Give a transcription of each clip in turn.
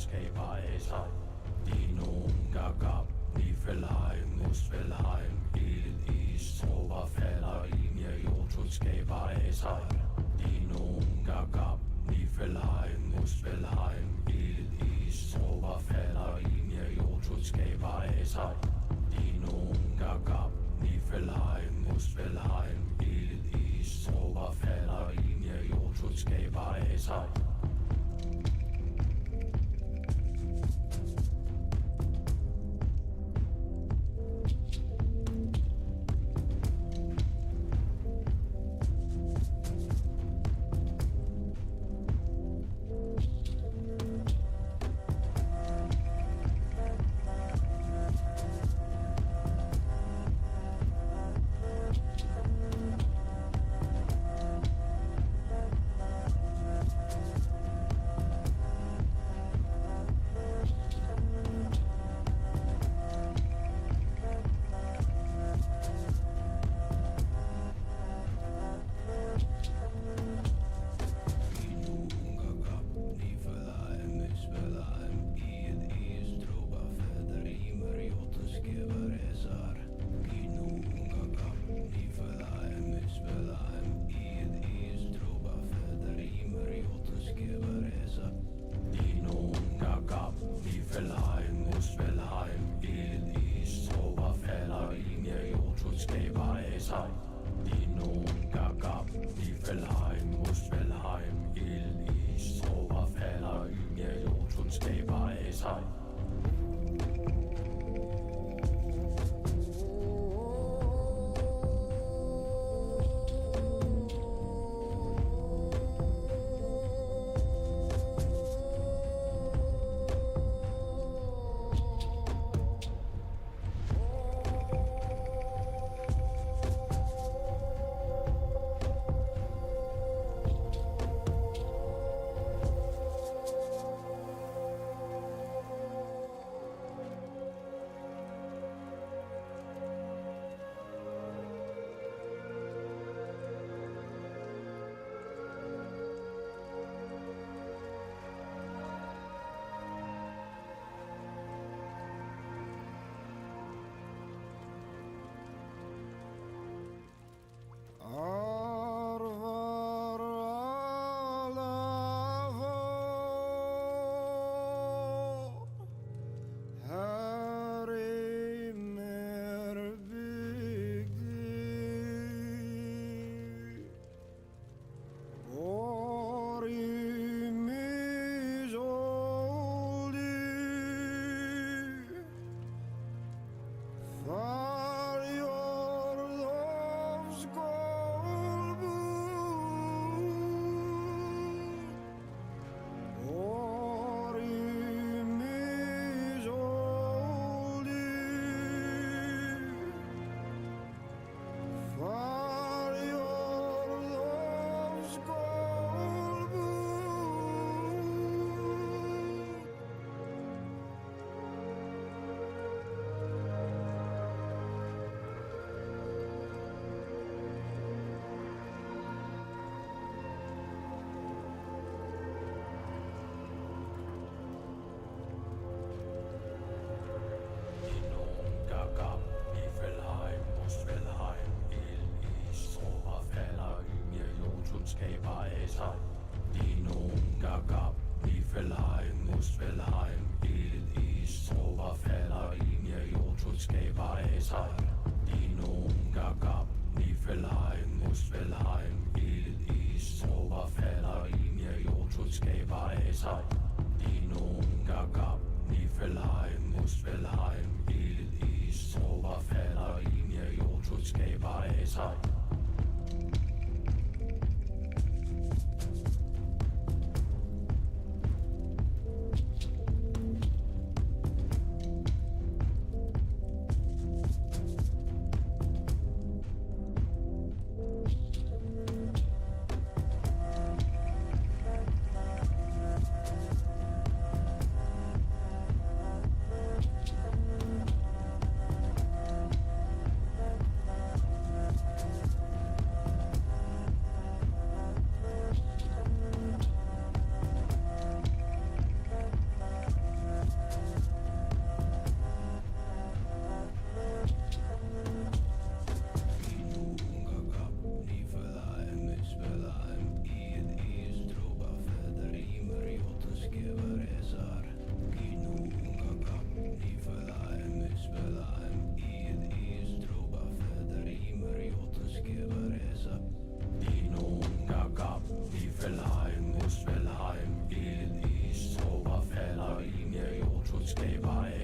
skaber af sig. Dinoen gagab, Niflheim, Muspelheim, Ild, is, tropper falder ind, ja, Jotun skaber af sig. Dinoen gagab, Niflheim, Muspelheim, Ild, is, tropper falder ind, ja, Jotun skaber af sig. Dinoen gagab, Niflheim, Muspelheim, Ild, is, tropper falder ind, ja, Jotun skaber af sig.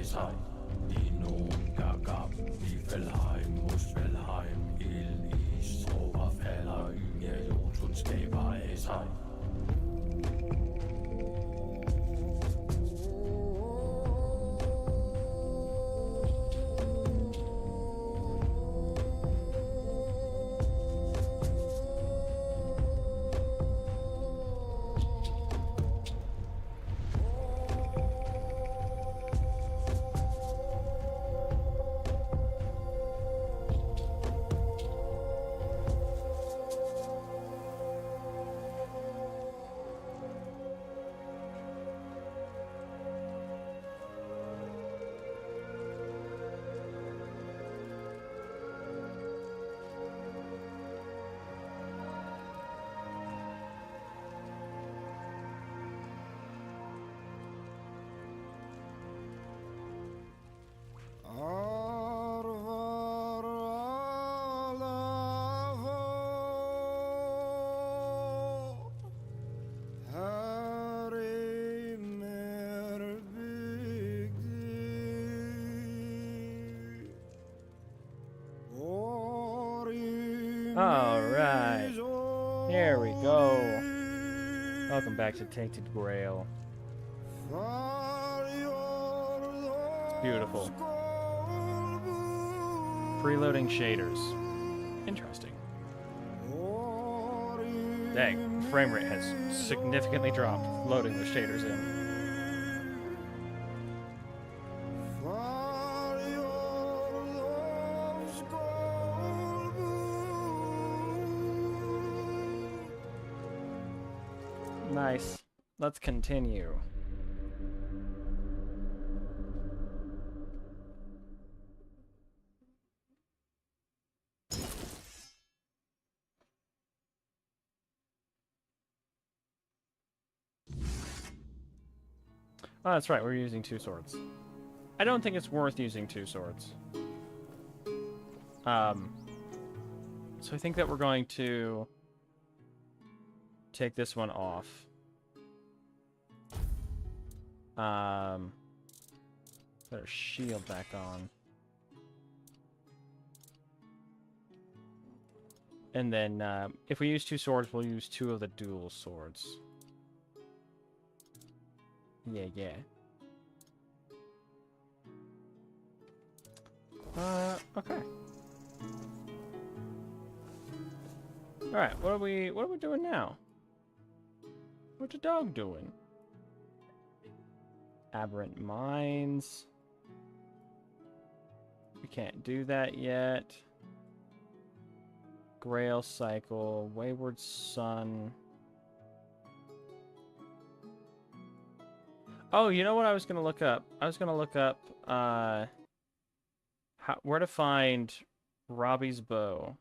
sig. Dino gagab, Niflheim, Muspelheim, ild, is, tåger falder, Ynja, Jotun skaber af sig. Alright. Here we go. Welcome back to Tainted Grail. It's beautiful. Preloading shaders. Interesting. Dang, frame rate has significantly dropped loading those shaders in. Nice. Let's continue. Oh, that's right, we're using two swords. I don't think it's worth using two swords. So I think that we're going to take this one off. Put our shield back on. And then, if we use two swords, we'll use two of the dual swords. Yeah, yeah. Okay. Alright, what are we doing now? What's the dog doing? Aberrant Minds. We can't do that yet. Grail Cycle, Wayward Sun. Oh, you know what I was gonna look up? I was gonna look up where to find Robbie's bow.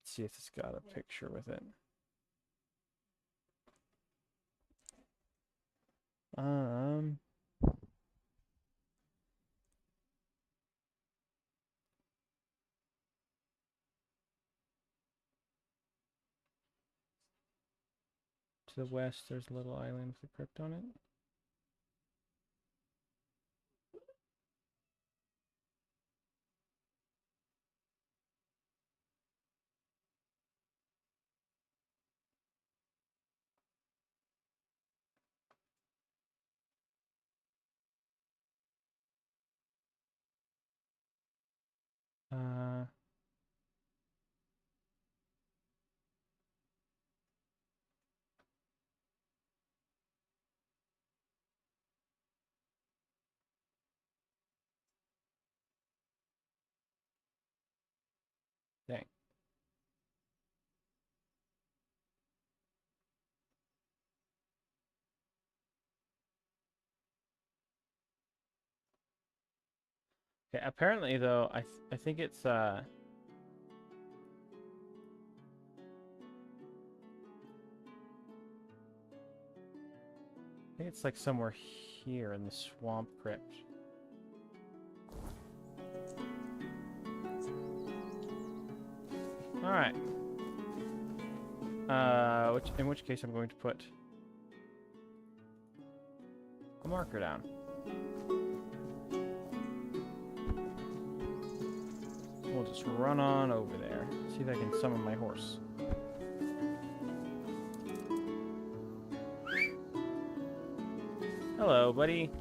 Let's see if it's got a picture with it. To the west, there's a little island with a crypt on it. Dang. Okay, apparently though, I think it's think it's like somewhere here in the swamp crypt. Alright. In which case I'm going to put a marker down. We'll just run on over there. See if I can summon my horse. Hello, buddy.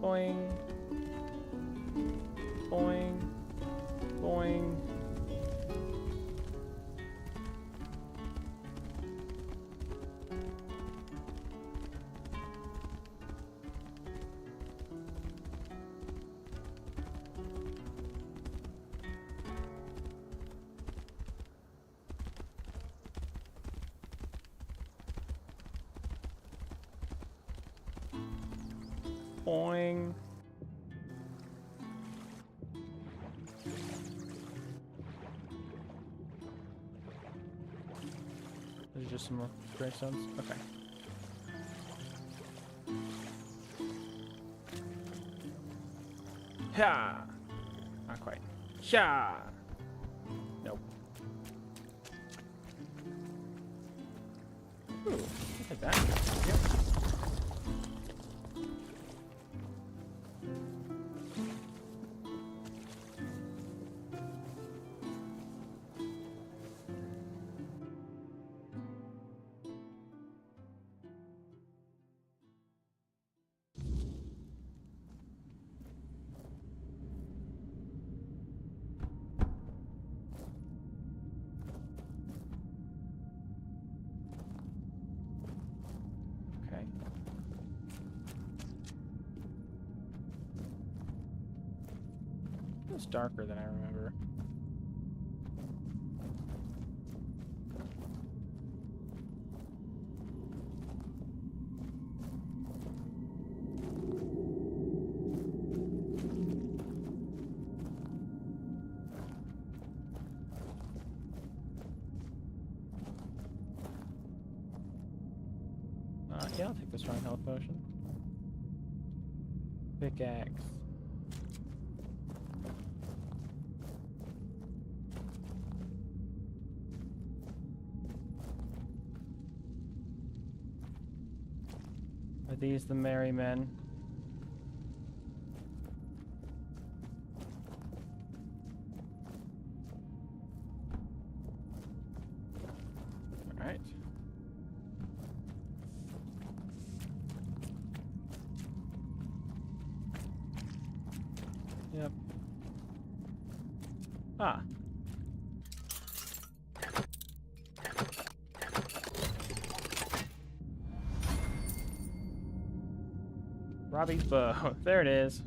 Boing. Boing. Boing. Boing. There's just some more gravestones? Okay. Ha! Not quite. Ha! Nope. Ooh, look at that. Yep. It's darker than I remember. Yeah, I'll take this strong health potion. Pickaxe. Are these the merry men? All right. Yep. Ah. Robbie's bow. There it is.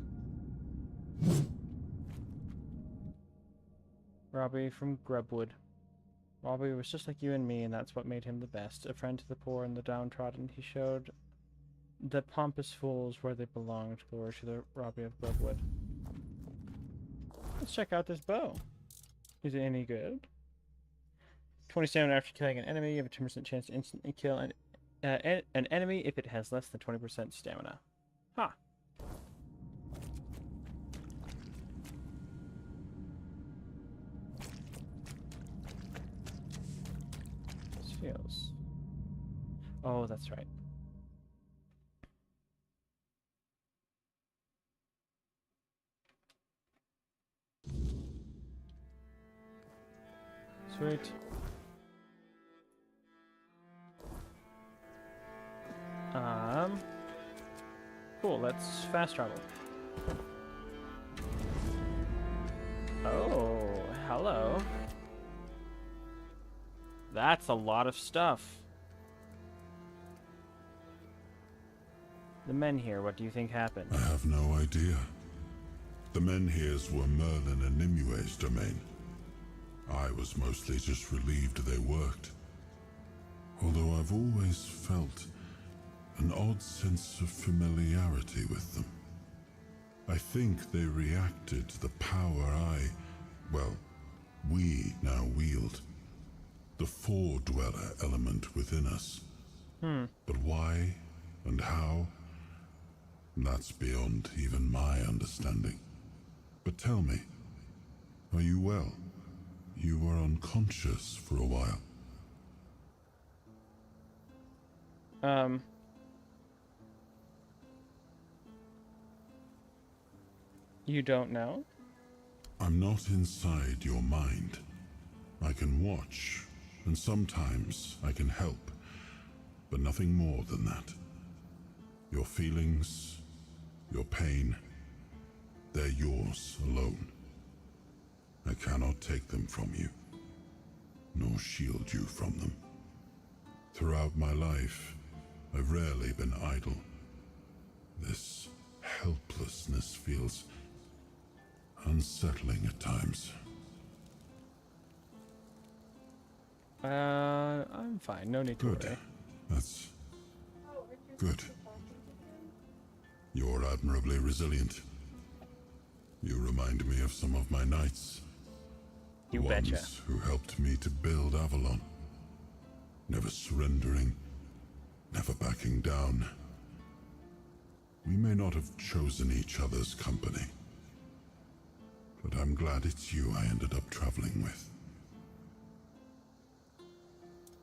Robbie from Grubwood. Robbie was just like you and me, and that's what made him the best. A friend to the poor and the downtrodden. He showed the pompous fools where they belonged. Glory to the Robbie of Grubwood. Let's check out this bow. Is it any good? 27 after killing an enemy. You have a 10% chance to instantly kill an enemy if it has less than 20% stamina. Huh. This feels... Oh, that's right. Sweet. Cool, let's fast travel. Oh, hello. That's a lot of stuff. The men here, what do you think happened? I have no idea. The men here's were Merlin and Nimue's domain. I was mostly just relieved they worked. Although I've always felt an odd sense of familiarity with them. I think they reacted to the power we now wield. the four-dweller element within us. But why and how? That's beyond even my understanding. But tell me, are you well? You were unconscious for a while. You don't know? I'm not inside your mind. I can watch, and sometimes I can help, but nothing more than that. Your feelings, your pain, they're yours alone. I cannot take them from you, nor shield you from them. Throughout my life, I've rarely been idle. This helplessness feels unsettling at times. I'm fine. No need to Good. worry. That's good. You're admirably resilient. You remind me of some of my knights. You The betcha. ones who helped me to build Avalon. Never surrendering, never backing down. We may not have chosen each other's company, but I'm glad it's you I ended up traveling with.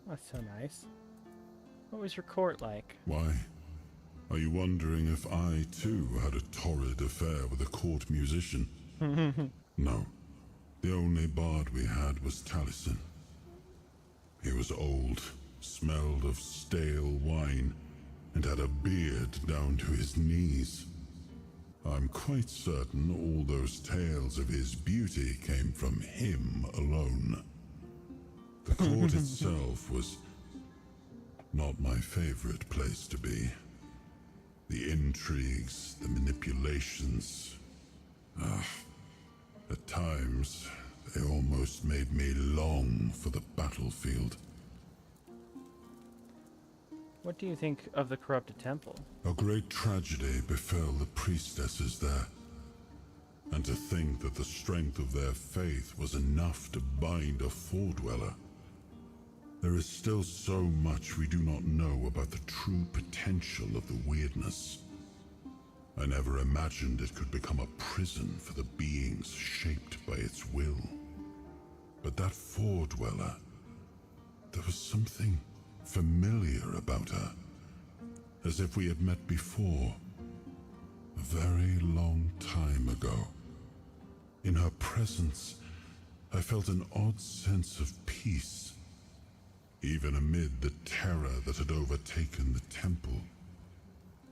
That's so nice. What was your court like? Why? Are you wondering if I, too, had a torrid affair with a court musician? No. The only bard we had was Taliesin. He was old, smelled of stale wine, and had a beard down to his knees. I'm quite certain all those tales of his beauty came from him alone. The court itself was not my favorite place to be. The intrigues, the manipulations. At times, they almost made me long for the battlefield. What do you think of the corrupted temple? A great tragedy befell the priestesses there. And to think that the strength of their faith was enough to bind a four-dweller. There is still so much we do not know about the true potential of the weirdness. I never imagined it could become a prison for the beings shaped by its will. But that four-dweller, there was something familiar about her, as if we had met before, a very long time ago. In her presence, I felt an odd sense of peace, even amid the terror that had overtaken the temple.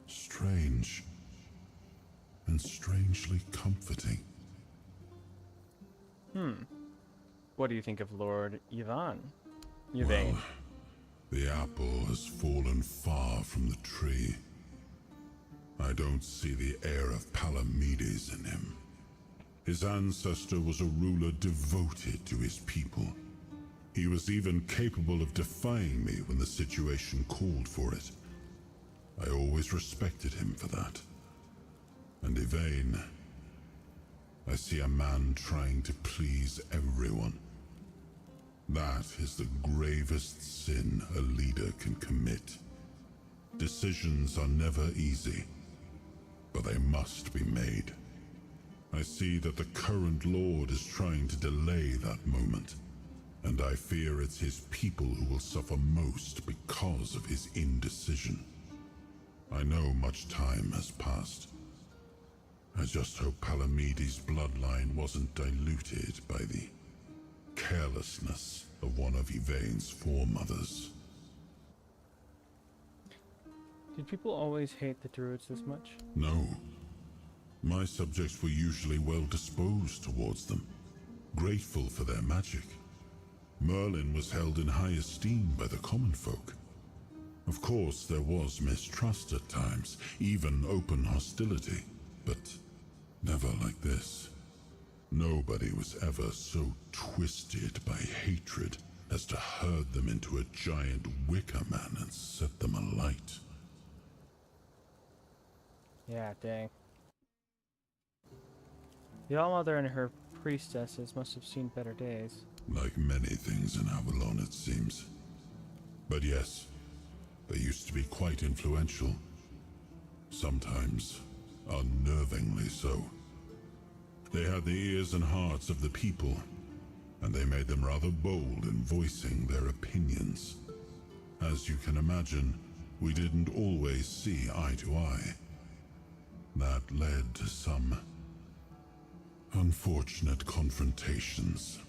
Strange, and strangely comforting. What do you think of Lord Yvain? Well, the apple has fallen far from the tree. I don't see the air of Palamedes in him. His ancestor was a ruler devoted to his people. He was even capable of defying me when the situation called for it. I always respected him for that. And Yvain, I see a man trying to please everyone. That is the gravest sin a leader can commit. Decisions are never easy, but they must be made. I see that the current lord is trying to delay that moment, and I fear it's his people who will suffer most because of his indecision. I know much time has passed. I just hope Palamedes' bloodline wasn't diluted by the carelessness of one of Yvain's foremothers. Did people always hate the druids this much? No. My subjects were usually well disposed towards them, grateful for their magic. Merlin was held in high esteem by the common folk. Of course, there was mistrust at times, even open hostility, but never like this. Nobody was ever so twisted by hatred as to herd them into a giant wicker man and set them alight. Yeah, dang. The All-Mother and her priestesses must have seen better days. like many things in Avalon, it seems. But yes, they used to be quite influential. Sometimes unnervingly so. They had the ears and hearts of the people, and they made them rather bold in voicing their opinions. As you can imagine, we didn't always see eye to eye. That led to some unfortunate confrontations.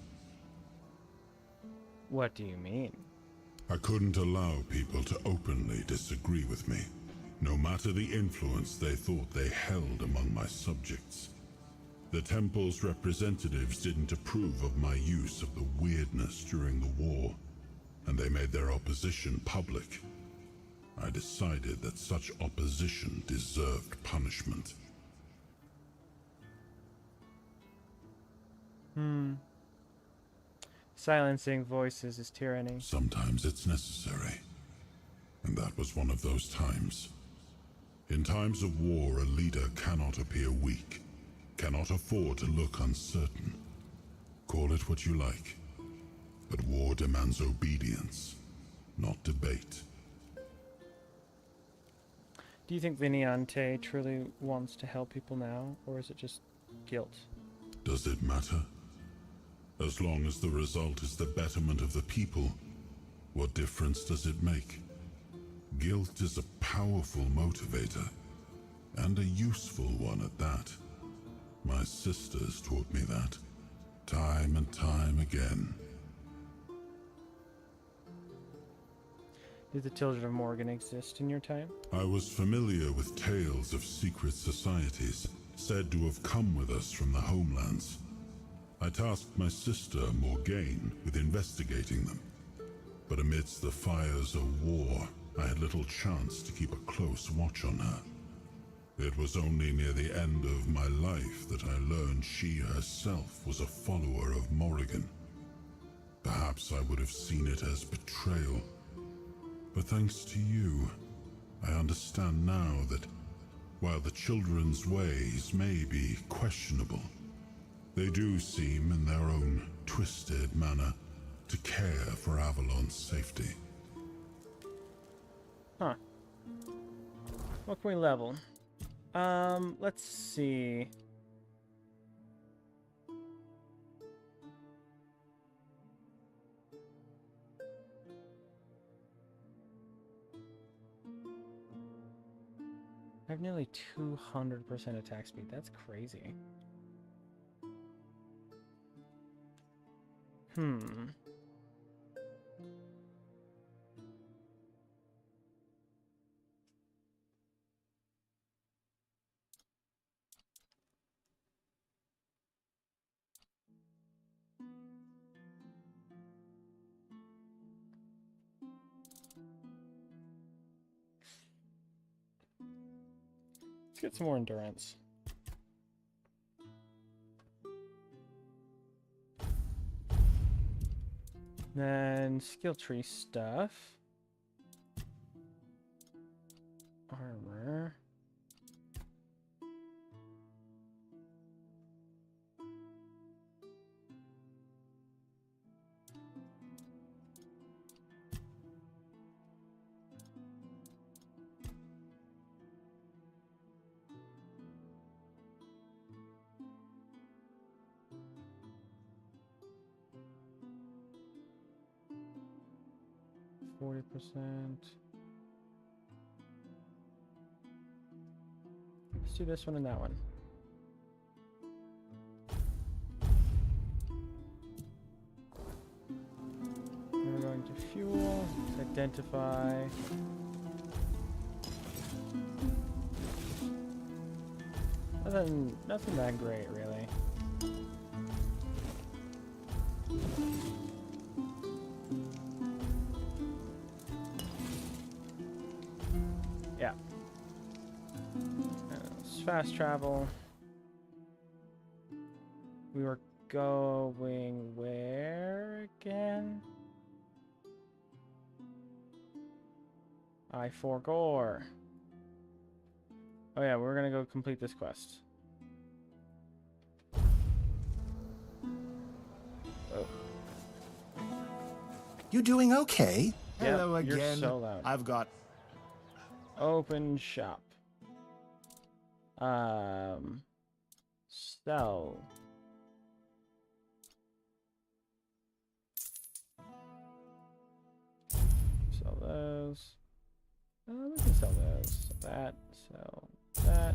What do you mean? I couldn't allow people to openly disagree with me, no matter the influence they thought they held among my subjects. The temple's representatives didn't approve of my use of the weirdness during the war, and they made their opposition public. I decided that such opposition deserved punishment. Silencing voices is tyranny. Sometimes it's necessary, and that was one of those times. In times of war, a leader cannot appear weak, cannot afford to look uncertain. Call it what you like, but war demands obedience, not debate. Do you think Viniante truly wants to help people now, or is it just guilt? Does it matter? As long as the result is the betterment of the people, what difference does it make? Guilt is a powerful motivator, and a useful one at that. My sisters taught me that, time and time again. Did the Children of Morgan exist in your time? I was familiar with tales of secret societies, said to have come with us from the homelands. I tasked my sister, Morgaine, with investigating them. But amidst the fires of war, I had little chance to keep a close watch on her. It was only near the end of my life that I learned she herself was a follower of Morrigan. Perhaps I would have seen it as betrayal. But thanks to you, I understand now that while the children's ways may be questionable, they do seem, in their own twisted manner, to care for Avalon's safety. Huh. What can we level? Let's see. I have nearly 200% attack speed. That's crazy. Hmm. Let's get some more endurance. Then skill tree stuff. Armor. %. Let's do this one and that one. We're going to fuel, identify. Nothing that great, really. Yeah. Let's fast travel. We were going where again? I-4 Gore. Oh yeah, we're gonna go complete this quest. Oh. You doing okay? Yep, Hello you're again. so loud. I've got... Open shop. Sell. Sell those. We can sell those. Sell that. Sell that.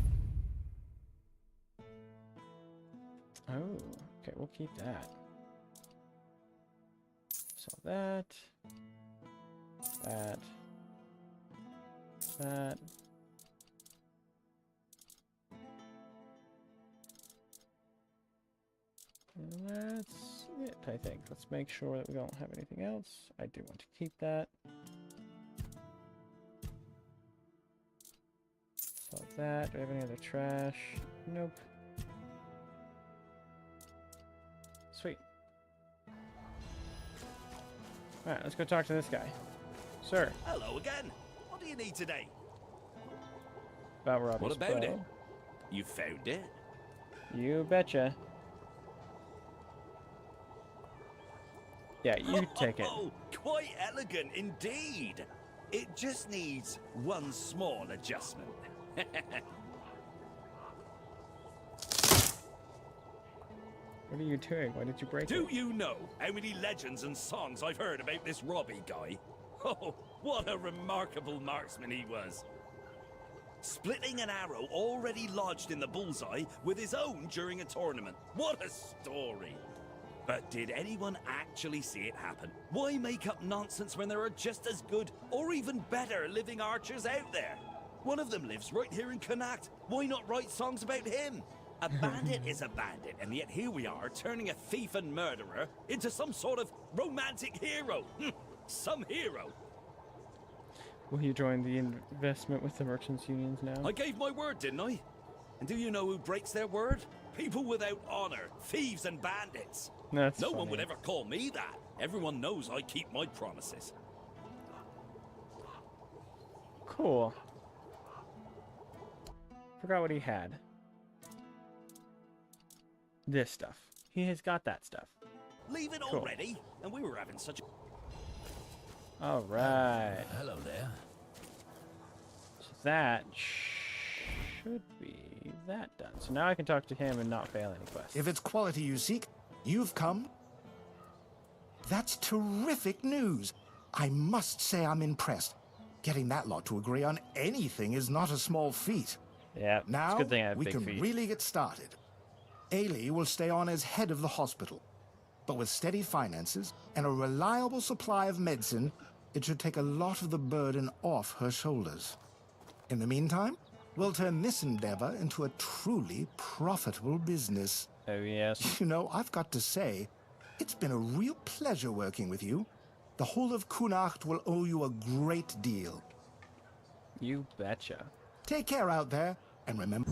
Oh, okay, we'll keep that. Sell that. That. That. And that's it, I think. Let's make sure that we don't have anything else. I do want to keep that. Sell that. Do I have any other trash? Nope. Sweet. Alright, let's go talk to this guy. Sir. Hello again. What do you need today? About Robbie's What about bow. it? You found it? You betcha. Yeah, you take it. Oh, quite elegant indeed. It just needs one small adjustment. What are you doing? Why did you break Do it? you know how many legends and songs I've heard about this Robbie guy? Oh, what a remarkable marksman he was. Splitting an arrow already lodged in the bullseye with his own during a tournament. What a story. But did anyone actually see it happen? Why make up nonsense when there are just as good or even better living archers out there? One of them lives right here in Connacht. Why not write songs about him? A bandit is a bandit, and yet here we are turning a thief and murderer into some sort of romantic hero. Some hero. Will you join the investment with the merchants' unions now? I gave my word, didn't I? And do you know who breaks their word? People without honor, thieves and bandits. That's No funny. one would ever call me that. Everyone knows I keep my promises. Cool. Forgot what he had. This stuff. He has got that stuff. Leave it Cool. already, and we were having such a... All right. Hello there. So that should be that done. So now I can talk to him and not fail any quests. If it's quality you seek, you've come. That's terrific news. I must say I'm impressed. Getting that lot to agree on anything is not a small feat. Yeah, it's Now a good thing I have we big can feet. really get started. Ailey will stay on as head of the hospital. But with steady finances and a reliable supply of medicine, it should take a lot of the burden off her shoulders. In the meantime, we'll turn this endeavor into a truly profitable business. Oh, yes. You know, I've got to say, it's been a real pleasure working with you. The whole of Connacht will owe you a great deal. You betcha. Take care out there, and remember...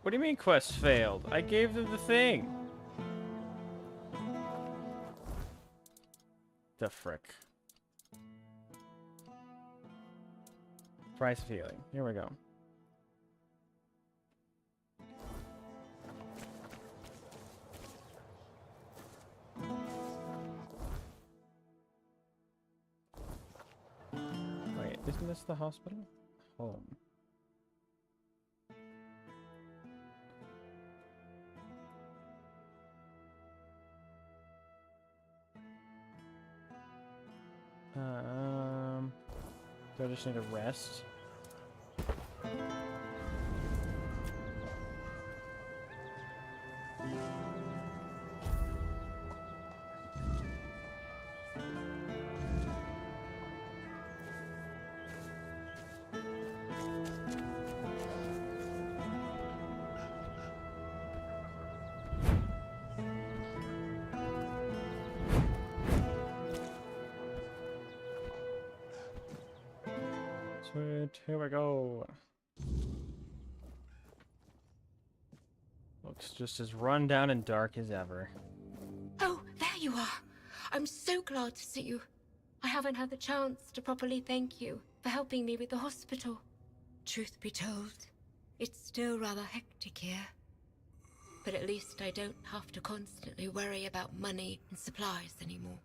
What do you mean quest failed? I gave them the thing. The frick. Price of healing. Here we go. Wait, isn't this the hospital? Home. Do I just need a rest? Sweet, here we go. Looks just as run down and dark as ever. Oh, there you are. I'm so glad to see you. I haven't had the chance to properly thank you for helping me with the hospital. Truth be told, it's still rather hectic here. but at least I don't have to constantly worry about money and supplies anymore.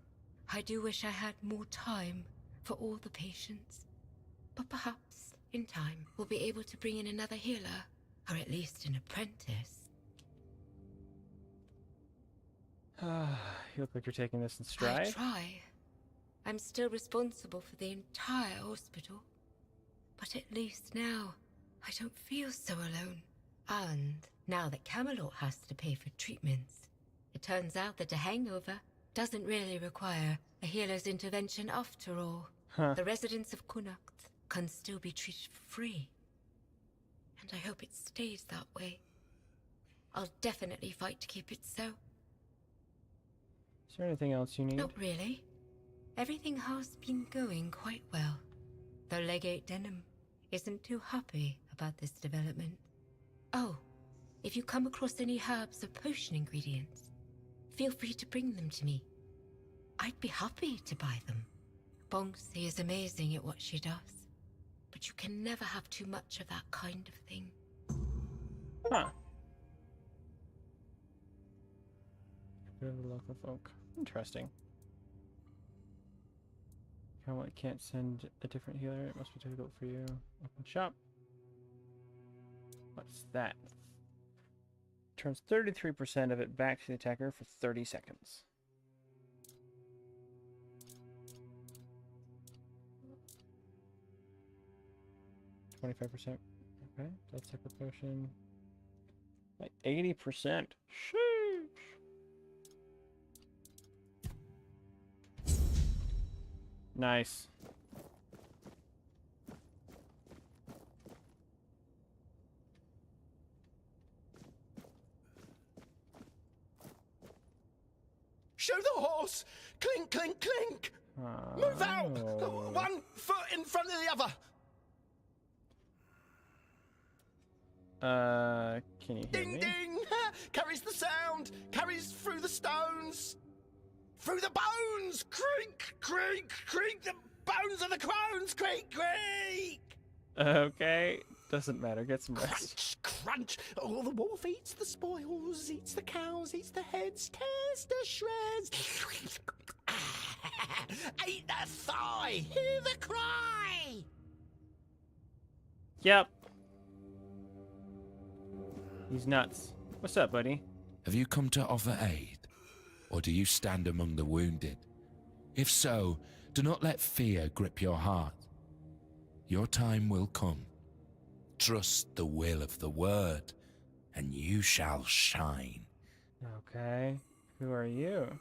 I do wish I had more time for all the patients, but perhaps, in time, we'll be able to bring in another healer, or at least an apprentice. You look like you're taking this in I stride. try. I'm still responsible for the entire hospital, but at least now I don't feel so alone. And now that Camelot has to pay for treatments, it turns out that a hangover doesn't really require a healer's intervention after all. The residents of Connacht can still be treated for free. And I hope it stays that way. I'll definitely fight to keep it so. Is there anything else you need? Not really. Everything has been going quite well, though Legate Denham isn't too happy about this development. Oh, if you come across any herbs or potion ingredients, feel free to bring them to me. I'd be happy to buy them. Bonksy is amazing at what she does, but you can never have too much of that kind of thing. Huh. Go to the local folk. Interesting. Camelot can't send a different healer. It must be difficult for you. Open shop. What's that? Turns 33% of it back to the attacker for 30 seconds. %. Okay, that's like a potion. Like 80%. Sheesh. Nice. Show the horse! Clink, clink, clink! Move out! One foot in front of the other! Can you hear Ding, me? ding! Carries the sound! Carries through the stones! Through the bones! Creak, creak, creak! The bones of the crones! Creak, creak! Okay, doesn't matter. Get some rest. Crunch, crunch! Oh, the wolf eats the spoils, eats the cows, eats the heads, tears to shreds. Eat the thigh! Hear the cry! Yep. He's nuts. What's up, buddy? Have you come to offer aid? Or do you stand among the wounded? If so, do not let fear grip your heart. Your time will come. Trust the will of the word, and you shall shine. Okay. Who are you?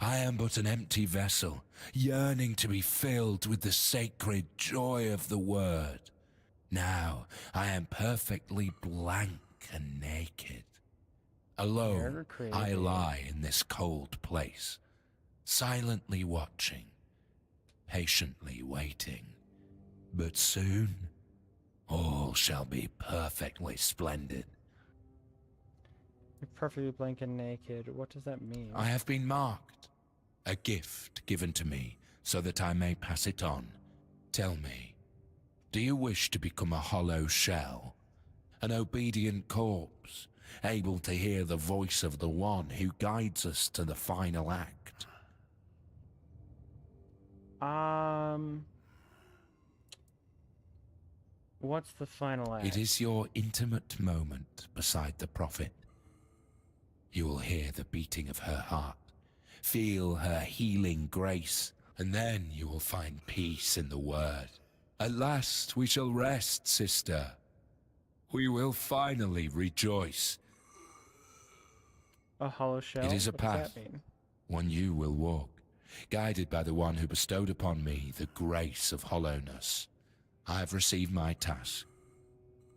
I am but an empty vessel, yearning to be filled with the sacred joy of the word. Now I am perfectly blank and naked. Alone, Never creepy. I lie in this cold place, silently watching, patiently waiting. But soon, all shall be perfectly splendid. You're perfectly blank and naked. What does that mean? I have been marked, a gift given to me so that I may pass it on. Tell me, do you wish to become a hollow shell, an obedient corpse, able to hear the voice of the one who guides us to the final act? What's the final act? It is your intimate moment beside the prophet. You will hear the beating of her heart, feel her healing grace, and then you will find peace in the word. At last we shall rest, sister. We will finally rejoice. A hollow shell? It is a What does path, that mean? one you will walk, guided by the one who bestowed upon me the grace of hollowness. I have received my task,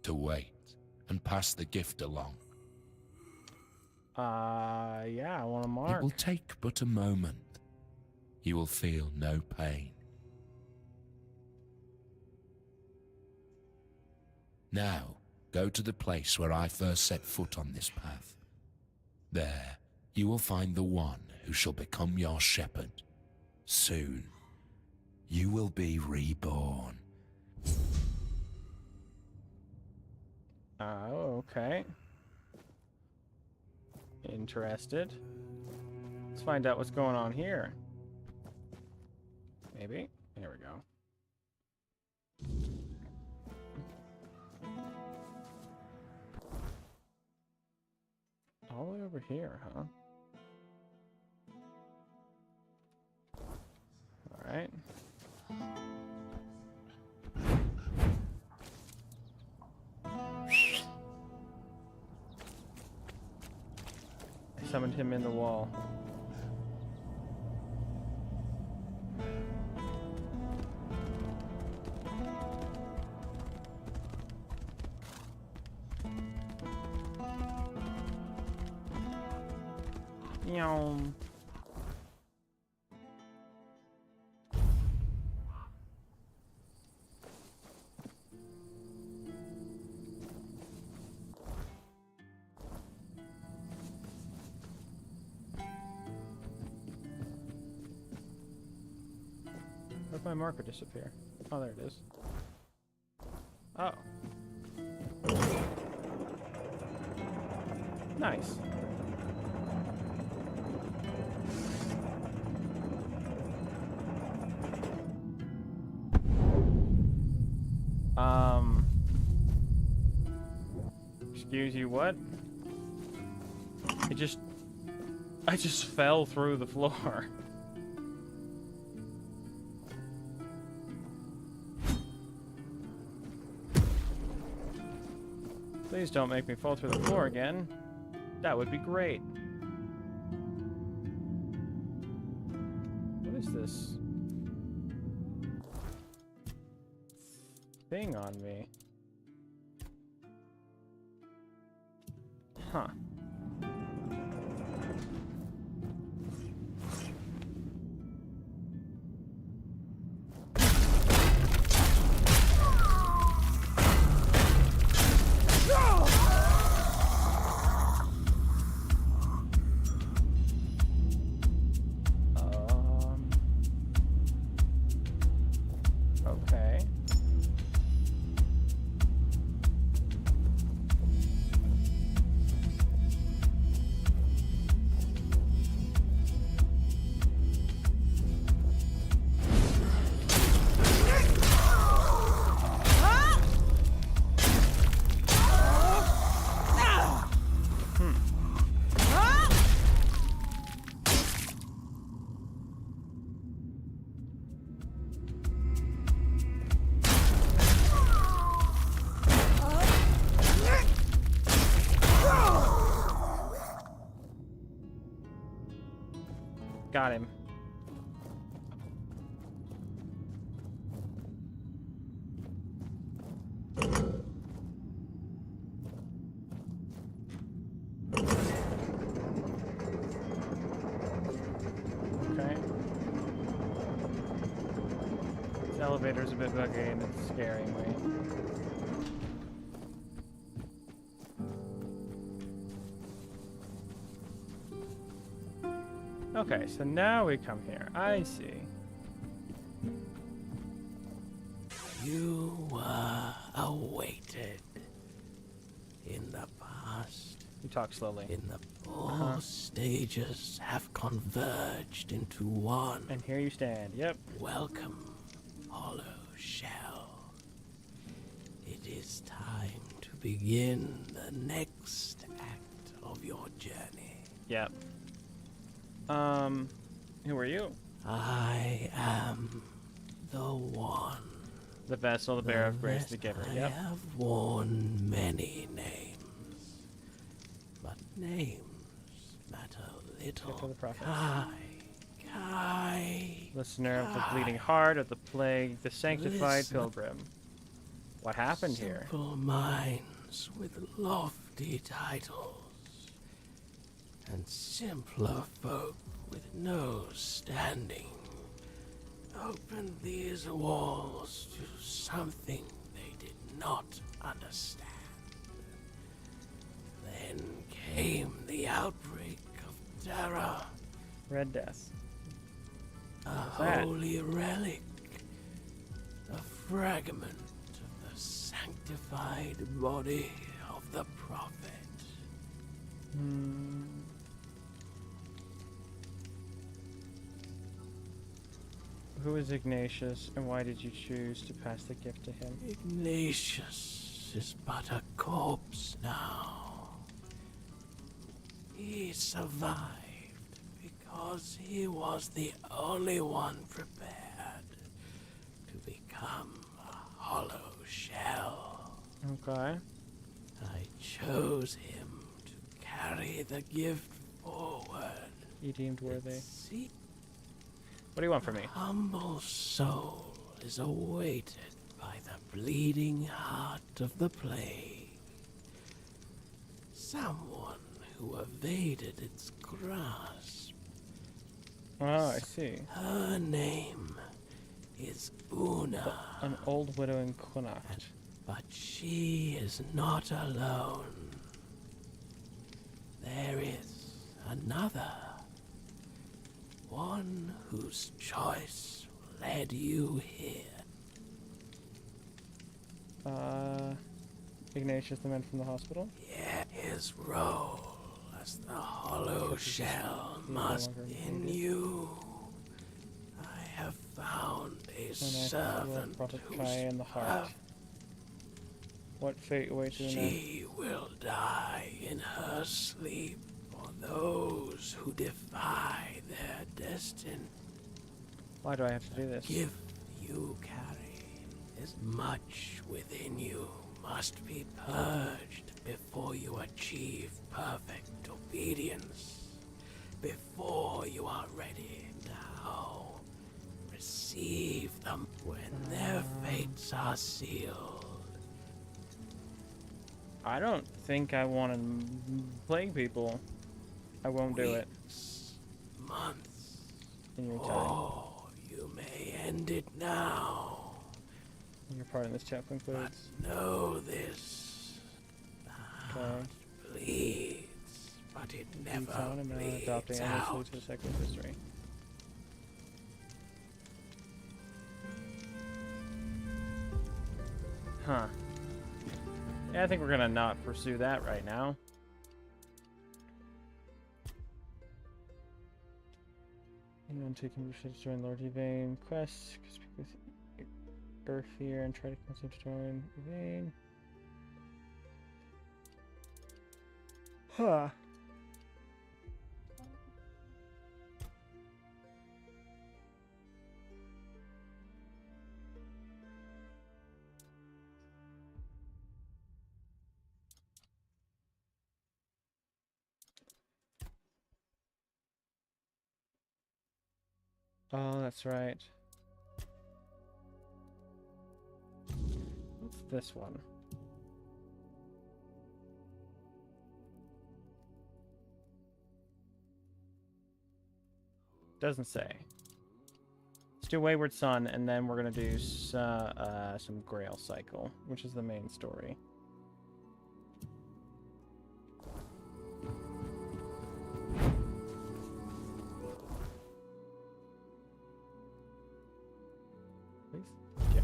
to wait and pass the gift along. Yeah, I want to mark. It will take but a moment. You will feel no pain. Now, go to the place where I first set foot on this path. There, you will find the one who shall become your shepherd. Soon, you will be reborn. Oh, okay. interested. Let's find out what's going on here. Maybe. Here we go. All the way over here, huh? Alright. I summoned him in the wall. Yum. Where'd my marker disappear? Oh, there it is. Oh. Nice. Excuse you, what? I just fell through the floor. Please don't make me fall through the floor again. That would be great. What is this thing on me? Huh. Okay. Got him. Okay. This elevator's a bit buggy and it's scaring me. Okay, so now we come here. I see. You were awaited. In the past, You talk slowly. in the four stages have converged into one. And here you stand. Yep. Welcome, Hollow Shell. It is time to begin the next act of your journey. Yep. Who are you? I am the one. The vessel, the bearer of grace, the giver. I Yep. have worn many names, but names matter Except for little. the prophet. Kai. Listener of the bleeding heart, of the plague, the sanctified Listen. pilgrim. What happened here? Simple minds with lofty titles, and simpler folk with no standing opened these walls to something they did not understand. Then came the outbreak of terror, Red Death. a that? holy relic, a fragment of the sanctified body of the prophet. Who is Ignatius, and why did you choose to pass the gift to him? Ignatius is but a corpse now. He survived because he was the only one prepared to become a hollow shell. Okay. I chose him to carry the gift forward. You deemed worthy. See, What do you want from me? humble soul is awaited by the bleeding heart of the plague. Someone who evaded its grasp. Oh, I see. Her name is Una, An old widow in Connacht. but she is not alone. There is another. One whose choice led you here. Ignatius, the man from the hospital? Yet his role as the hollow shell must in you. I have found a servant Prophet in the heart. What fate awaits you now? she will die in her sleep for those who defy their destiny. Why do I have to do this? Gift you carry, as much within you must be purged before you achieve perfect obedience. Before you are ready now, receive them when their fates are sealed. I don't think I want to plague people. I won't do it Weeks, months, in your time. or you may end it now. Your part in this chapter But includes. know this. The heart bleeds, but it never Town and bleeds adopting out. endlessly to the second history. Huh. Yeah, I think we're gonna not pursue that right now. Anyone taking Bisho to join Lord Yvain quest, speak with Earth here and try to convince him to join Yvain. Huh. Oh, that's right. What's this one? Doesn't say. Let's do Wayward Son, and then we're gonna do some Grail cycle, which is the main story. Please? Yeah.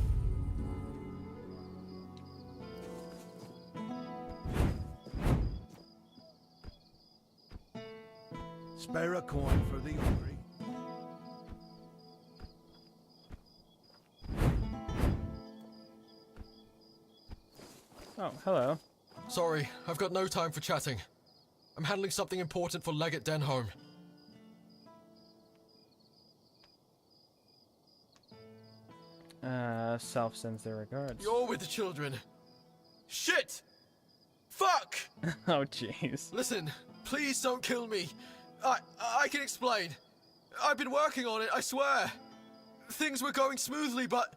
Spare a coin for the hungry. Oh, hello. Sorry, I've got no time for chatting. I'm handling something important for Legate Denholm. Self sends their regards. You're with the children. Shit! Fuck! Oh, jeez. Listen, please don't kill me. I can explain. I've been working on it, I swear. Things were going smoothly, but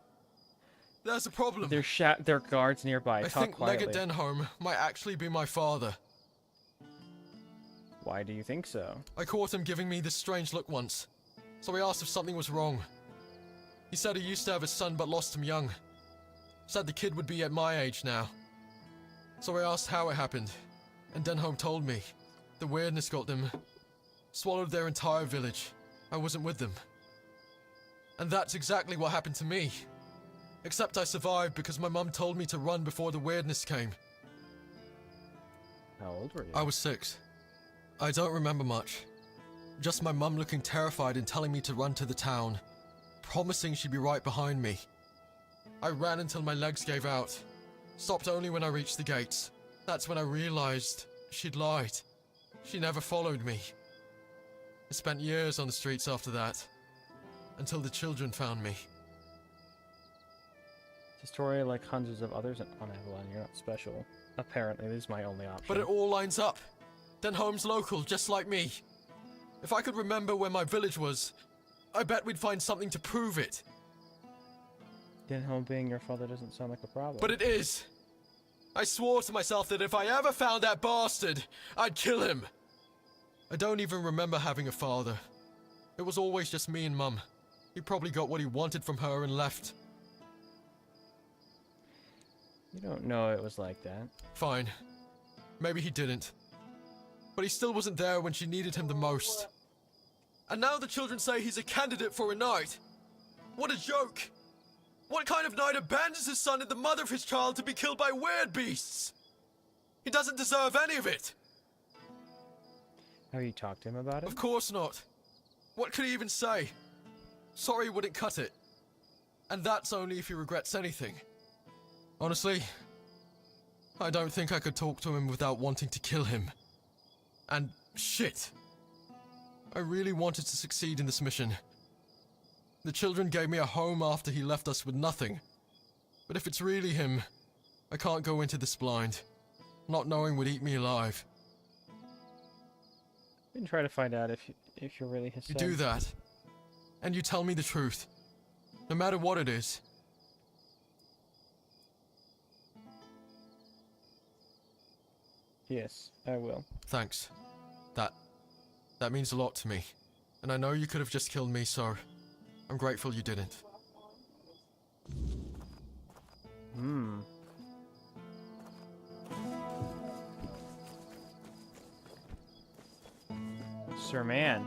there's a problem. Their guards nearby. I Talk think quietly. Legate Denholm might actually be my father. Why do you think so? I caught him giving me this strange look once, so I asked if something was wrong. He said he used to have a son but lost him young. Said the kid would be at my age now. So I asked how it happened, and Denholm told me. The weirdness got them. Swallowed their entire village. I wasn't with them. And that's exactly what happened to me. Except I survived because my mum told me to run before the weirdness came. How old were you? I was 6. I don't remember much. Just my mum looking terrified and telling me to run to the town. promising she'd be right behind me. I ran until my legs gave out. Stopped only when I reached the gates. That's when I realized she'd lied. She never followed me. I spent years on the streets after that, until the children found me. It's a story like hundreds of others on Avalon. You're not special. Apparently, this is my only option. But it all lines up. Denholm's local, just like me. If I could remember where my village was, I bet we'd find something to prove it. Denholm being your father doesn't sound like a problem. But it is. I swore to myself that if I ever found that bastard, I'd kill him. I don't even remember having a father. It was always just me and Mum. He probably got what he wanted from her and left. You don't know it was like that. Fine. Maybe he didn't. But he still wasn't there when she needed him the most. And now the children say he's a candidate for a knight. What a joke! What kind of knight abandons his son and the mother of his child to be killed by weird beasts? He doesn't deserve any of it. Have you talked to him about it? Of course not. What could he even say? Sorry wouldn't cut it. And that's only if he regrets anything. Honestly, I don't think I could talk to him without wanting to kill him. And shit. I really wanted to succeed in this mission. The children gave me a home after he left us with nothing. But if it's really him, I can't go into this blind. Not knowing would eat me alive. You can try to find out if you're really his son. You do that, and you tell me the truth. No matter what it is. Yes, I will. Thanks. That means a lot to me. And I know you could have just killed me, so I'm grateful you didn't. Sir Man.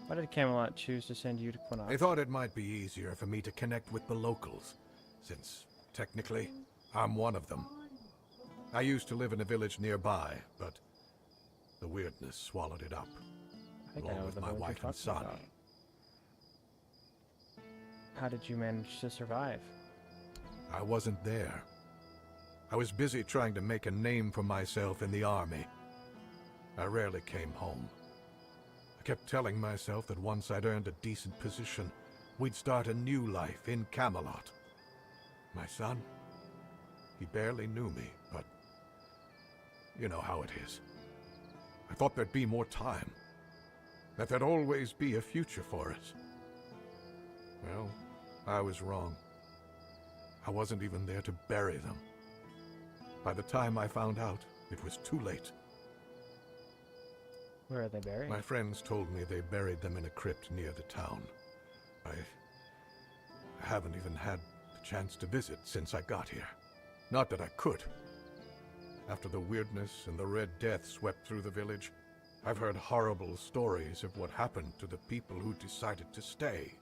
Why did Camelot choose to send you to Quinac? I thought it might be easier for me to connect with the locals, since, technically, I'm one of them. I used to live in a village nearby, but the weirdness swallowed it up, I think I along know with the my village you're wife and talking son. about. How did you manage to survive? I wasn't there. I was busy trying to make a name for myself in the army. I rarely came home. I kept telling myself that once I'd earned a decent position, we'd start a new life in Camelot. My son, he barely knew me, but you know how it is. I thought there'd be more time, that there'd always be a future for us. Well, I was wrong. I wasn't even there to bury them. By the time I found out, it was too late. Where are they buried? My friends told me they buried them in a crypt near the town. I haven't even had the chance to visit since I got here. Not that I could. After the weirdness and the Red Death swept through the village, I've heard horrible stories of what happened to the people who decided to stay.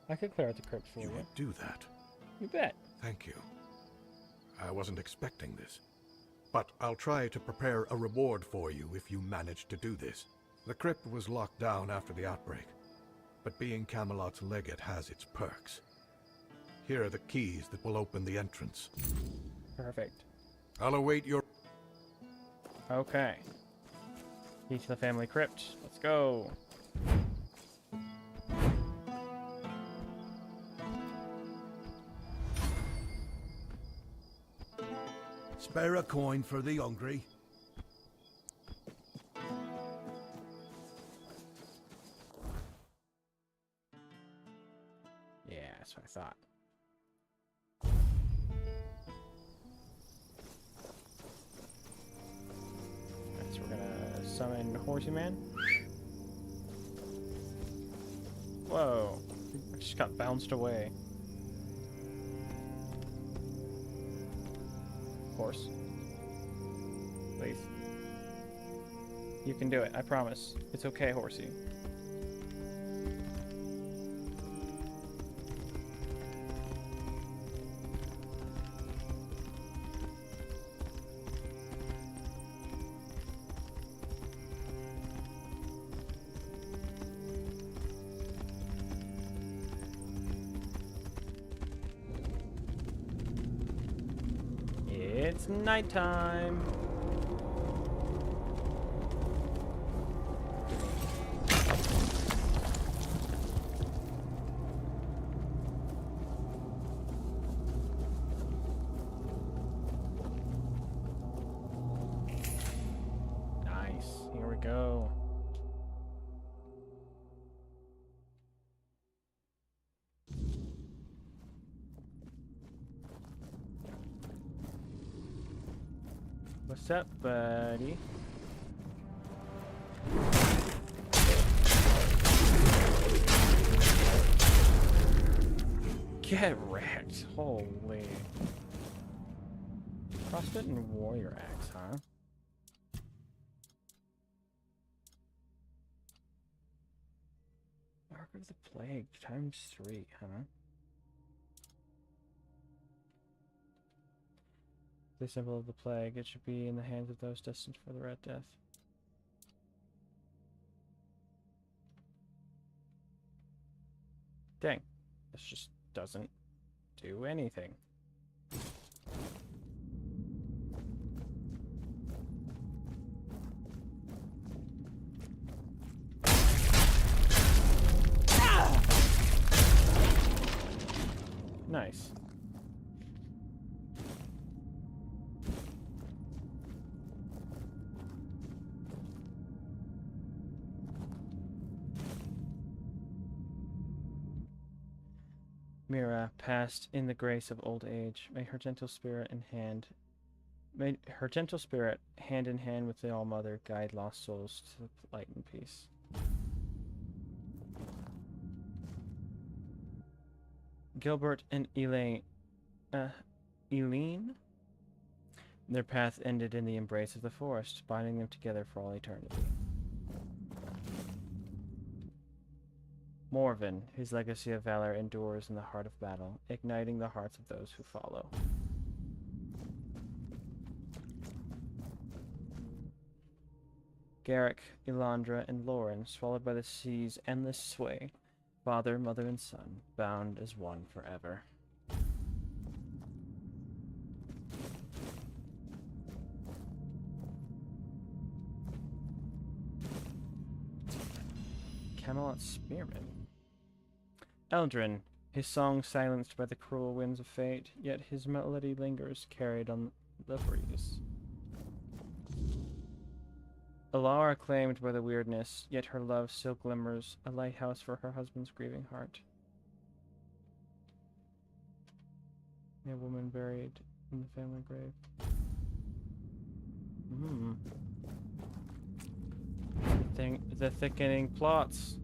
I could clear out the crypt for you. You would do that? You bet. Thank you. I wasn't expecting this. But I'll try to prepare a reward for you if you manage to do this. The crypt was locked down after the outbreak, but being Camelot's legate has its perks. Here are the keys that will open the entrance. Perfect. I'll await your... Okay. Key to the family crypt. Let's go. Spare a coin for the hungry. Yeah, that's what I thought. Alright, so we're gonna summon Horsey Man. Whoa. I just got bounced away. Horse. Please. You can do it, I promise. It's okay, Horsey. It's nighttime. Nice. Here we go. What's up, buddy? Get wrecked. Holy. Frostbitten warrior axe, huh? Mark of the Plague ×3, huh? The symbol of the plague. It should be in the hands of those destined for the Red Death. Dang. This just doesn't do anything. Nice. Mira passed in the grace of old age. May her gentle spirit hand in hand with the All-Mother, guide lost souls to light and peace. Gilbert and Eileen, their path ended in the embrace of the forest, binding them together for all eternity. Morven, his legacy of valor endures in the heart of battle, igniting the hearts of those who follow. Garrick, Elandra, and Lauren, swallowed by the sea's endless sway, father, mother, and son, bound as one forever. Camelot Spearman. Eldrin, his song silenced by the cruel winds of fate, yet his melody lingers, carried on the breeze. Alara claimed by the weirdness, yet her love still glimmers, a lighthouse for her husband's grieving heart. A woman buried in the family grave. The thickening plots.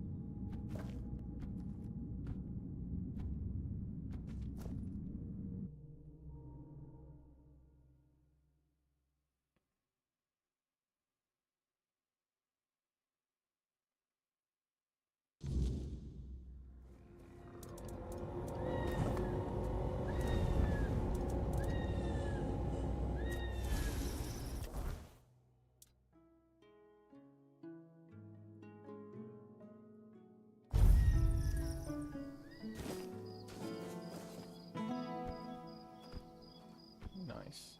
Nice.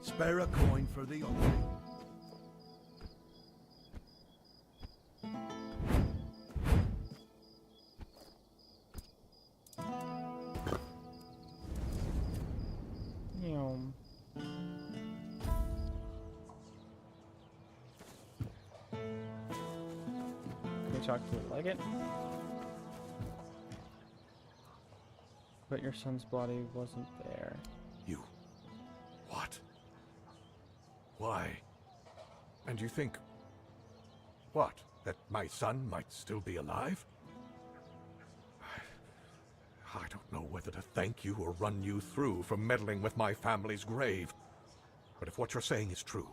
Spare a coin for the offering. Can we talk to it like it? But your son's body wasn't there. You. What? Why? And you think... what? That my son might still be alive? I don't know whether to thank you or run you through for meddling with my family's grave. But if what you're saying is true,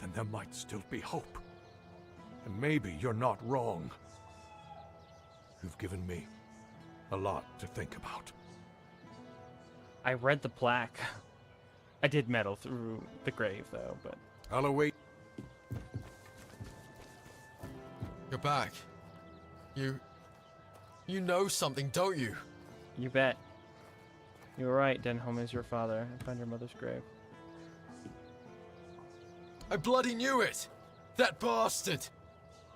then there might still be hope. And maybe you're not wrong. You've given me a lot to think about. I read the plaque. I did meddle through the grave, though, but... I'll await... You're back. You know something, don't you? You bet. You were right. Denholm is your father. I found your mother's grave. I bloody knew it! That bastard!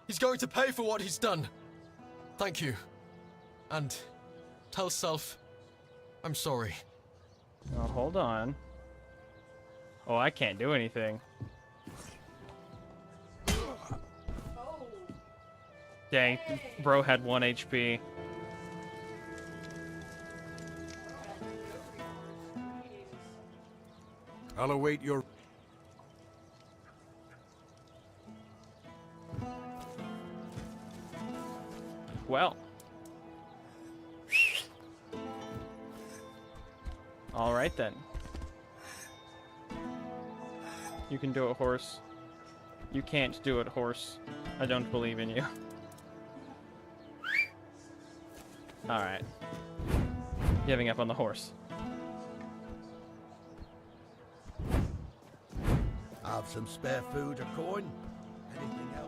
He's going to pay for what he's done. Thank you. And tell Self I'm sorry. Oh, hold on. Oh, I can't do anything. Dang, bro had 1 HP. I'll await your... Well. Alright then. You can do it, horse. You can't do it, horse. I don't believe in you. Alright. Giving up on the horse. Have some spare food or coin? Anything else?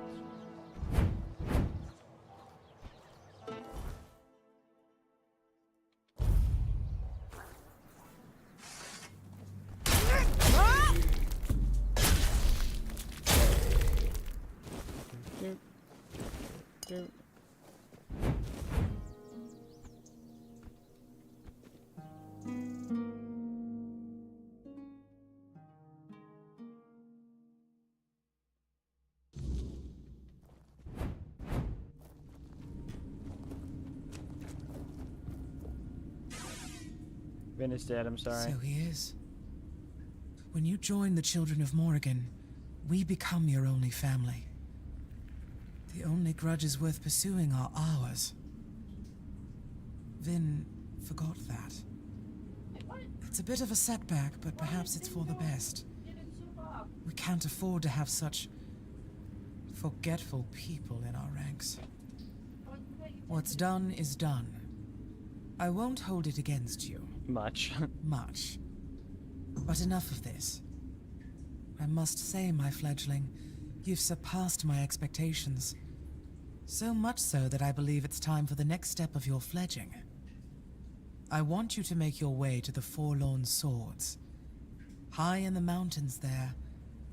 Vin is dead, I'm sorry. So he is. When you join the Children of Morrigan, we become your only family. The only grudges worth pursuing are ours. Vin forgot that. It's a bit of a setback, but perhaps it's for the best. We can't afford to have such forgetful people in our ranks. What's done is done. I won't hold it against you. Much. Much. But enough of this. I must say, my fledgling, you've surpassed my expectations. So much so that I believe it's time for the next step of your fledging. I want you to make your way to the Forlorn Swords. High in the mountains there,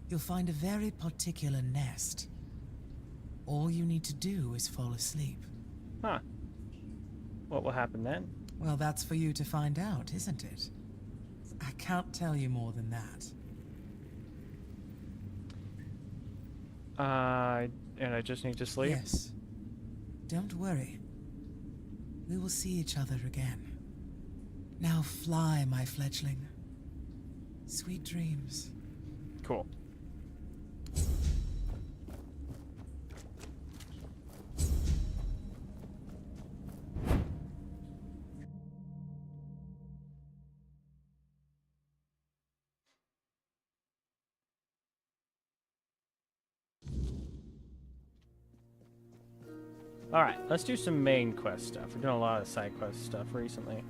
you'll find a very particular nest. All you need to do is fall asleep. Huh. What will happen then? Well, that's for you to find out, isn't it? I can't tell you more than that. And I just need to sleep? Yes. Don't worry. We will see each other again. Now fly, my fledgling. Sweet dreams. Cool. Alright, let's do some main quest stuff. We're doing a lot of side quest stuff recently.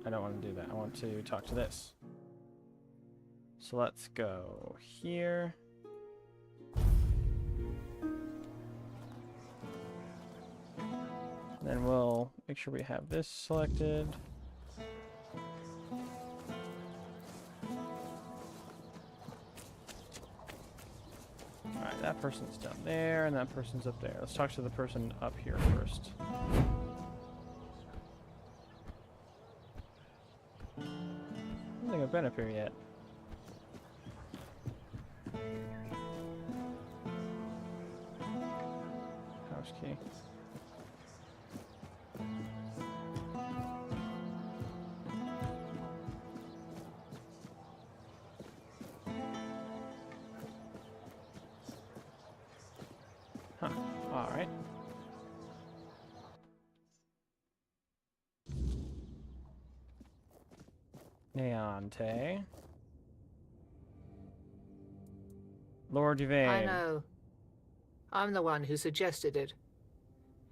I don't want to do that. I want to talk to this. So let's go here. Then we'll make sure we have this selected. Alright, that person's down there, and that person's up there. Let's talk to the person up here first. I don't think I've been up here yet. House key. Huh. Alright. Neante. Lord Yvain. I know. I'm the one who suggested it.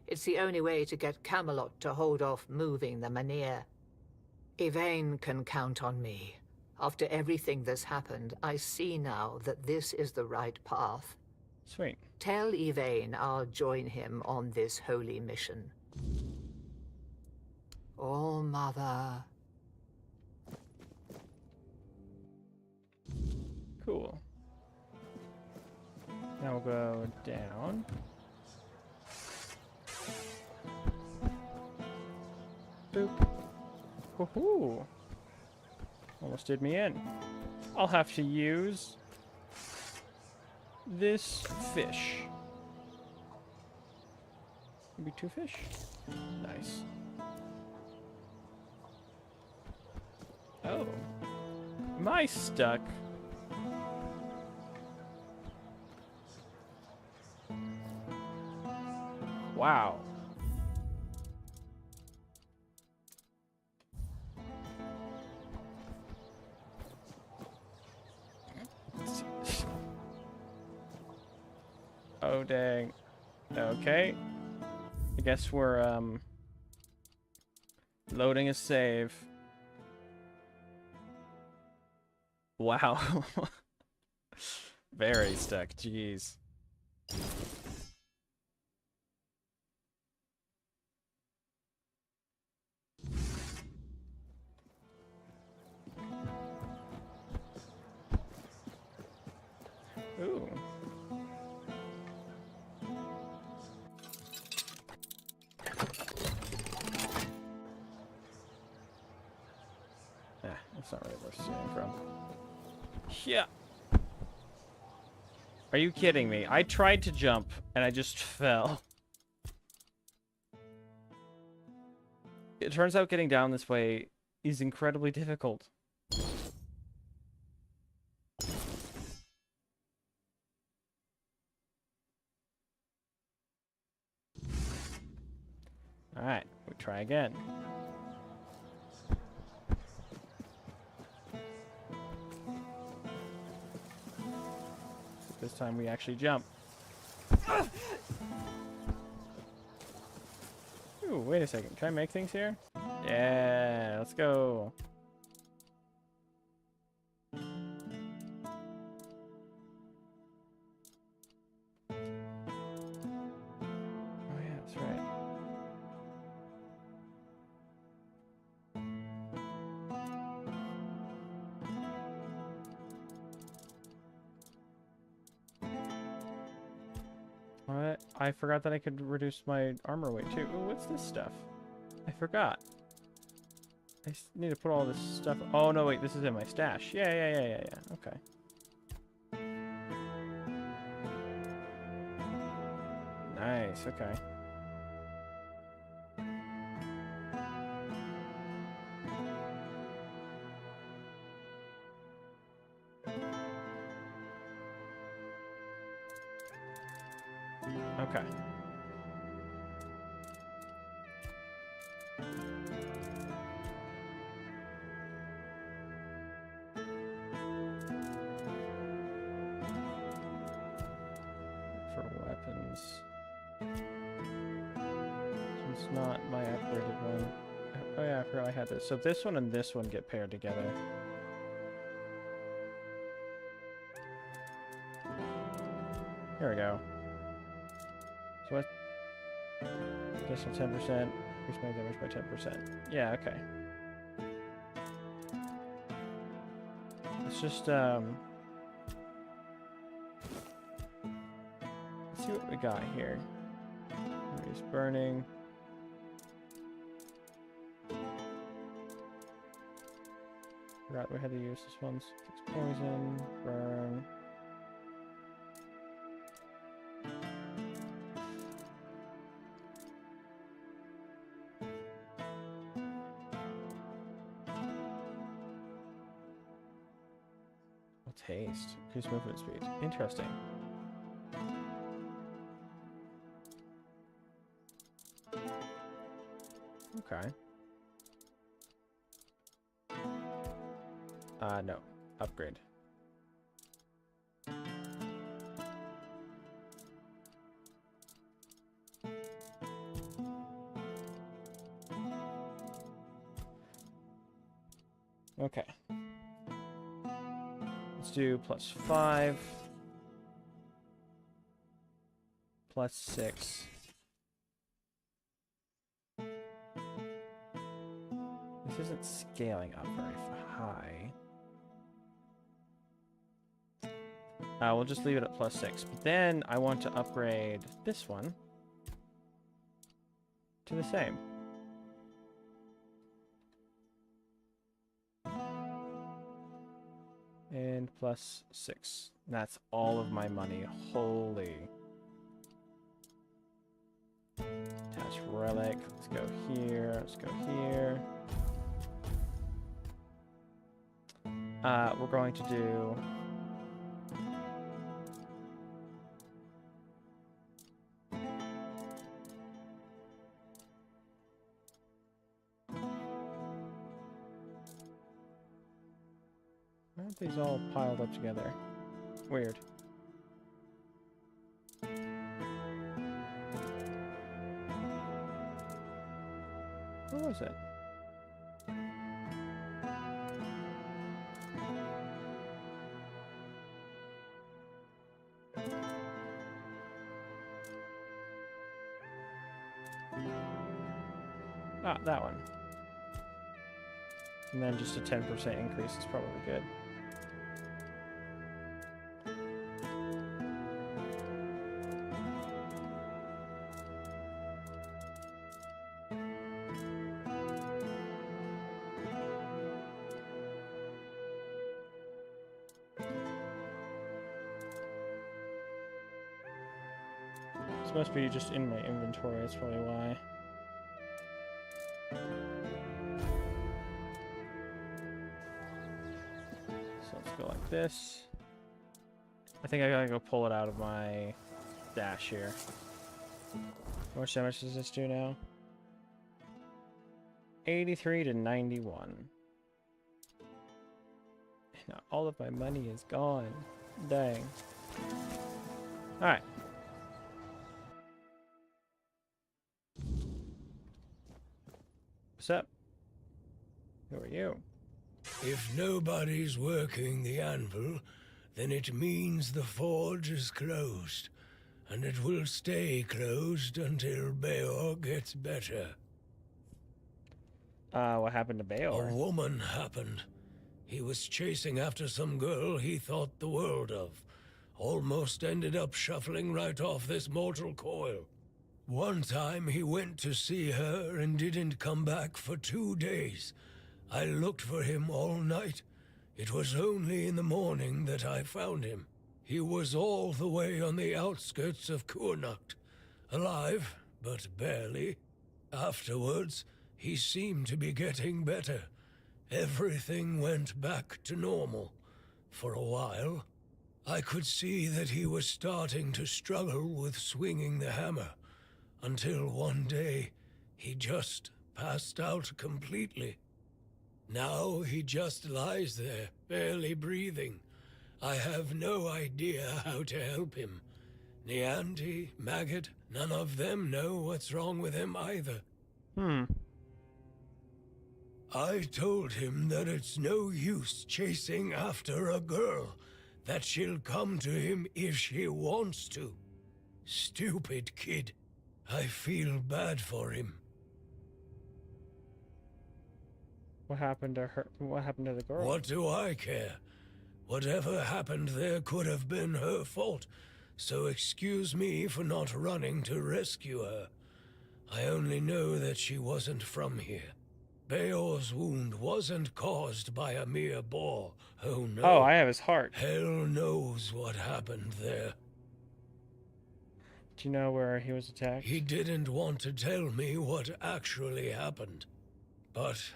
It's the only way to get Camelot to hold off moving the Menhir. Yvain can count on me. After everything that's happened, I see now that this is the right path. Sweet. Tell Yvain I'll join him on this holy mission. All Mother. Cool. Now we'll go down. Boop. Woohoo! Almost did me in. I'll have to use this fish. Maybe 2 fish? Nice. Oh. Am I stuck? Wow. Oh, dang. Okay. I guess we're, loading a save. Wow. Very stuck. Jeez. Ooh. That's not really where it's stealing from. Yeah. Are you kidding me? I tried to jump and I just fell. It turns out getting down this way is incredibly difficult. Alright, we try again. This time we actually jump. Ooh, wait a second. Can I make things here? Yeah, let's go. Oh yeah, that's right. Alright, I forgot that I could reduce my armor weight too. Ooh, what's this stuff? I forgot. I need to put all this stuff. Oh no, wait, this is in my stash. Yeah. Okay. Nice. Okay. Okay. For weapons. It's not my upgraded one. Oh yeah, I forgot I had this. So this one and this one get paired together. Here we go. So what? Additional 10%. Increase my damage by 10%. Yeah, okay. It's just, let's see what we got here. Increase burning. Forgot we had to use this one. Fix poison, burn. Haste. Increase movement speed. Interesting. Okay. No. Upgrade. Okay. Let's do +5. +6. This isn't scaling up very high. We'll just leave it at +6. But then I want to upgrade this one to the same. And +6. That's all of my money. Holy. Attach relic. Let's go here. Let's go here. We're going to do... Why aren't these all piled up together? Weird. What was it? Ah, that one. And then just a 10% increase is probably good. This must be just in my inventory, that's probably why. So let's go like this. I think I gotta go pull it out of my dash here. How much damage does this do now? 83 to 91. Now all of my money is gone. Dang. Alright. What's up? Who are you? If nobody's working the anvil, then it means the forge is closed, and it will stay closed until Beor gets better. What happened to Beor? A woman happened. He was chasing after some girl he thought the world of. Almost ended up shuffling right off this mortal coil. One time he went to see her and didn't come back for 2 days. I looked for him all night. It was only in the morning that I found him. He was all the way on the outskirts of Kurnacht. Alive, but barely. Afterwards, he seemed to be getting better. Everything went back to normal. For a while, I could see that he was starting to struggle with swinging the hammer. Until one day, he just passed out completely. Now he just lies there, barely breathing. I have no idea how to help him. Nianti, Maggot, none of them know what's wrong with him either. I told him that it's no use chasing after a girl, that she'll come to him if she wants to. Stupid kid. I feel bad for him. What happened to her? What happened to the girl? What do I care? Whatever happened there could have been her fault, so excuse me for not running to rescue her. I only know that she wasn't from here. Beor's wound wasn't caused by a mere boar. Oh no. Oh, I have his heart. Hell knows what happened there. Do you know where he was attacked? He didn't want to tell me what actually happened. But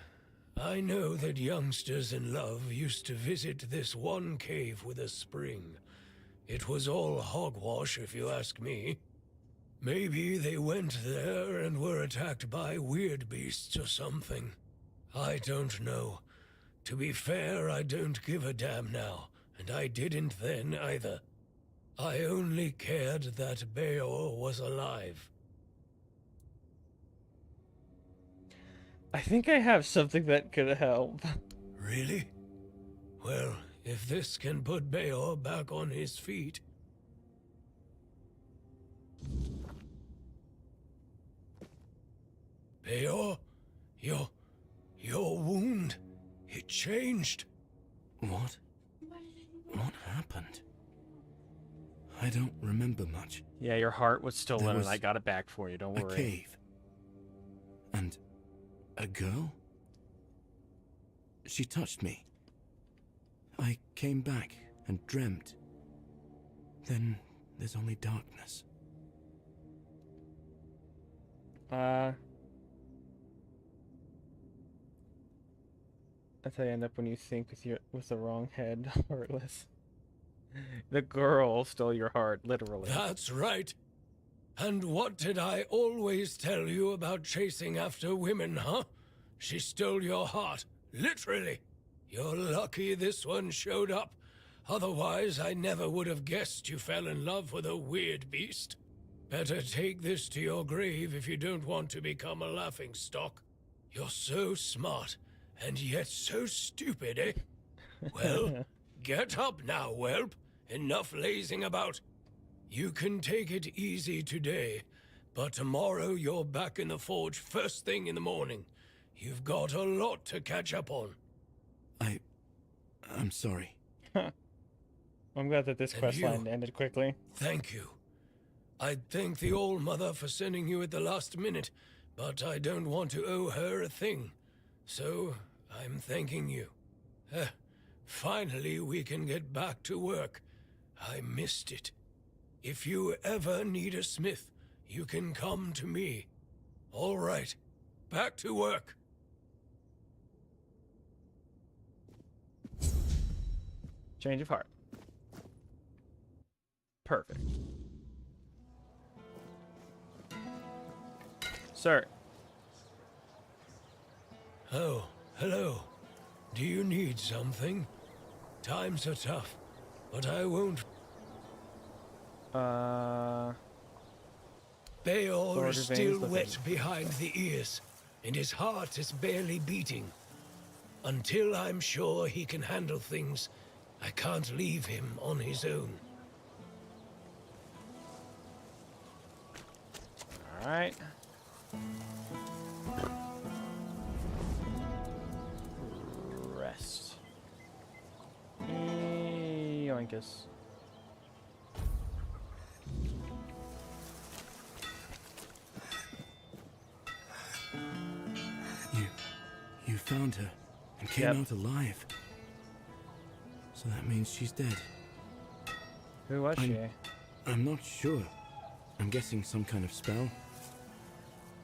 I know that youngsters in love used to visit this one cave with a spring. It was all hogwash, if you ask me. Maybe they went there and were attacked by weird beasts or something. I don't know. To be fair, I don't give a damn now, and I didn't then either. I only cared that Beor was alive. I think I have something that could help. Really? Well, if this can put Beor back on his feet... Beor, your much. Yeah, your heart was stolen There and was I got it back for you, don't A worry. cave. And a girl? She touched me. I came back and dreamt. Then there's only darkness. That's how you end up when you think with the wrong head, heartless. The girl stole your heart, literally. That's right. And what did I always tell you about chasing after women, huh? She stole your heart, literally. You're lucky this one showed up. Otherwise, I never would have guessed you fell in love with a weird beast. Better take this to your grave if you don't want to become a laughingstock. You're so smart, and yet so stupid, eh? Well, get up now, whelp. Enough lazing about. You can take it easy today, but tomorrow you're back in the forge first thing in the morning. You've got a lot to catch up on. I'm sorry. I'm glad that this quest line ended quickly. Thank you. I'd thank the All-Mother for sending you at the last minute, but I don't want to owe her a thing. So, I'm thanking you. Finally, we can get back to work. I missed it. If you ever need a smith, you can come to me. All right, back to work. Change of heart. Perfect. Sir. Oh, hello. Do you need something? Times are tough, but I won't. Bayor is still wet behind the ears, and his heart is barely beating. Until I'm sure he can handle things, I can't leave him on his own. Alright. Rest. Yoinkus. You found her and came out alive. So that means she's dead. Who was she? I'm not sure. I'm guessing some kind of spell.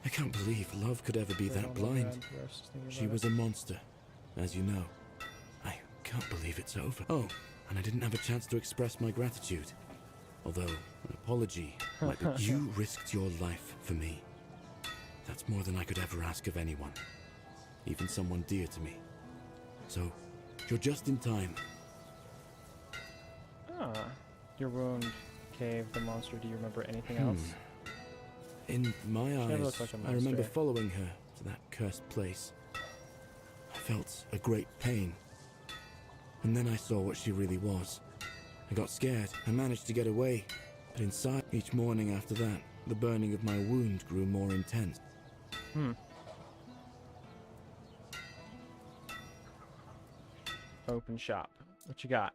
I can't believe love could ever be that blind. She was a monster, as you know. I can't believe it's over. Oh, and I didn't have a chance to express my gratitude. Although, an apology might be... You risked your life for me. That's more than I could ever ask of anyone. Even someone dear to me. So, you're just in time. Ah, your wound, cave, the monster. Do you remember anything else? In my eyes, like I remember following her to that cursed place. I felt a great pain. And then I saw what she really was. I got scared and managed to get away. But inside, each morning after that, the burning of my wound grew more intense. Open shop. What you got?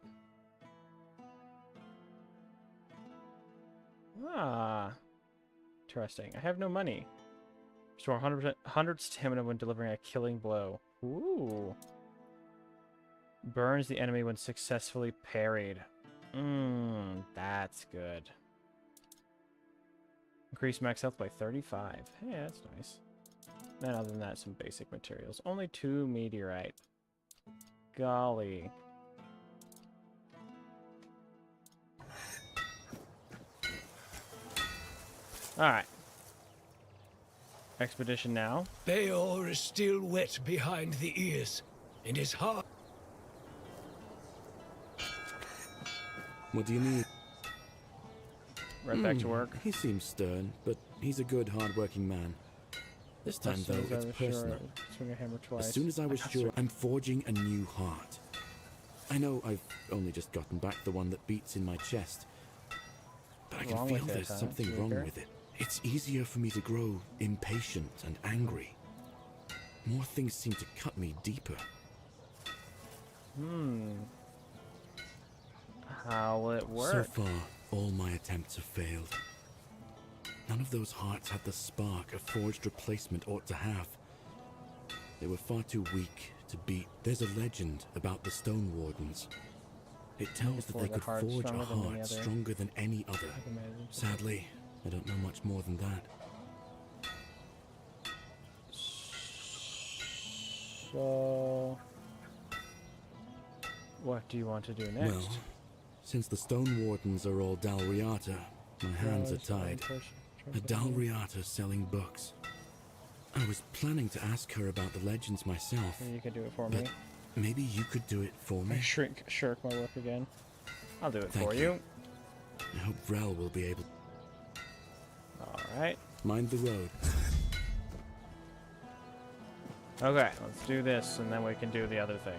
Ah. Interesting. I have no money. Restore 100 stamina when delivering a killing blow. Ooh. Burns the enemy when successfully parried. That's good. Increase max health by 35. Hey, that's nice. And other than that, some basic materials. Only 2 meteorite. Golly. Alright. Expedition now. Bayor is still wet behind the ears, and his heart... What do you need? Right back to work. He seems stern, but he's a good, hard-working man. This time, though, it's personal. Swing a hammer twice. As soon as I was sure, I'm forging a new heart. I know I've only just gotten back the one that beats in my chest, but I can feel there's something wrong with it. It's easier for me to grow impatient and angry. More things seem to cut me deeper. How will it work? So far, All my attempts have failed. None of those hearts had the spark a forged replacement ought to have. They were far too weak to beat. There's a legend about the Stone Wardens. It tells that they could forge a heart stronger than any other. Sadly, I don't know much more than that. So, what do you want to do next? Well, since the Stone Wardens are all Dalriata, my hands are tied. A Dalriata selling books. I was planning to ask her about the legends myself. You could do it for me. Maybe you could do it for me. I shirk my work again. I'll do it Thank for you. I hope Grail will be able. Alright. Mind the road. Okay, let's do this and then we can do the other thing.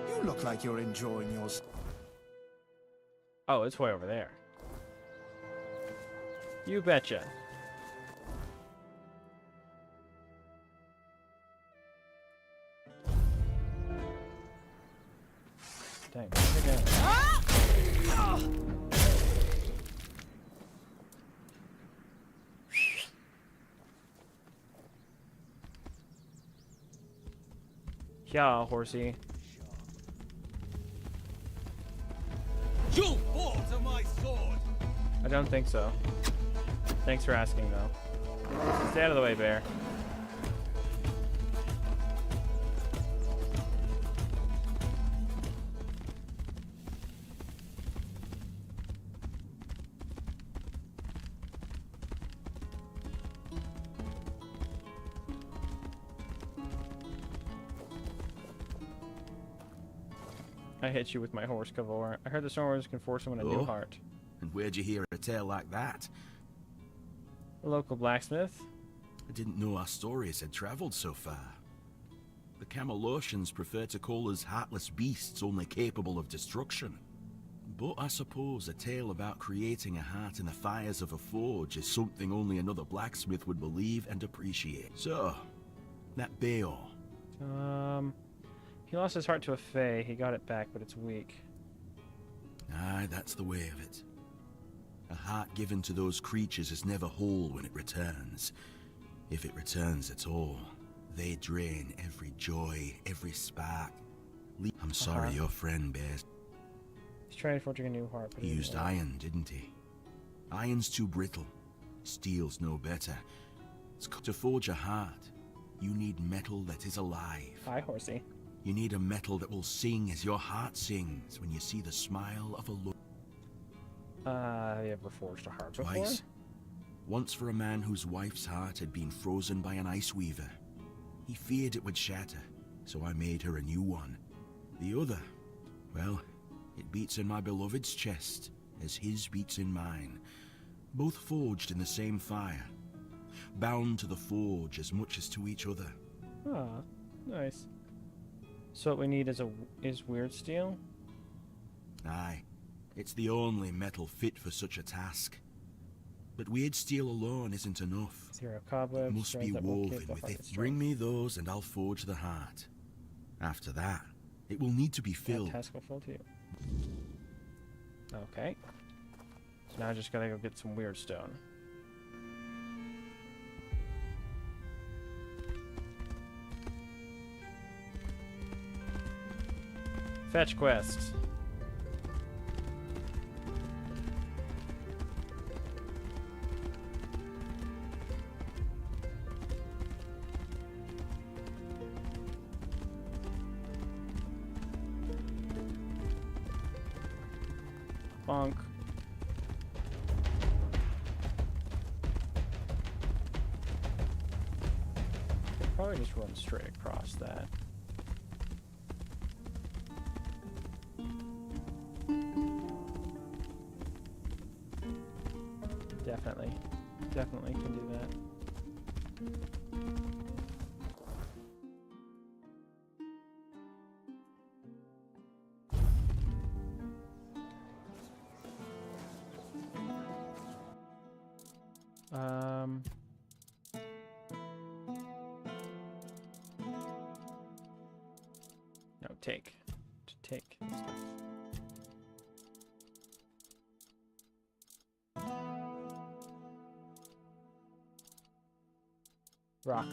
You look like you're enjoying your... Oh, it's way over there. You betcha. Dang, again. Yeah, horsey. You'll fall to my sword! I don't think so. Thanks for asking, though. Stay out of the way, bear. I hit you with my horse, Kavor. I heard the Stormers can force someone a new heart. And where'd you hear a tale like that? A local blacksmith. I didn't know our stories had traveled so far. The Camelosians prefer to call us heartless beasts only capable of destruction. But I suppose a tale about creating a heart in the fires of a forge is something only another blacksmith would believe and appreciate. So, that Bisho. He lost his heart to a fae. He got it back, but it's weak. Aye, that's the way of it. A heart given to those creatures is never whole when it returns. If it returns at all, they drain every joy, every spark. I'm sorry your friend bears. He's trying forging a new heart. But He used iron, didn't he? Iron's too brittle. Steel's no better. To forge a heart, you need metal that is alive. Hi, horsey. You need a metal that will sing as your heart sings when you see the smile of a look. Have you ever forged a heart before? Twice. Once for a man whose wife's heart had been frozen by an ice weaver. He feared it would shatter, so I made her a new one. The other, well, it beats in my beloved's chest, as his beats in mine. Both forged in the same fire. Bound to the forge as much as to each other. Ah, nice. So what we need is weird steel? Aye. It's the only metal fit for such a task. But weird steel alone isn't enough. Zero cobwebs. It must be woven with it. Bring me those and I'll forge the heart. After that, it will need to be filled. That task will fall to you. Okay. So now I just gotta go get some weird stone. Fetch quest. Bonk. Could probably just run straight across that. Definitely can do that. No, take. To take stuff. Rock.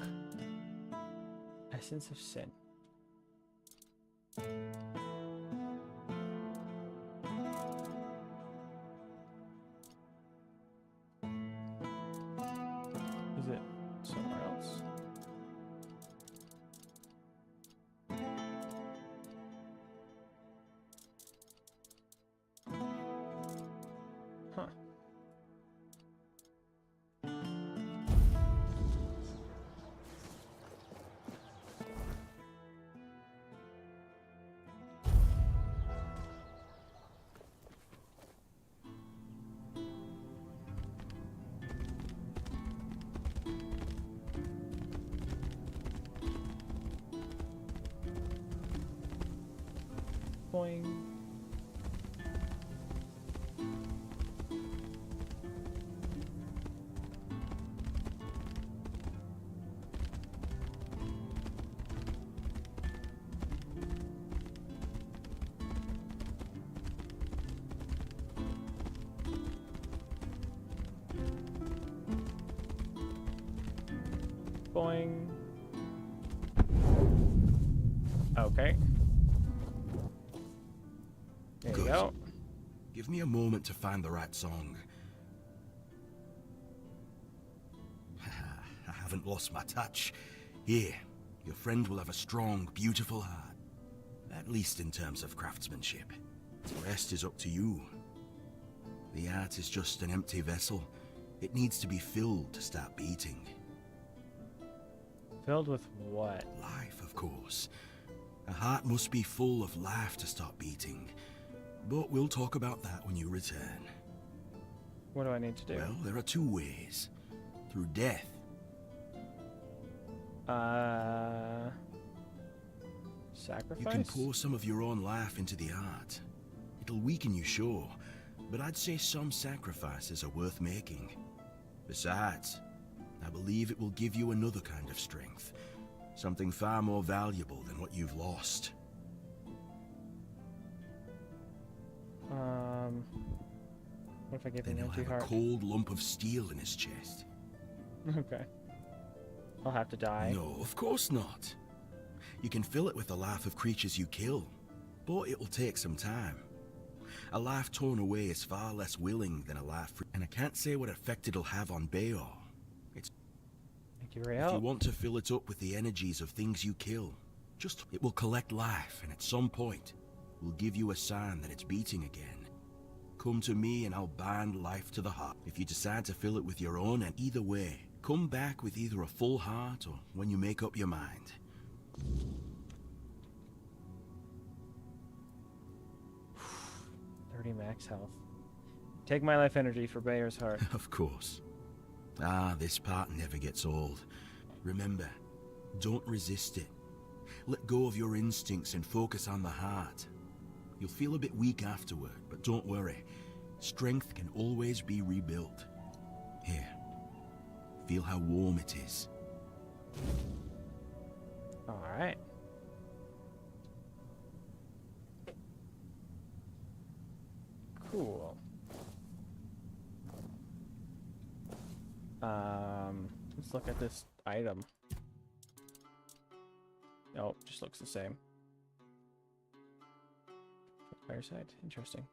Essence of sin. Is it somewhere else? Huh. Boing. Boing. Okay. There Good. you go. Give me a moment to find the right song. I haven't lost my touch. Here, your friend will have a strong, beautiful heart. At least in terms of craftsmanship. The rest is up to you. The art is just an empty vessel. It needs to be filled to start beating. Filled with what? Life, of course. A heart must be full of life to start beating. But we'll talk about that when you return. What do I need to do? Well, there are two ways. Through death. Sacrifice? You can pour some of your own life into the art. It'll weaken you, sure, but I'd say some sacrifices are worth making. Besides, I believe it will give you another kind of strength. Something far more valuable than what you've lost. What if I give Then him an he'll empty have heart? a cold lump of steel in his chest. Okay. I'll have to die. No, of course not. You can fill it with the life of creatures you kill, but it will take some time. A life torn away is far less willing than a life free, and I can't say what effect it'll have on Bayor. Thank you, If you Grail. want to fill it up with the energies of things you kill, it will collect life, and at some point, will give you a sign that it's beating again. Come to me and I'll bind life to the heart. If you decide to fill it with your own, and either way, come back with either a full heart or when you make up your mind. 30 max health. Take my life energy for Bayer's heart. Of course. This part never gets old. Remember, don't resist it. Let go of your instincts and focus on the heart. You'll feel a bit weak afterward, but don't worry. Strength can always be rebuilt. Here, feel how warm it is. Alright. Cool. Let's look at this item. Oh, just looks the same. Fireside, interesting.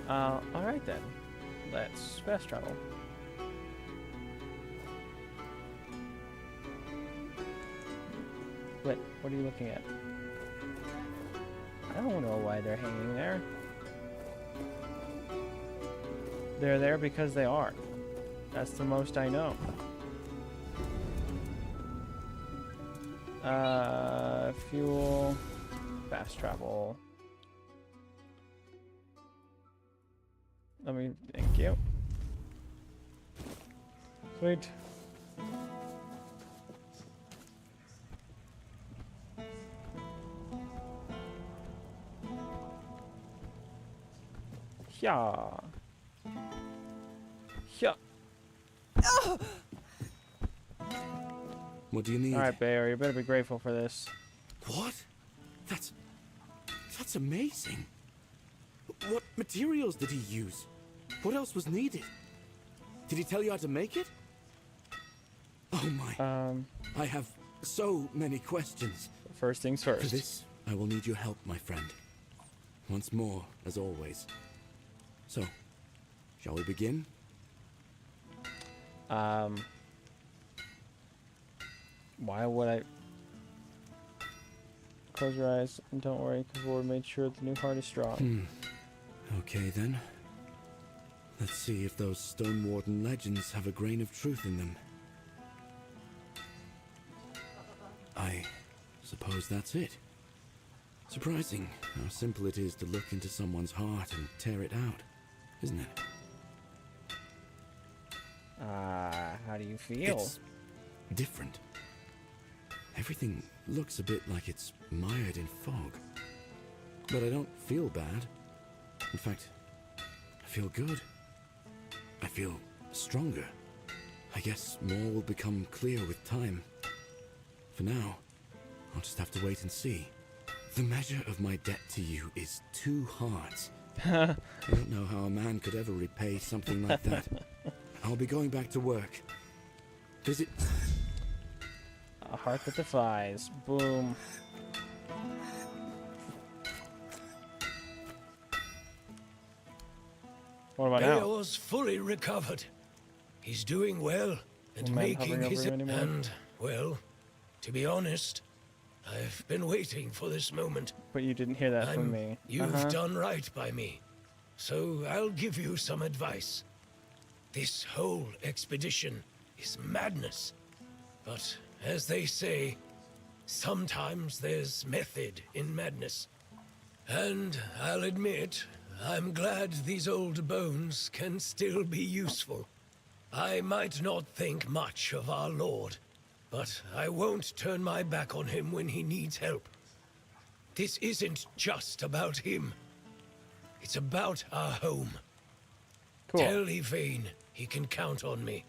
Alright then. Let's fast travel. What are you looking at? I don't know why they're hanging there. They're there because they are. That's the most I know. Fuel, fast travel. Thank you. Sweet. Yeah. Yeah. What do you need? Alright, Bayer, you better be grateful for this. What? That's amazing. What materials did he use? What else was needed? Did he tell you how to make it? Oh my. I have so many questions. First things first. For this, I will need your help, my friend. Once more, as always. So, shall we begin? Why would I... Close your eyes and don't worry, because Lord made sure the new heart is strong. Okay then. Let's see if those Stone Warden legends have a grain of truth in them. I suppose that's it. Surprising how simple it is to look into someone's heart and tear it out, isn't it? How do you feel? It's different. Everything looks a bit like it's mired in fog. But I don't feel bad. In fact, I feel good. I feel stronger. I guess more will become clear with time. For now, I'll just have to wait and see. The measure of my debt to you is 2 hearts. I don't know how a man could ever repay something like that. I'll be going back to work. Visit... A heart that defies. Boom. What about now? Leo's fully recovered. He's doing well and Man making hovering his... over you anymore? And, well, to be honest, I've been waiting for this moment. But you didn't hear that from me. You've done right by me. So I'll give you some advice. This whole expedition is madness. But, as they say, sometimes there's method in madness. And I'll admit, I'm glad these old bones can still be useful. I might not think much of our Lord, but I won't turn my back on him when he needs help. This isn't just about him. It's about our home. Cool. Tell Yvain he can count on me.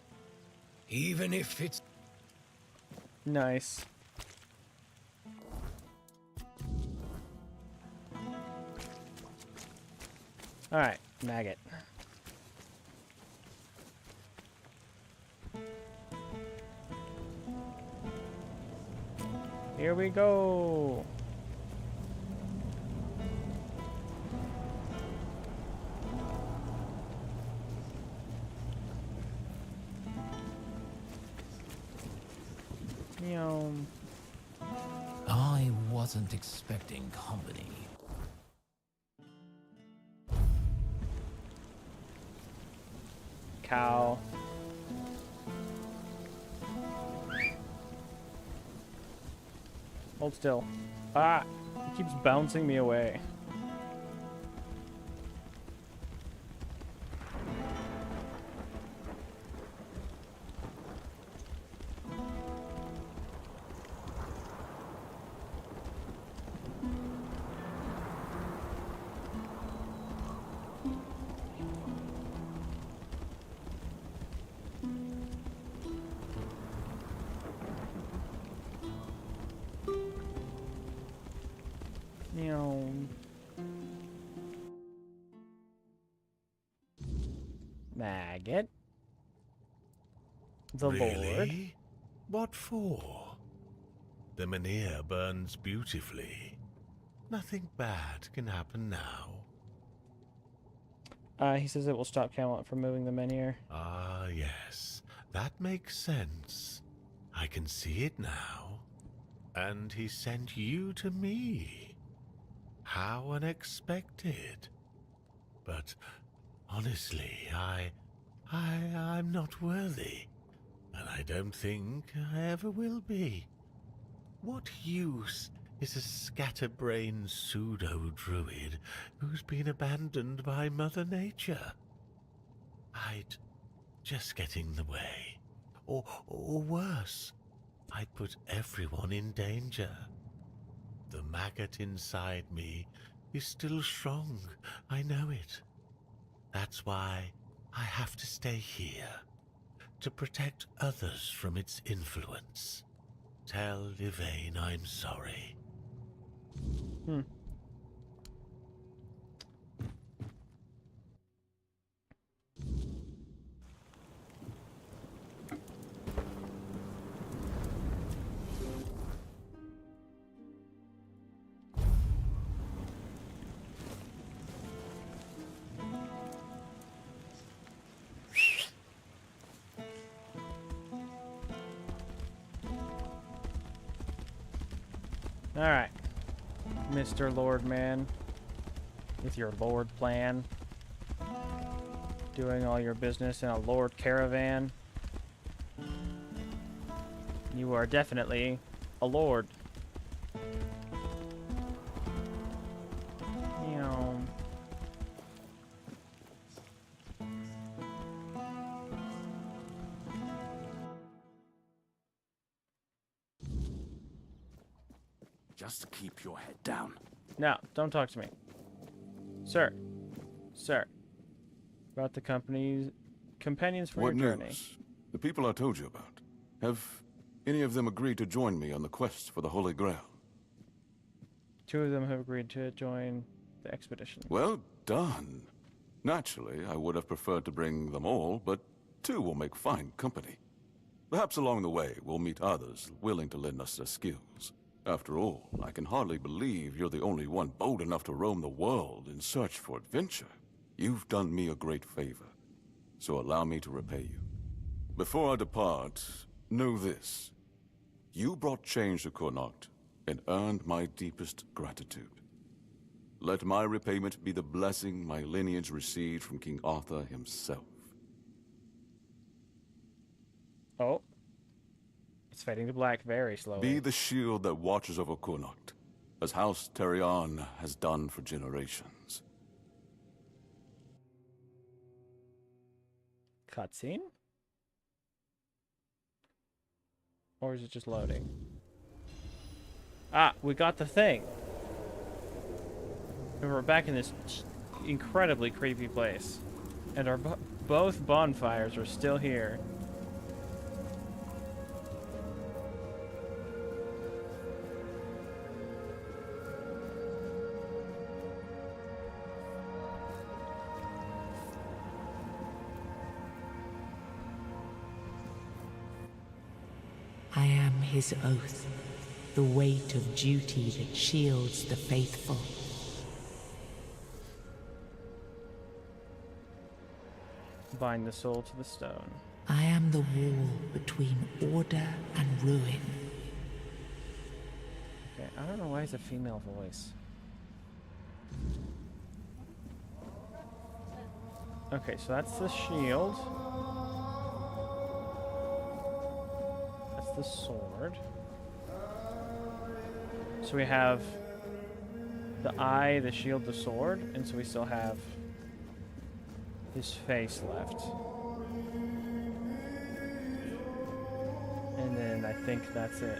Even if it's... Nice. Alright, maggot. Here we go. I wasn't expecting company. Cow. Hold still. Ah! It keeps bouncing me away. Maggot. The Lord. Really? What for? The Mynheer burns beautifully. Nothing bad can happen now. He says it will stop Camelot from moving the Menhir. Ah, yes. That makes sense. I can see it now. And he sent you to me. How unexpected. But honestly, I'm not worthy. And I don't think I ever will be. What use is a scatterbrained pseudo-druid who's been abandoned by Mother Nature? I'd just get in the way. or worse, I'd put everyone in danger. The maggot inside me is still strong, I know it. That's why I have to stay here, to protect others from its influence. Tell Yvain I'm sorry. Alright. Mr. Lord Man. With your Lord plan. Doing all your business in a Lord caravan. You are definitely a Lord. Meow. Just keep your head down. No, don't talk to me. Sir. Sir. About the companions for What your journey. news? The people I told you about. Have any of them agreed to join me on the quest for the Holy Grail? 2 of them have agreed to join the expedition. Well done. Naturally, I would have preferred to bring them all, but 2 will make fine company. Perhaps along the way, we'll meet others willing to lend us their skills. After all, I can hardly believe you're the only one bold enough to roam the world in search for adventure. You've done me a great favor, so allow me to repay you. Before I depart, know this. You brought change to Connacht and earned my deepest gratitude. Let my repayment be the blessing my lineage received from King Arthur himself. Oh. It's fading to black very slowly. Be the shield that watches over Connacht, as House Terion has done for generations. Cutscene? Or is it just loading? Ah, we got the thing. And we're back in this incredibly creepy place. And our both bonfires are still here. I am his oath, the weight of duty that shields the faithful. Bind the soul to the stone. I am the wall between order and ruin. Okay, I don't know why it's a female voice. Okay, so that's the shield. That's the sword. So we have the eye, the shield, the sword, and so we still have his face left. And then I think that's it.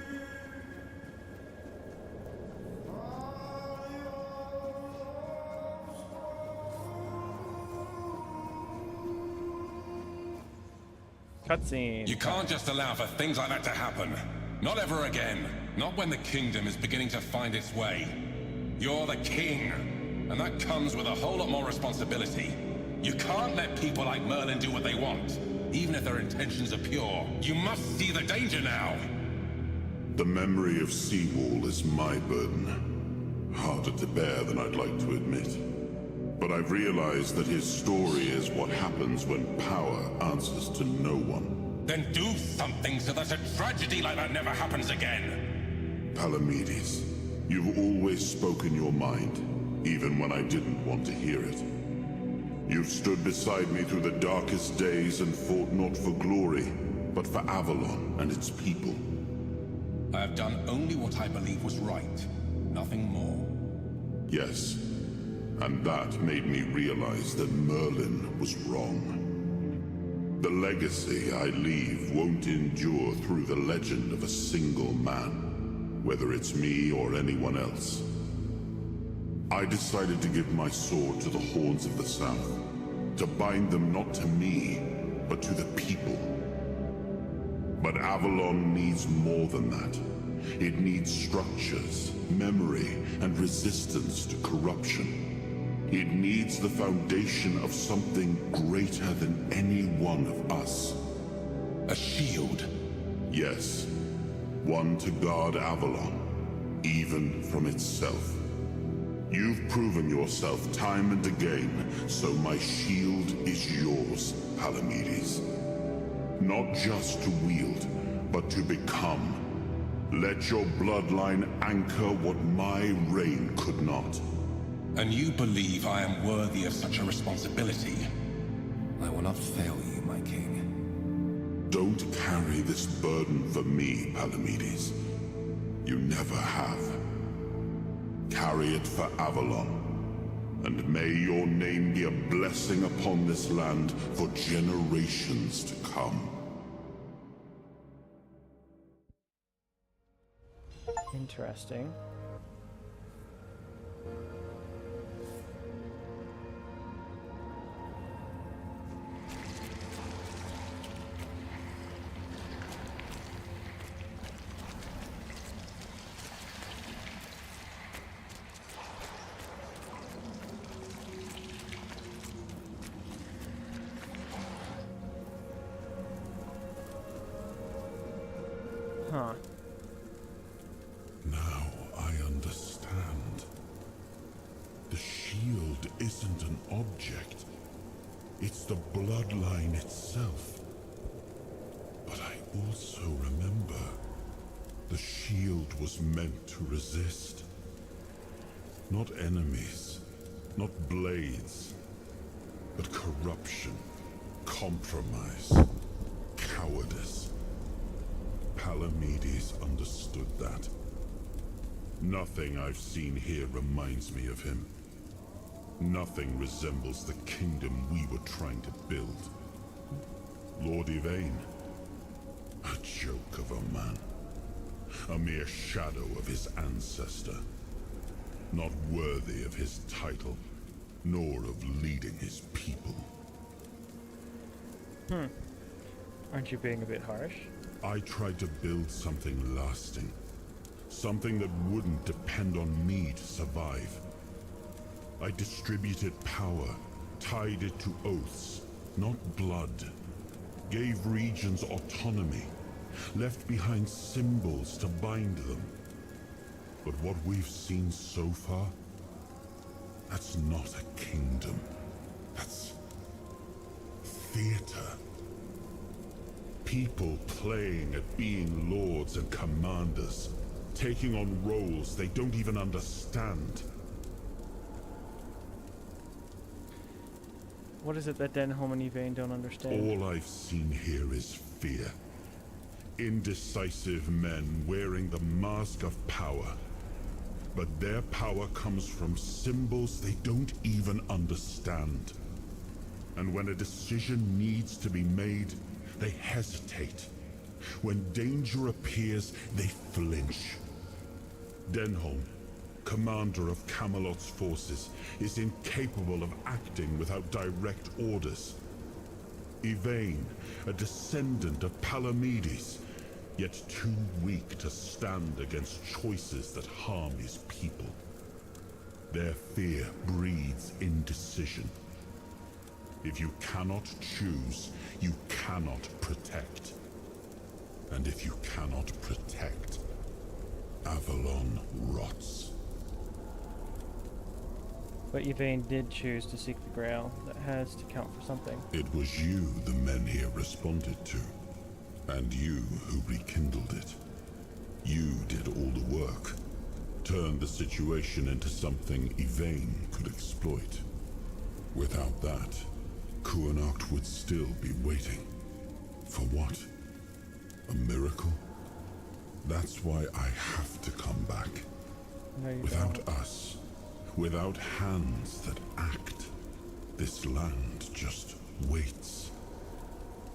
Cutscene. You can't just allow for things like that to happen. Not ever again. Not when the kingdom is beginning to find its way. You're the king, and that comes with a whole lot more responsibility. You can't let people like Merlin do what they want, even if their intentions are pure. You must see the danger now! The memory of Seawall is my burden. Harder to bear than I'd like to admit. But I've realized that his story is what happens when power answers to no one. Then do something so that a tragedy like that never happens again! Palamedes, you've always spoken your mind, even when I didn't want to hear it. You've stood beside me through the darkest days and fought not for glory, but for Avalon and its people. I have done only what I believe was right, nothing more. Yes, and that made me realize that Merlin was wrong. The legacy I leave won't endure through the legend of a single man, whether it's me or anyone else. I decided to give my sword to the Horns of the South, to bind them not to me, but to the people. But Avalon needs more than that. It needs structures, memory, and resistance to corruption. It needs the foundation of something greater than any one of us. A shield? Yes. One to guard Avalon, even from itself. You've proven yourself time and again, so my shield is yours, Palamedes. Not just to wield, but to become. Let your bloodline anchor what my reign could not. And you believe I am worthy of such a responsibility? I will not fail you, my king. Don't carry this burden for me, Palamedes. You never have. Carry it for Avalon. And may your name be a blessing upon this land for generations to come. Interesting. Huh. Now I understand. The shield isn't an object. It's the bloodline itself. But I also remember the shield was meant to resist. Not enemies, not blades, but corruption, compromise, cowardice. Palamedes understood that. Nothing I've seen here reminds me of him. Nothing resembles the kingdom we were trying to build. Lord Yvain, a joke of a man. A mere shadow of his ancestor. Not worthy of his title, nor of leading his people. Aren't you being a bit harsh? I tried to build something lasting. Something that wouldn't depend on me to survive. I distributed power, tied it to oaths, not blood. Gave regions autonomy, left behind symbols to bind them. But what we've seen so far, that's not a kingdom. That's theater. People playing at being lords and commanders, taking on roles they don't even understand. What is it that Denholm and Yvain don't understand? All I've seen here is fear. Indecisive men wearing the mask of power. But their power comes from symbols they don't even understand. And when a decision needs to be made, they hesitate. When danger appears, they flinch. Denholm, commander of Camelot's forces, is incapable of acting without direct orders. Yvain, a descendant of Palamedes, yet too weak to stand against choices that harm his people. Their fear breeds indecision. If you cannot choose, you cannot protect. And if you cannot protect, Avalon rots. But Yvain did choose to seek the Grail. That has to count for something. It was you the men here responded to. And you who rekindled it. You did all the work. Turned the situation into something Yvain could exploit. Without that, Kuanacht would still be waiting. For what? A miracle? That's why I have to come back. Without us, without hands that act, this land just waits.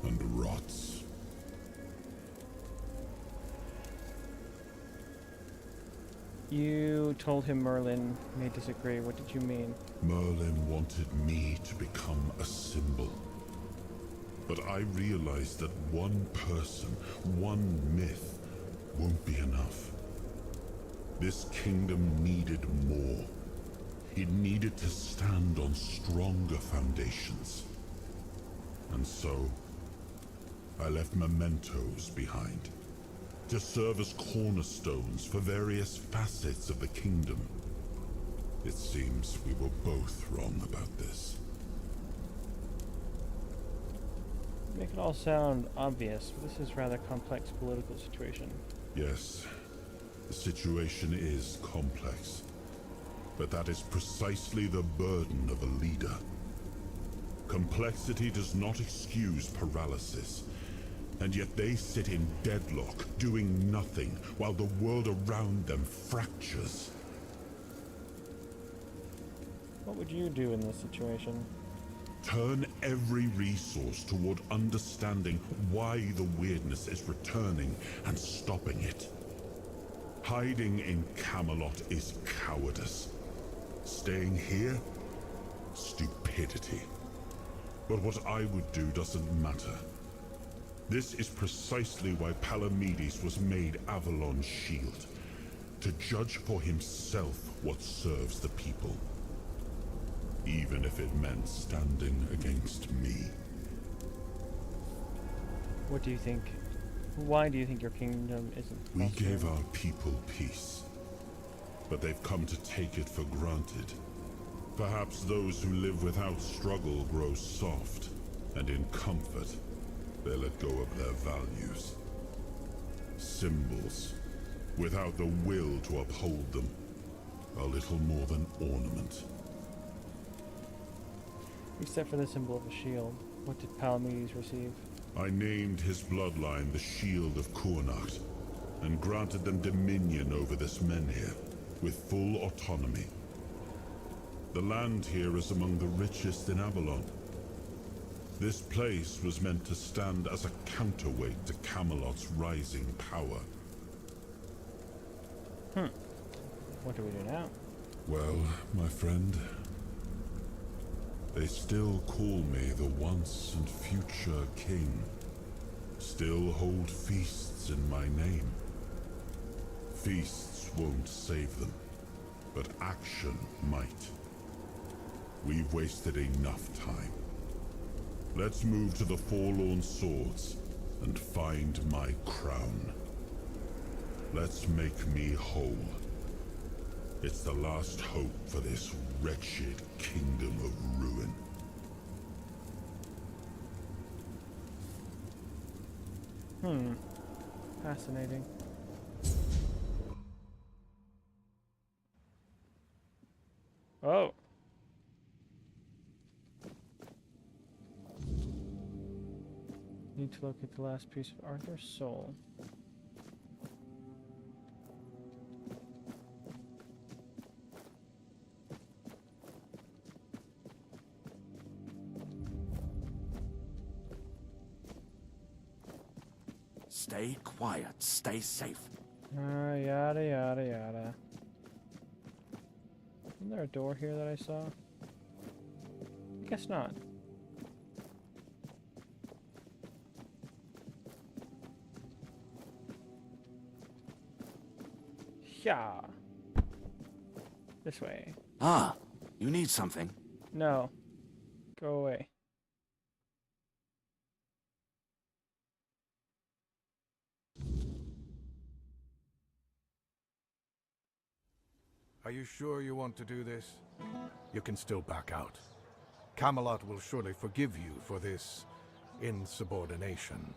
and rots. You told him Merlin may disagree. What did you mean? Merlin wanted me to become a symbol. But I realized that one person, one myth, won't be enough. This kingdom needed more. It needed to stand on stronger foundations. And so, I left mementos behind, to serve as cornerstones for various facets of the kingdom. It seems we were both wrong about this. Make it all sound obvious, but this is a rather complex political situation. Yes, the situation is complex. But that is precisely the burden of a leader. Complexity does not excuse paralysis. And yet they sit in deadlock, doing nothing, while the world around them fractures. What would you do in this situation? Turn every resource toward understanding why the weirdness is returning and stopping it. Hiding in Camelot is cowardice. Staying here? Stupidity. But what I would do doesn't matter. This is precisely why Palamedes was made Avalon's shield. To judge for himself what serves the people. Even if it meant standing against me. What do you think? Why do you think your kingdom isn't We prospering? gave our people peace, but they've come to take it for granted. Perhaps those who live without struggle grow soft, and in comfort, they let go of their values. Symbols, without the will to uphold them, are little more than ornament. Except for the symbol of a shield. What did Palamedes receive? I named his bloodline the Shield of Kurnacht, and granted them dominion over this menhir, with full autonomy. The land here is among the richest in Avalon. This place was meant to stand as a counterweight to Camelot's rising power. What do we do now? Well, my friend, they still call me the once and future king. Still hold feasts in my name. Feasts won't save them, but action might. We've wasted enough time. Let's move to the Forlorn Swords and find my crown. Let's make me whole. It's the last hope for this wretched kingdom of ruin. Fascinating. Oh. Need to locate the last piece of Arthur's soul. Stay quiet, stay safe. Yada yada yada. Isn't there a door here that I saw? I guess not. Yeah. This way. Ah, you need something. No. Go away. Are you sure you want to do this? You can still back out. Camelot will surely forgive you for this insubordination.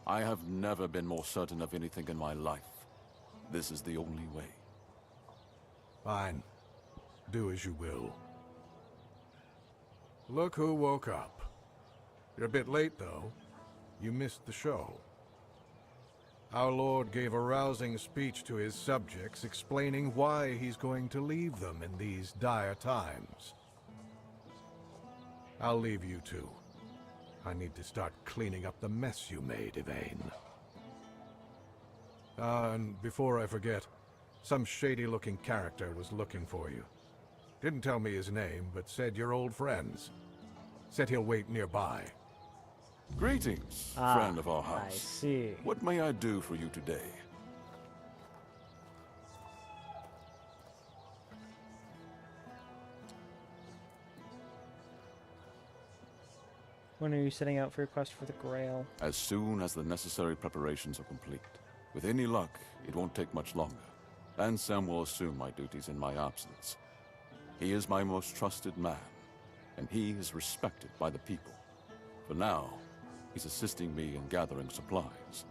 I have never been more certain of anything in my life. This is the only way. Fine. Do as you will. Look who woke up. You're a bit late, though. You missed the show. Our Lord gave a rousing speech to his subjects explaining why he's going to leave them in these dire times. I'll leave you two. I need to start cleaning up the mess you made, Yvain. And before I forget, some shady-looking character was looking for you. Didn't tell me his name, but said you're old friends. Said he'll wait nearby. Greetings, friend of our house. I see. What may I do for you today? When are you setting out for your quest for the Grail? As soon as the necessary preparations are complete. With any luck, it won't take much longer. Ansem will assume my duties in my absence. He is my most trusted man, and he is respected by the people. For now, he's assisting me in gathering supplies.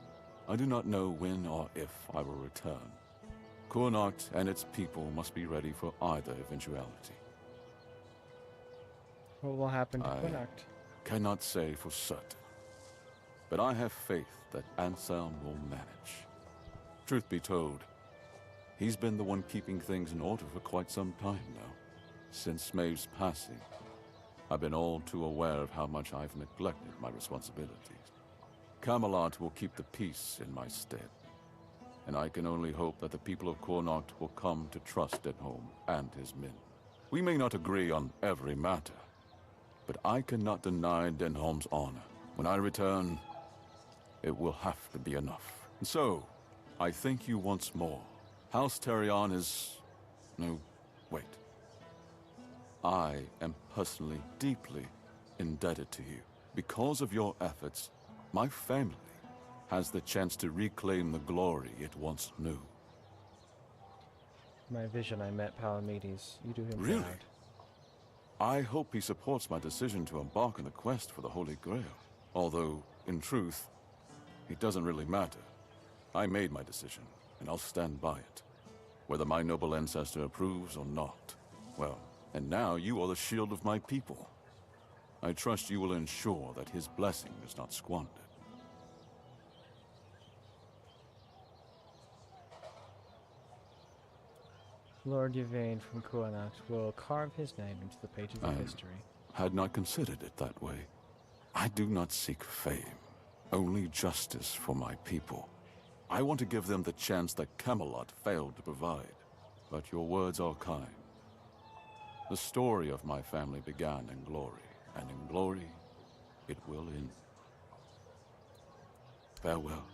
I do not know when or if I will return. Connacht and its people must be ready for either eventuality. What will happen to Connacht? Cannot say for certain, but I have faith that Anselm will manage. Truth be told, he's been the one keeping things in order for quite some time now. Since Maeve's passing, I've been all too aware of how much I've neglected my responsibilities. Camelot will keep the peace in my stead, and I can only hope that the people of Connacht will come to trust Denholm and his men. We may not agree on every matter, but I cannot deny Denholm's honor. When I return, it will have to be enough. And so, I thank you once more. House Terion is... no, wait. I am personally deeply indebted to you. Because of your efforts, my family has the chance to reclaim the glory it once knew. My vision, I met Palamedes. You do him Really? proud. I hope he supports my decision to embark on the quest for the Holy Grail. Although, in truth, it doesn't really matter. I made my decision, and I'll stand by it. Whether my noble ancestor approves or not. Well, and now you are the shield of my people. I trust you will ensure that his blessing is not squandered. Lord Yvain from Connacht will carve his name into the pages of history. Had not considered it that way. I do not seek fame, only justice for my people. I want to give them the chance that Camelot failed to provide. But your words are kind. The story of my family began in glory, and in glory it will end. Farewell.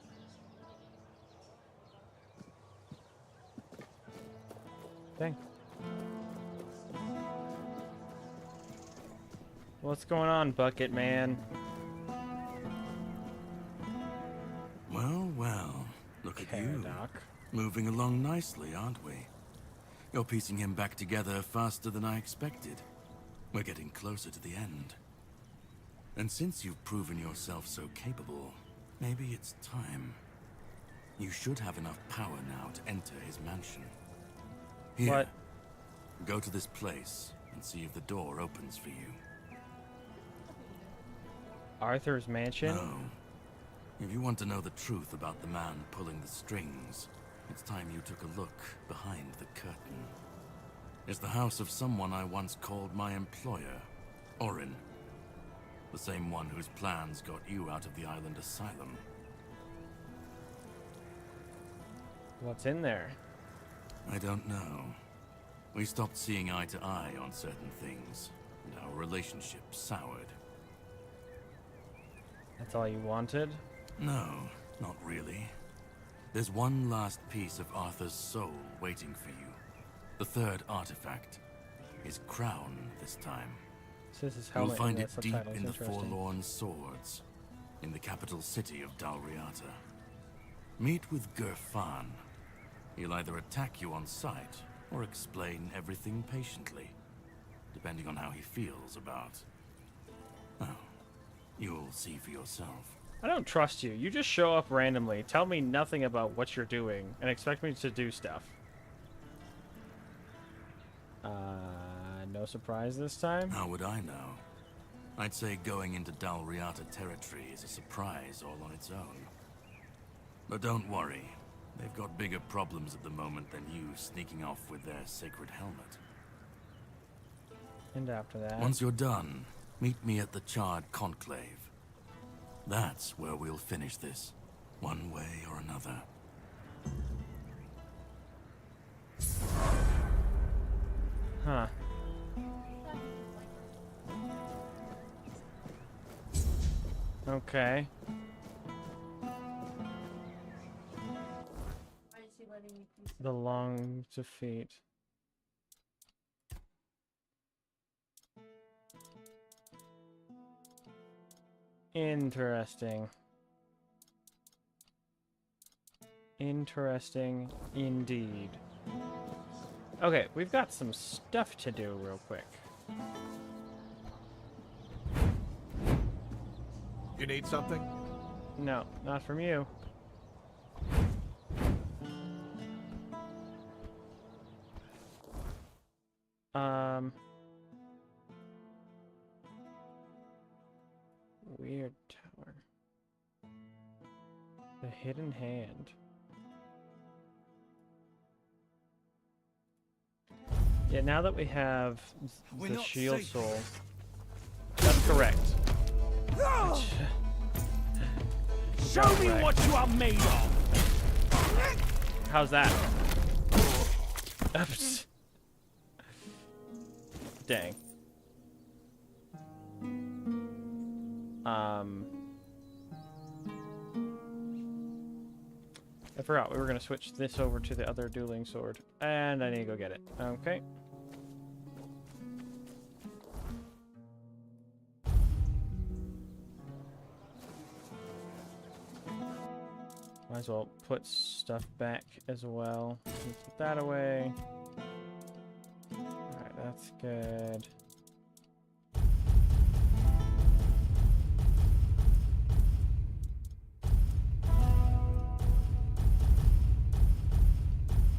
Dang. What's going on, Bucket Man? Well, well. Look at you. Doc. Moving along nicely, aren't we? You're piecing him back together faster than I expected. We're getting closer to the end. And since you've proven yourself so capable, maybe it's time. You should have enough power now to enter his mansion. Here, what? Go to this place and see if the door opens for you. Arthur's mansion? No. If you want to know the truth about the man pulling the strings, it's time you took a look behind the curtain. It's the house of someone I once called my employer, Orin. The same one whose plans got you out of the island asylum. What's in there? I don't know. We stopped seeing eye to eye on certain things, and our relationship soured. That's all you wanted? No, not really. There's one last piece of Arthur's soul waiting for you. The third artifact. His crown, this time. So this is You'll find it deep in the Forlorn Swords, in the capital city of Dalriata. Meet with Gerfan. He'll either attack you on sight, or explain everything patiently, depending on how he feels about... Oh, you'll see for yourself. I don't trust you. You just show up randomly, tell me nothing about what you're doing, and expect me to do stuff. No surprise this time? How would I know? I'd say going into Dalriata territory is a surprise all on its own. But don't worry. They've got bigger problems at the moment than you sneaking off with their sacred helmet. And after that... Once you're done, meet me at the Charred Conclave. That's where we'll finish this, one way or another. Huh. Okay. The long defeat. Interesting. Interesting indeed. Okay, we've got some stuff to do real quick. You need something? No, not from you. Weird tower. The hidden hand. Yeah, now that we have the shield soul. That's correct. Show me what you are made of! How's that? Oops. Dang. I forgot we were gonna switch this over to the other dueling sword, and I need to go get it. Okay. Might as well put stuff back as well. Put that away. Alright, that's good.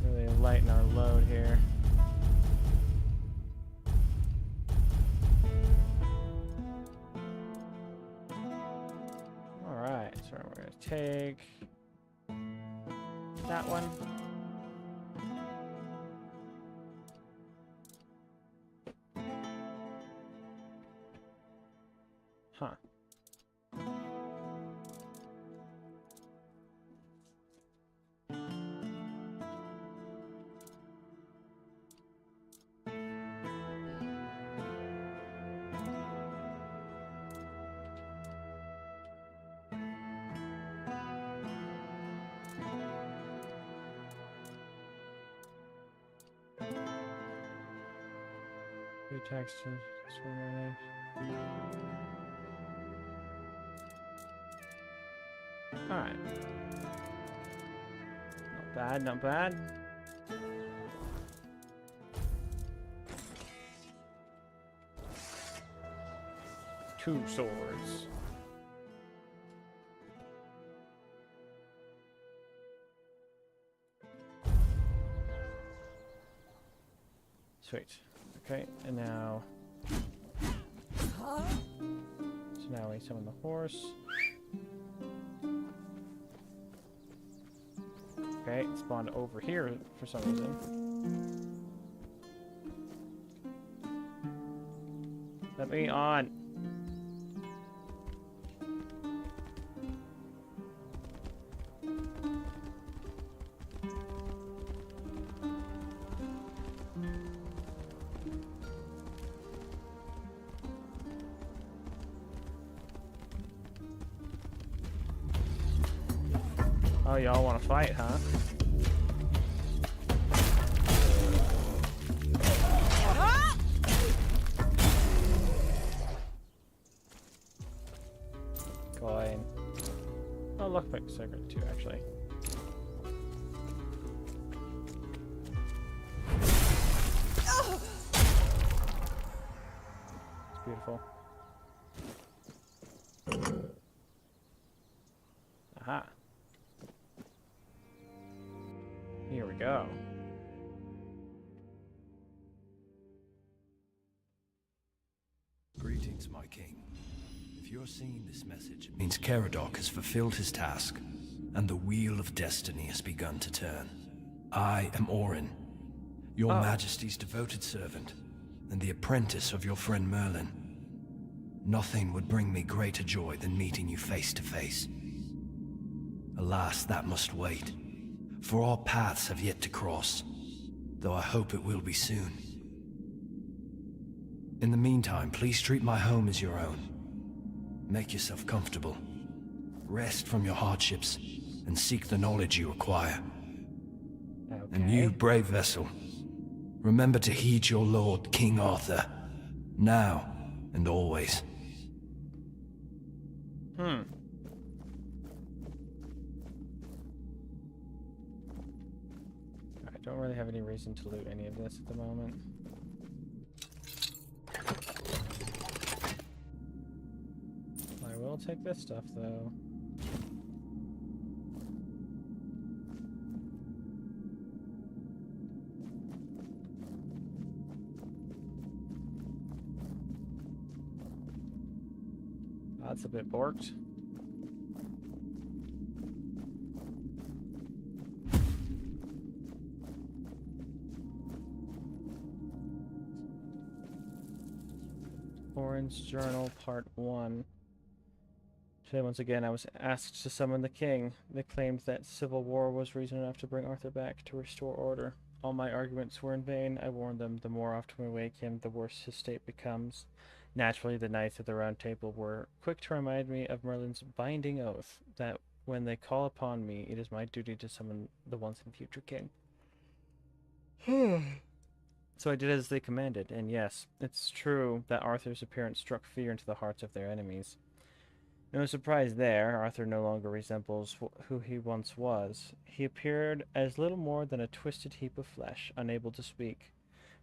Really lighten our load here. Alright, so we're going to take that one. Huh. Text to alright. Not bad, not bad. Two swords. Sweet. Okay, and now... So now we summon the horse. Okay, it spawned over here for some reason. Let me on! Oh, y'all want to fight, huh? Coin. Oh, lockpick cigarette too, actually. It's beautiful. Aha. Here we go. Greetings, my king. If you're seeing this message, it means Caradoc has fulfilled his task, and the wheel of destiny has begun to turn. I am Orin, your majesty's devoted servant, and the apprentice of your friend Merlin. nothing would bring me greater joy than meeting you face to face. Alas, that must wait, for our paths have yet to cross, though I hope it will be soon. In the meantime, please treat my home as your own. Make yourself comfortable. Rest from your hardships, and seek the knowledge you require. Okay. And you, brave vessel, remember to heed your lord, King Arthur, now and always. I don't really have any reason to loot any of this at the moment. I will take this stuff, though. That's a bit borked. Orange Journal, Part 1. Today, once again, I was asked to summon the king. They claimed that civil war was reason enough to bring Arthur back to restore order. All my arguments were in vain. I warned them, the more often we wake him, the worse his state becomes. Naturally, the knights of the Round Table were quick to remind me of Merlin's binding oath, that when they call upon me, it is my duty to summon the once and future king. So I did as they commanded, and yes, it's true that Arthur's appearance struck fear into the hearts of their enemies. No surprise there, Arthur no longer resembles who he once was. He appeared as little more than a twisted heap of flesh, unable to speak,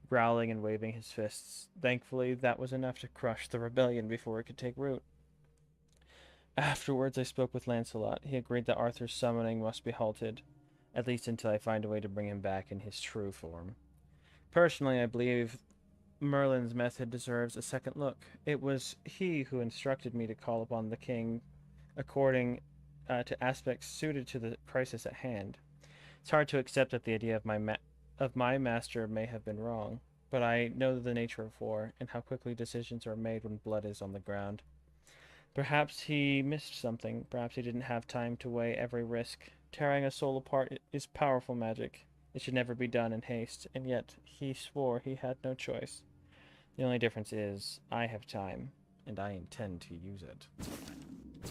growling and waving his fists. Thankfully, that was enough to crush the rebellion before it could take root. Afterwards, I spoke with Lancelot. He agreed that Arthur's summoning must be halted, at least until I find a way to bring him back in his true form. Personally, I believe Merlin's method deserves a second look. It was he who instructed me to call upon the king according to aspects suited to the crisis at hand. It's hard to accept that the idea of my master may have been wrong, but I know the nature of war and how quickly decisions are made when blood is on the ground. Perhaps he missed something. Perhaps he didn't have time to weigh every risk. Tearing a soul apart is powerful magic. It should never be done in haste, and yet he swore he had no choice. The only difference is, I have time, and I intend to use it.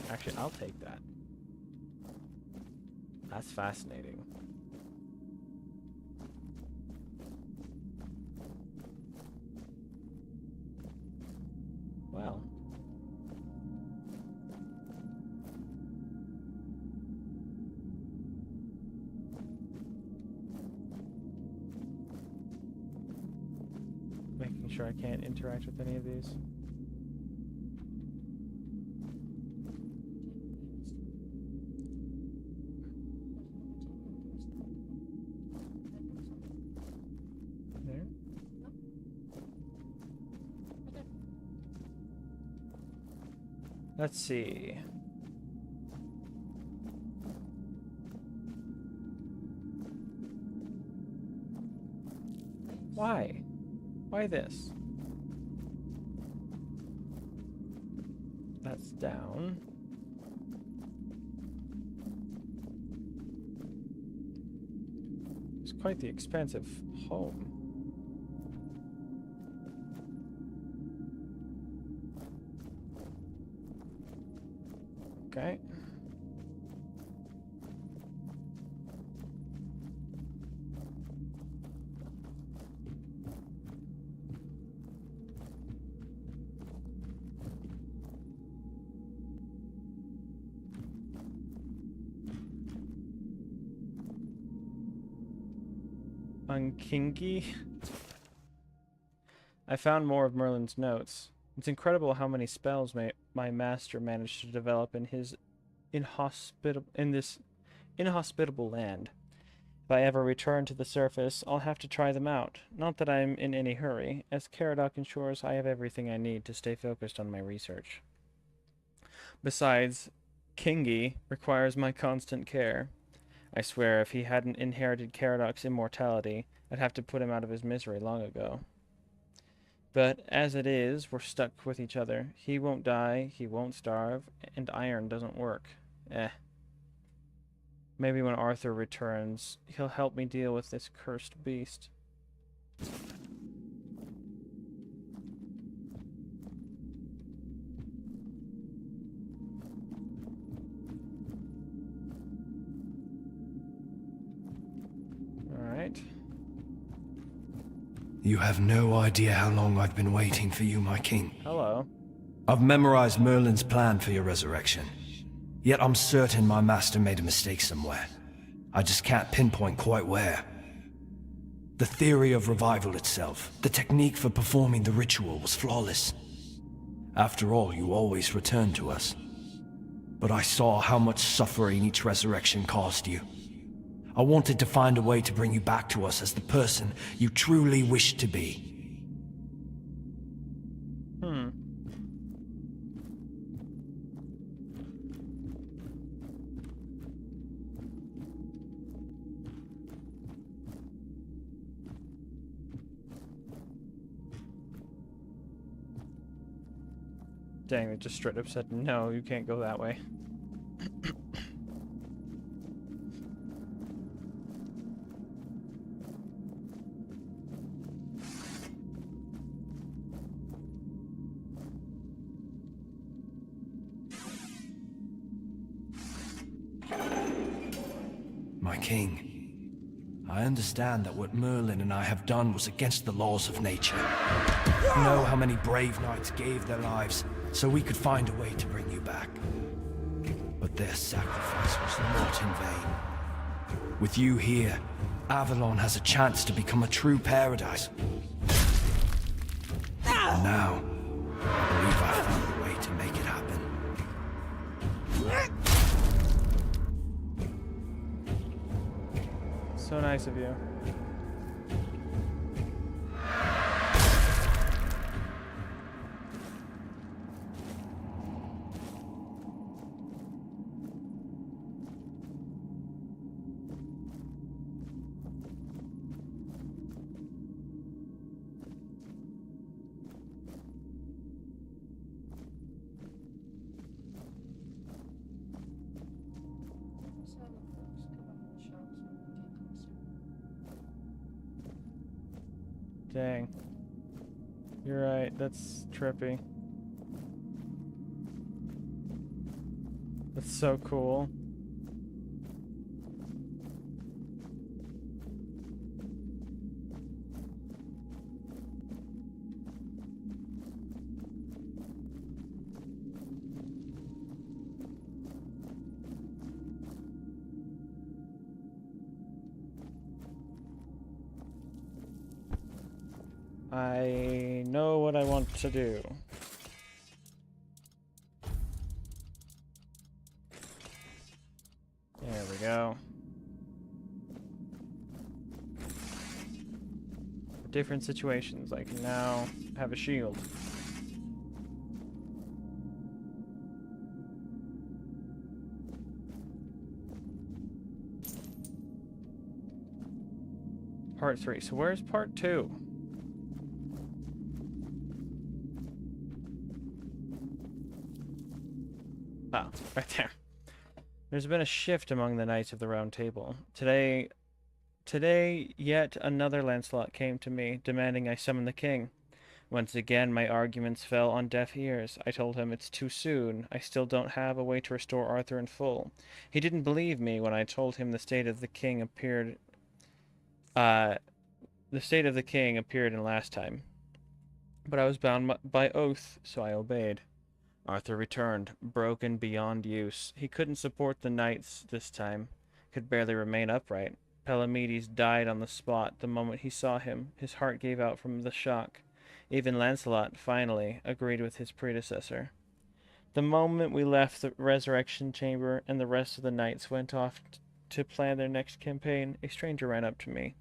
Actually, I'll take that. That's fascinating. Well. Making sure I can't interact with any of these. There. Let's see. Why? Why this? That's down. It's quite the expansive home. Okay. Unkinky. I found more of Merlin's notes. It's incredible how many spells my master managed to develop in this inhospitable land. If I ever return to the surface, I'll have to try them out. Not that I'm in any hurry, as Caradoc ensures I have everything I need to stay focused on my research. Besides, Kingy requires my constant care. I swear, if he hadn't inherited Caradoc's immortality, I'd have to put him out of his misery long ago. But as it is, we're stuck with each other. He won't die, he won't starve, and iron doesn't work. Eh. Maybe when Arthur returns, he'll help me deal with this cursed beast. Alright. You have no idea how long I've been waiting for you, my king. Hello. I've memorized Merlin's plan for your resurrection. Yet I'm certain my master made a mistake somewhere. I just can't pinpoint quite where. The theory of revival itself, the technique for performing the ritual was flawless. After all, you always return to us. But I saw how much suffering each resurrection caused you. I wanted to find a way to bring you back to us as the person you truly wish to be. Dang, they just straight up said, no, you can't go that way. My king, I understand that what Merlin and I have done was against the laws of nature. You know how many brave knights gave their lives so we could find a way to bring you back. But their sacrifice was not in vain. With you here, Avalon has a chance to become a true paradise. And now, I believe I found a way to make it happen. So nice of you. Dang. You're right, that's trippy. That's so cool. I know what I want to do. There we go. For different situations, I can now have a shield. Part 3. So where's part 2? Oh, right there. There's been a shift among the Knights of the Round Table. Today, yet another Lancelot came to me, demanding I summon the king. Once again, my arguments fell on deaf ears. I told him it's too soon. I still don't have a way to restore Arthur in full. He didn't believe me when I told him the state of the king appeared. The state of the king appeared in last time. But I was bound by oath, so I obeyed. Arthur returned, broken beyond use. He couldn't support the knights this time, could barely remain upright. Palamedes died on the spot the moment he saw him. His heart gave out from the shock. Even Lancelot, finally, agreed with his predecessor. The moment we left the resurrection chamber and the rest of the knights went off to plan their next campaign, a stranger ran up to me.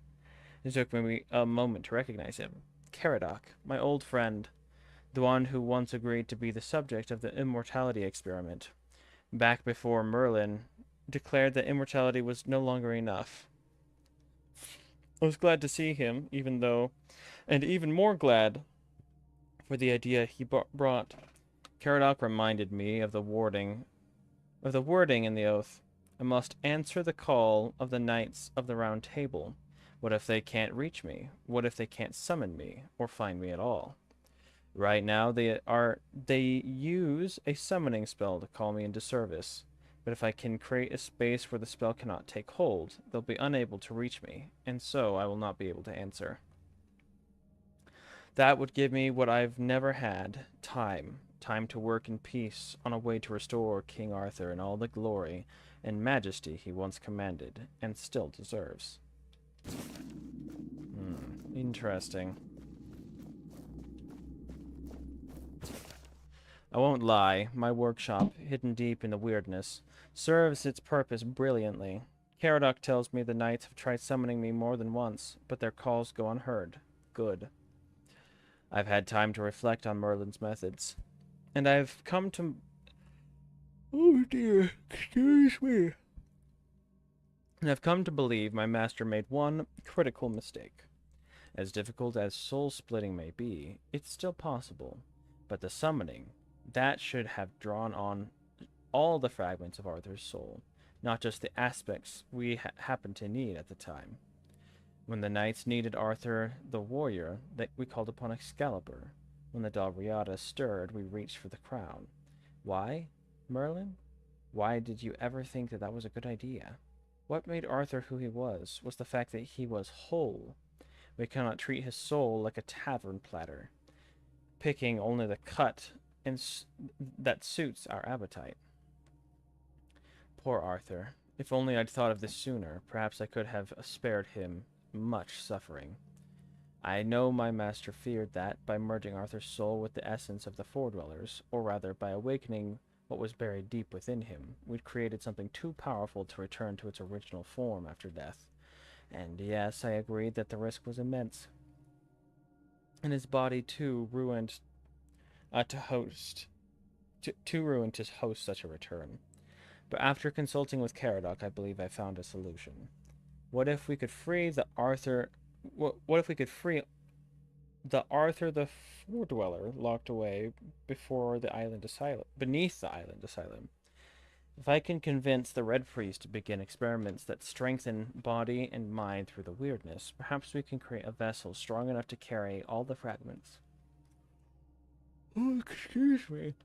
It took me a moment to recognize him. Caradoc, my old friend. The one who once agreed to be the subject of the immortality experiment, back before Merlin declared that immortality was no longer enough. I was glad to see him, even more glad for the idea he brought. Caradoc reminded me of the wording in the oath. I must answer the call of the Knights of the Round Table. What if they can't reach me? What if they can't summon me, or find me at all? Right now, they use a summoning spell to call me into service. But if I can create a space where the spell cannot take hold, they'll be unable to reach me, and so I will not be able to answer. That would give me what I've never had, time. Time to work in peace on a way to restore King Arthur in all the glory and majesty he once commanded, and still deserves. Interesting. I won't lie, my workshop, hidden deep in the weirdness, serves its purpose brilliantly. Caradoc tells me the knights have tried summoning me more than once, but their calls go unheard. Good. I've had time to reflect on Merlin's methods, and I've come to... Oh dear, excuse me. And I've come to believe my master made one critical mistake. As difficult as soul-splitting may be, it's still possible. But the summoning, that should have drawn on all the fragments of Arthur's soul, not just the aspects we happened to need at the time. When the knights needed Arthur the warrior, we called upon Excalibur. When the Dalriada stirred, we reached for the crown. Why, Merlin? Why did you ever think that was a good idea? What made Arthur who he was the fact that he was whole. We cannot treat his soul like a tavern platter, picking only the cut that suits our appetite. Poor Arthur. If only I'd thought of this sooner, perhaps I could have spared him much suffering. I know my master feared that, by merging Arthur's soul with the essence of the Foredwellers, or rather by awakening what was buried deep within him, we'd created something too powerful to return to its original form after death. And yes, I agreed that the risk was immense. And his body, too, ruined to host such a return. But after consulting with Caradoc, I believe I found a solution. What if we could free the Arthur the Foredweller locked away beneath the island asylum? If I can convince the Red Priest to begin experiments that strengthen body and mind through the weirdness, perhaps we can create a vessel strong enough to carry all the fragments. Oh, excuse me.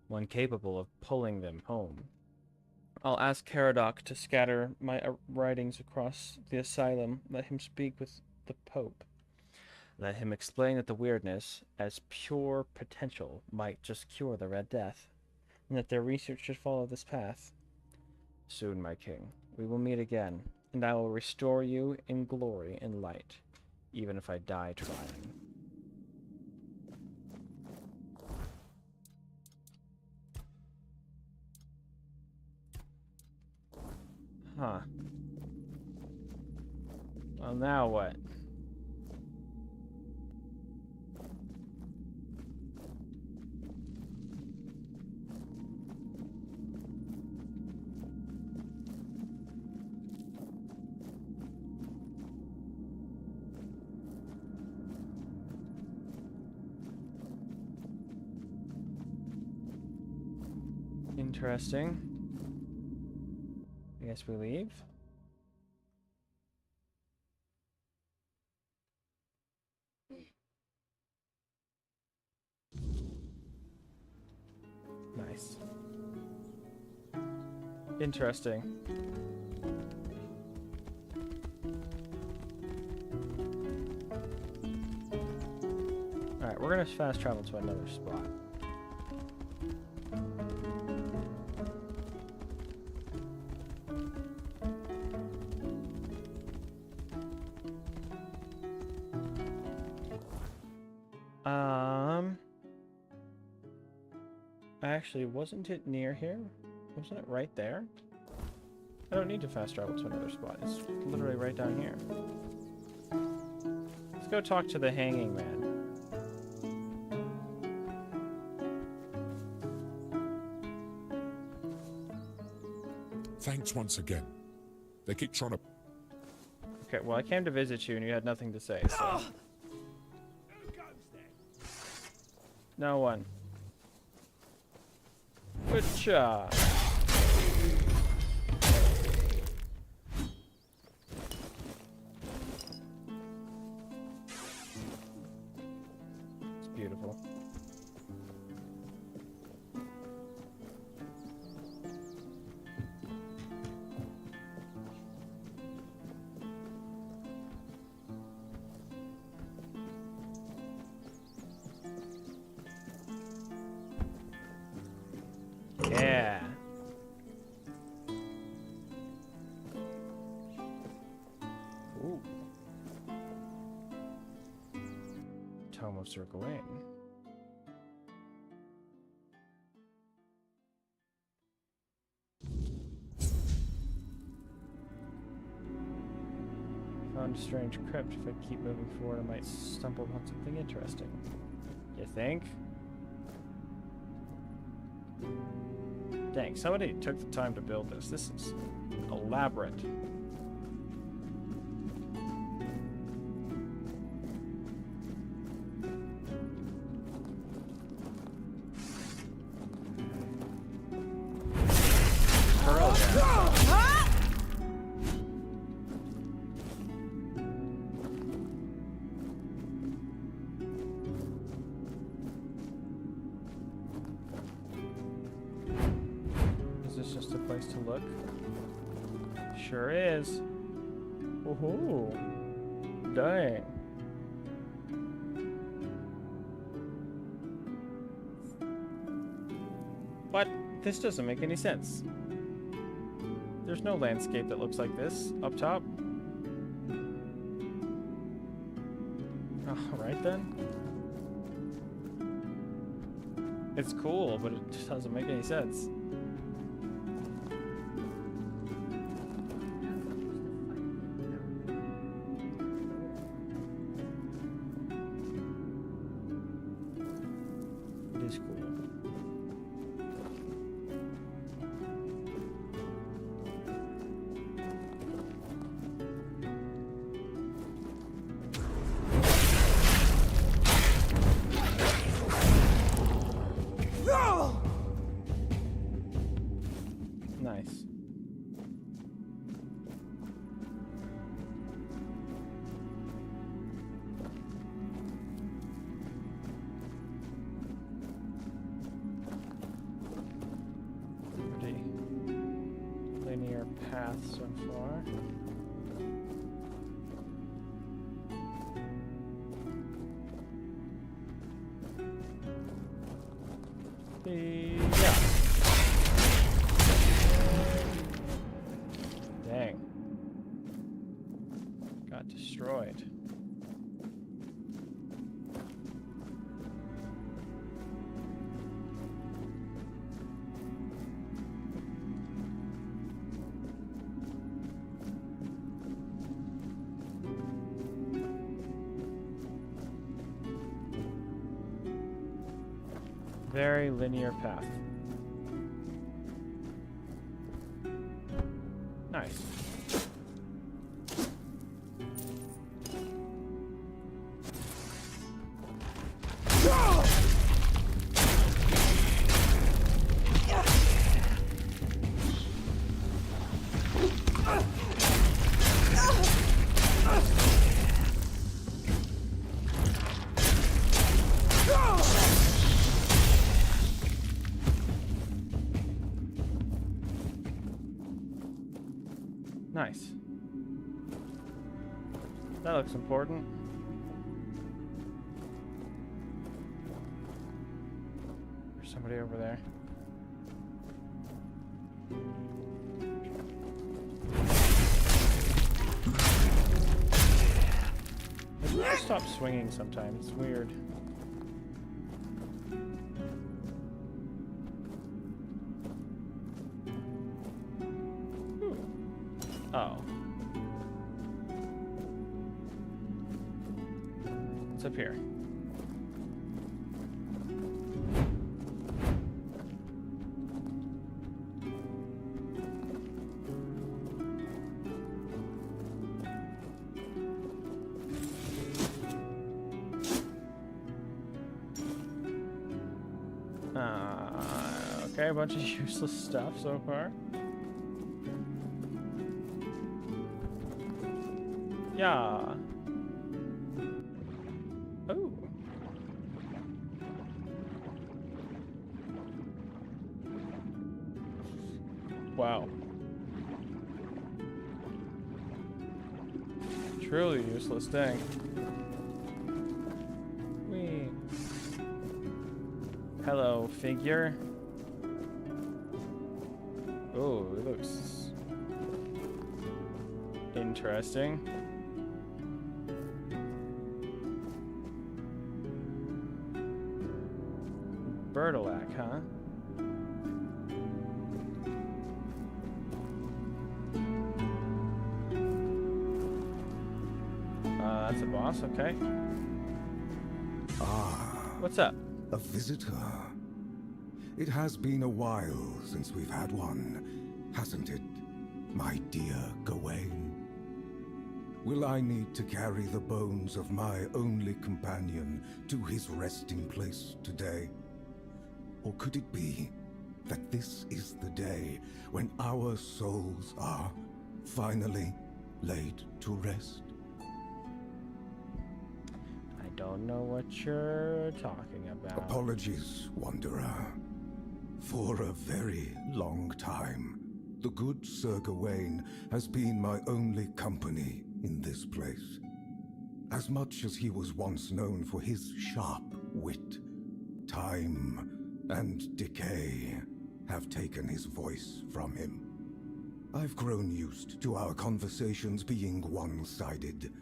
One capable of pulling them home. I'll ask Caradoc to scatter my writings across the asylum. Let him speak with the Pope. Let him explain that the weirdness, as pure potential, might just cure the Red Death, and that their research should follow this path. Soon, my king, we will meet again, and I will restore you in glory and light, even if I die trying. Huh. Well, now what? Interesting. I guess we leave. Nice. Interesting. Alright, we're gonna fast travel to another spot. Actually, wasn't it near here? Wasn't it right there? I don't need to fast travel to another spot. It's literally right down here. Let's go talk to the hanging man. Thanks once again. They keep trying to... Okay, well, I came to visit you and you had nothing to say, so... No one. Good job. It's beautiful. Yeah. Ooh. Tome of Sir Gawain. Found a strange crypt. If I keep moving forward, I might stumble upon something interesting. You think? Dang, somebody took the time to build this. This is elaborate. Pearl down. Is this just a place to look? Sure is. Woohoo! Dang. What? This doesn't make any sense. There's no landscape that looks like this up top. Alright then. It's cool, but it just doesn't make any sense. It is cool. Nice. Pretty linear path so far. Yeah. Dang. Got destroyed. Very linear path. Nice. Nice. That looks important. There's somebody over there. Maybe I stop swinging sometimes. It's weird. Oh. It's up here. Okay, a bunch of useless stuff so far. Yeah. Oh. Wow. Truly useless thing. Whee. Hello, figure. Oh, it looks interesting. Bertolac, huh? That's a boss, okay. Ah. What's up? A visitor. It has been a while since we've had one, hasn't it, my dear Gawain? Will I need to carry the bones of my only companion to his resting place today? Or could it be that this is the day when our souls are finally laid to rest? I don't know what you're talking about. Apologies, Wanderer. For a very long time, the good Sir Gawain has been my only company in this place. As much as he was once known for his sharp wit, time and decay have taken his voice from him. I've grown used to our conversations being one-sided.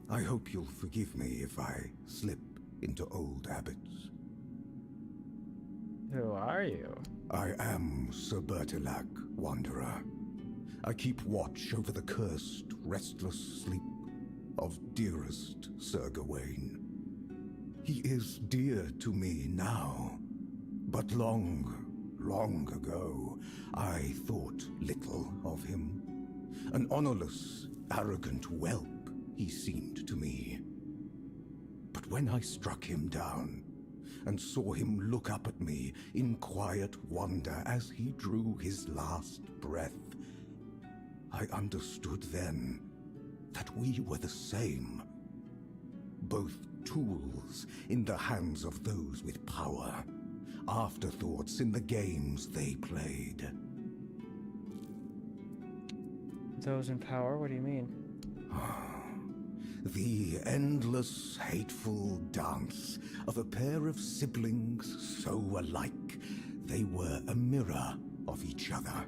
I hope you'll forgive me if I slip into old habits. Who are you? I am Sir Bertilac, Wanderer. I keep watch over the cursed, restless sleep of dearest Sir Gawain. He is dear to me now, but long, long ago, I thought little of him. An honorless, arrogant whelp he seemed to me. But when I struck him down, and saw him look up at me in quiet wonder as he drew his last breath, I understood then that we were the same. Both tools in the hands of those with power, afterthoughts in the games they played. Those in power? What do you mean? The endless, hateful dance of a pair of siblings so alike, they were a mirror of each other.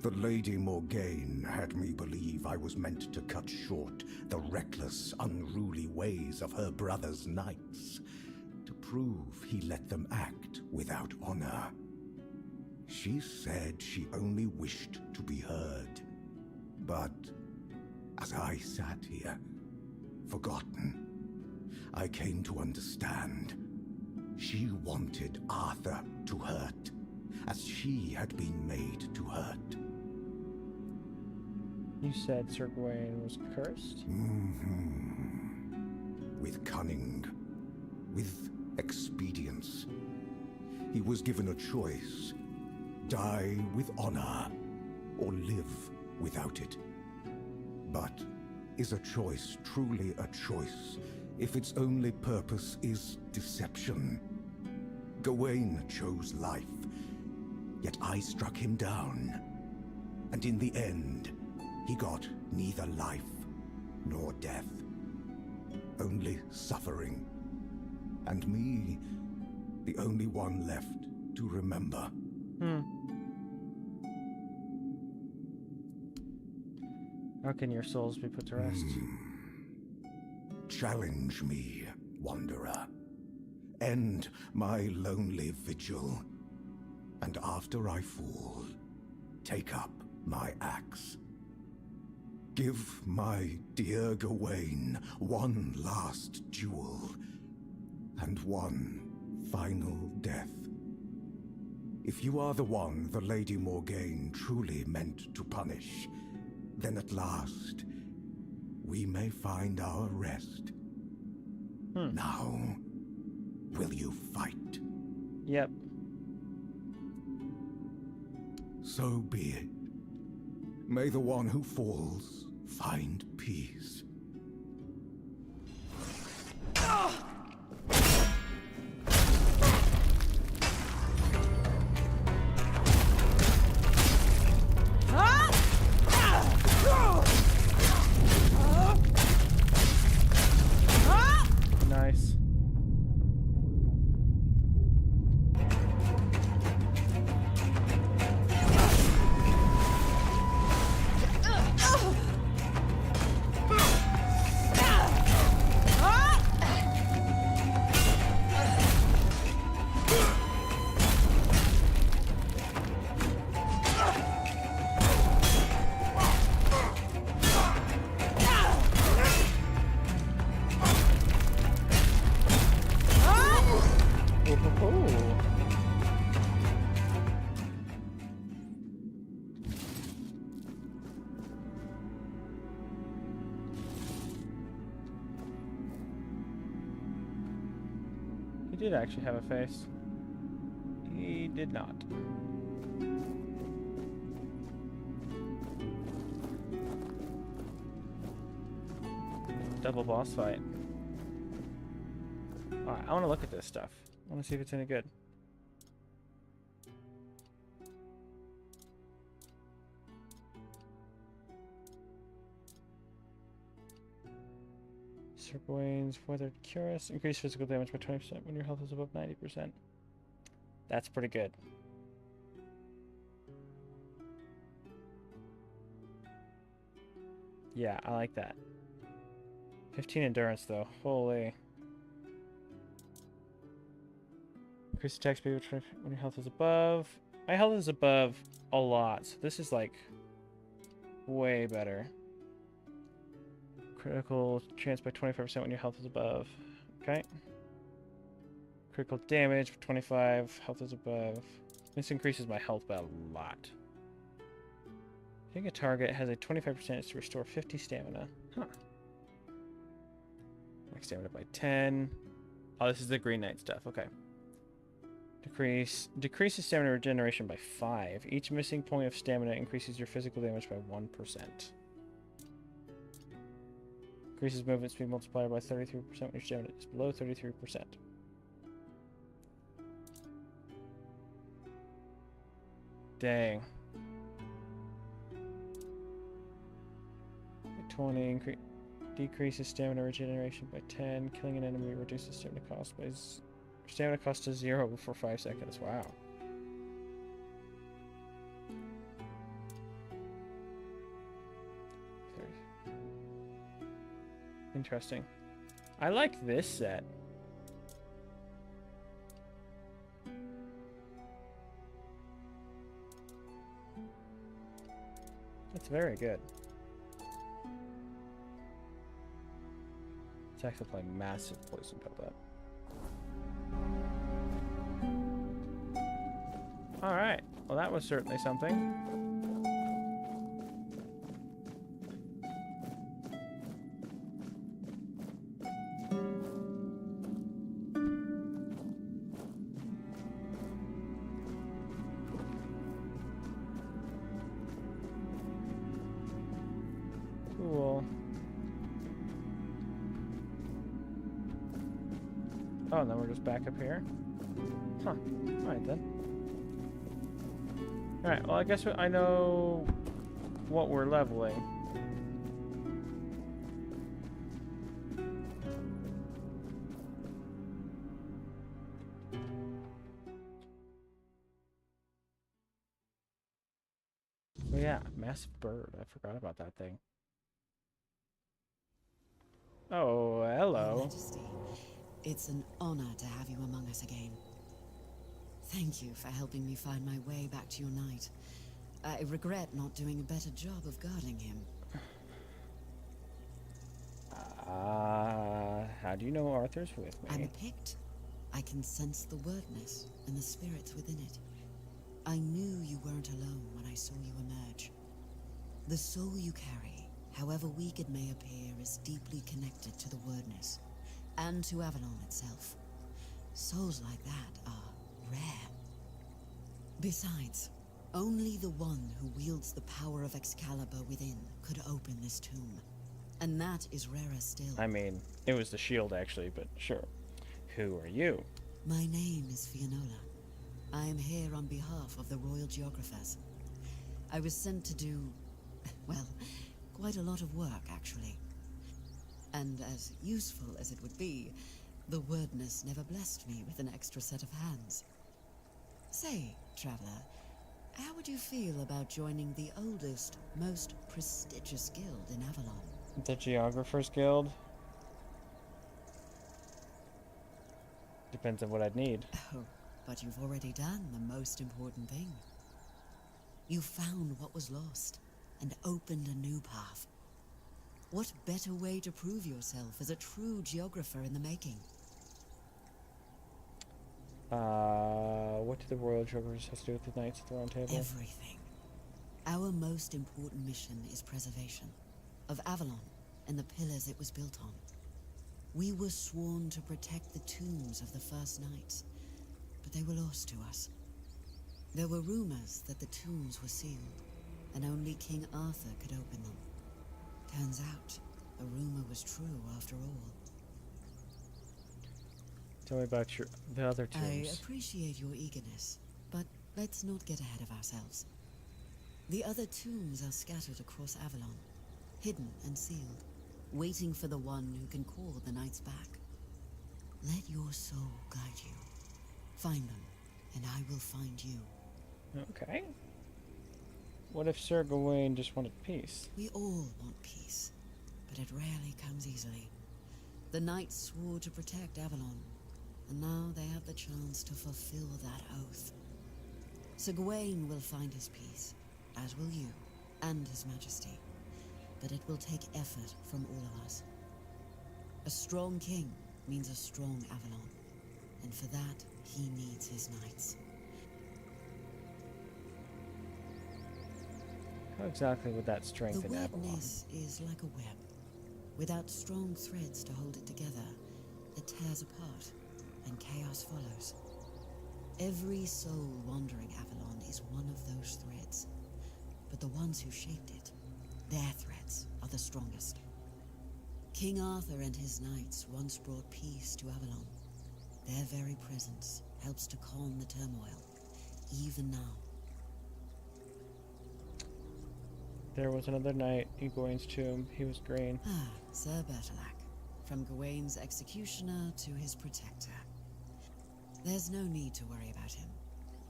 The Lady Morgaine had me believe I was meant to cut short the reckless, unruly ways of her brother's knights, to prove he let them act without honor. She said she only wished to be heard. But as I sat here, forgotten, I came to understand. She wanted Arthur to hurt, as she had been made to hurt. You said Sir Gawain was cursed? With cunning, with expedience. He was given a choice: die with honor, or live without it. But is a choice truly a choice if its only purpose is deception? Gawain chose life, yet I struck him down. And in the end, he got neither life nor death. Only suffering. And me, the only one left to remember. How can your souls be put to rest? Challenge me, Wanderer. End my lonely vigil. And after I fall, take up my axe. Give my dear Gawain one last duel, and one final death. If you are the one the Lady Morgaine truly meant to punish, then at last, we may find our rest. Now, will you fight? Yep. So be it. May the one who falls find peace. Nice. He did actually have a face. He did not. Double boss fight. Alright, I want to look at this stuff. I want to see if it's any good. Gawain's Weathered Cuirass. Increase physical damage by 20% when your health is above 90%. That's pretty good. Yeah, I like that. 15 endurance though. Holy. Increase attack speed when your health is above. My health is above a lot, so this is like way better. Critical chance by 25% when your health is above. Okay. Critical damage for 25. Health is above. This increases my health by a lot. Hitting a target has a 25% chance to restore 50 stamina. Huh. Max stamina by 10. Oh, this is the Green Knight stuff. Okay. Decreases stamina regeneration by 5. Each missing point of stamina increases your physical damage by 1%. Increases movement speed multiplier by 33% when your stamina is below 33%. Dang. 20 decreases stamina regeneration by 10. Killing an enemy reduces stamina cost by stamina cost to 0 for 5 seconds. Wow. Interesting. I like this set. That's very good. Let's actually play massive poison build up. Alright. Well, that was certainly something. Oh, and then we're just back up here. Huh. Alright then. Alright, well I guess I know what we're leveling. Oh yeah, massive bird. I forgot about that thing. Oh, hello. Your Majesty, it's an honor to have you among us again. Thank you for helping me find my way back to your knight. I regret not doing a better job of guarding him. How do you know Arthur's with me? I'm a Pict. I can sense the wordness and the spirits within it. I knew you weren't alone when I saw you emerge. The soul you carry, however weak it may appear, is deeply connected to the wordness, and to Avalon itself. Souls like that are rare. Besides, Only the one who wields the power of Excalibur within could open this tomb. And that is rarer still. I mean, it was the shield actually, but sure. Who are you? My name is Fianola. I am here on behalf of the Royal Geographers. I was sent to do, well, quite a lot of work, actually. And as useful as it would be, the wordness never blessed me with an extra set of hands. Say, Traveler, how would you feel about joining the oldest, most prestigious guild in Avalon? The Geographers Guild? Depends on what I'd need. Oh, but you've already done the most important thing. You found what was lost and opened a new path. What better way to prove yourself as a true geographer in the making? What do the Royal Geographers have to do with the Knights of the Round Table? Everything. Our most important mission is preservation of Avalon and the pillars it was built on. We were sworn to protect the tombs of the first knights, but they were lost to us. There were rumors that the tombs were sealed, and only King Arthur could open them. Turns out, the rumor was true after all. Tell me about the other tombs. I appreciate your eagerness, but let's not get ahead of ourselves. The other tombs are scattered across Avalon, hidden and sealed, waiting for the one who can call the knights back. Let your soul guide you. Find them, and I will find you. Okay. What if Sir Gawain just wanted peace? We all want peace, but it rarely comes easily. The knights swore to protect Avalon, and now they have the chance to fulfill that oath. Sir Gawain will find his peace, as will you, and his majesty. But it will take effort from all of us. A strong king means a strong Avalon, and for that, he needs his knights. How exactly would that strengthen The Avalon? wetness is like a web. Without strong threads to hold it together, it tears apart, and chaos follows. Every soul wandering Avalon is one of those threads, but the ones who shaped it, their threads are the strongest. King Arthur and his knights once brought peace to Avalon. Their very presence helps to calm the turmoil, even now. There was another knight in Gawain's tomb. He was green. Ah, Sir Bertilac. From Gawain's executioner to his protector. There's no need to worry about him.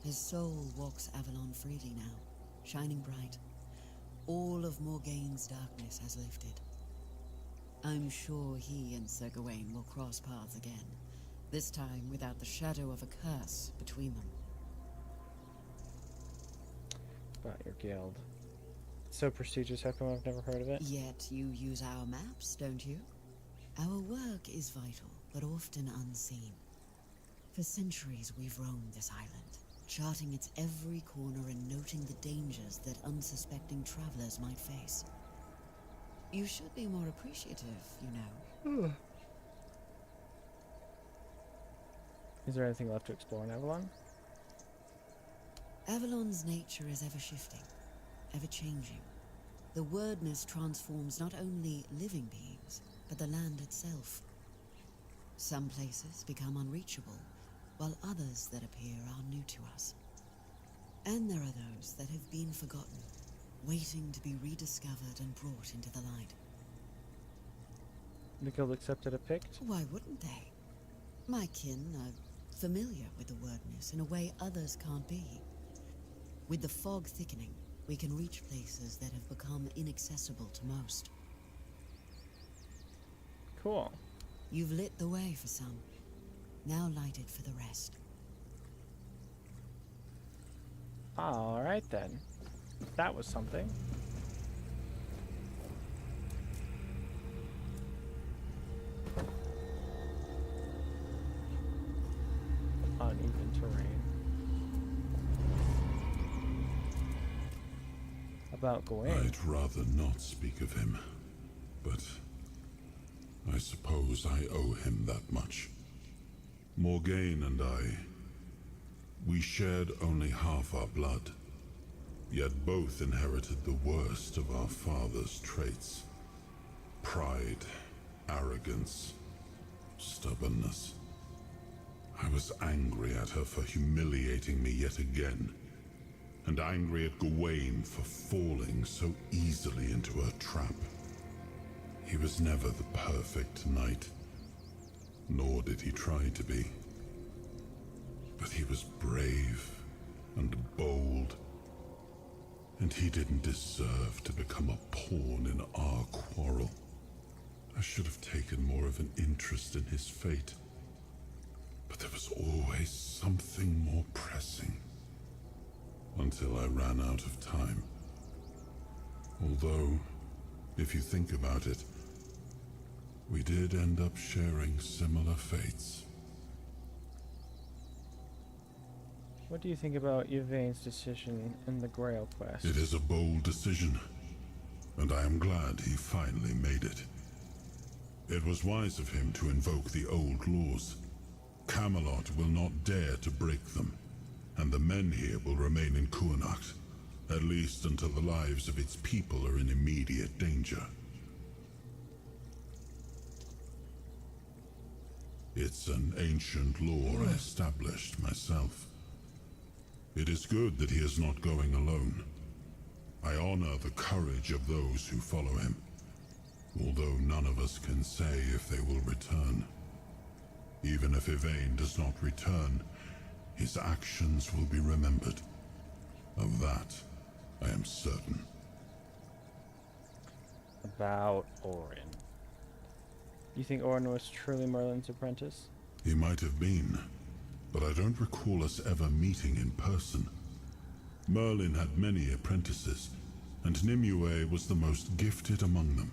His soul walks Avalon freely now, shining bright. All of Morgaine's darkness has lifted. I'm sure he and Sir Gawain will cross paths again, this time without the shadow of a curse between them. About your guild. It's so prestigious, how come I've never heard of it? Yet you use our maps, don't you? Our work is vital, but often unseen. For centuries we've roamed this island, charting its every corner and noting the dangers that unsuspecting travelers might face. You should be more appreciative, you know. Is there anything left to explore in Avalon? Avalon's nature is ever shifting, ever changing. The wordness transforms not only living beings, but the land itself. Some places become unreachable, while others that appear are new to us. And there are those that have been forgotten, waiting to be rediscovered and brought into the light. The guild accepted a Pict? Why wouldn't they? My kin are familiar with the wordness in a way others can't be. With the fog thickening, we can reach places that have become inaccessible to most. Cool. You've lit the way for some, now light it for the rest. Alright then. That was something. Uneven terrain. About Gawain. I'd rather not speak of him, but I suppose I owe him that much. Morgaine and I, we shared only half our blood, Yet both inherited the worst of our father's traits. Pride, arrogance, stubbornness. I was angry at her for humiliating me yet again, and angry at Gawain for falling so easily into her trap. He was never the perfect knight, nor did he try to be. But he was brave and bold, and he didn't deserve to become a pawn in our quarrel. I should have taken more of an interest in his fate, but there was always something more pressing, until I ran out of time. Although, if you think about it, we did end up sharing similar fates. What do you think about Yvain's decision in the Grail quest? It is a bold decision, and I am glad he finally made it. It was wise of him to invoke the old laws. Camelot will not dare to break them, and the men here will remain in Kuanacht, at least until the lives of its people are in immediate danger. It's an ancient law I established myself. It is good that he is not going alone. I honor the courage of those who follow him, although none of us can say if they will return. Even if Yvain does not return, his actions will be remembered. Of that, I am certain. About Orin. You think Orin was truly Merlin's apprentice? He might have been, but I don't recall us ever meeting in person. Merlin had many apprentices, and Nimue was the most gifted among them.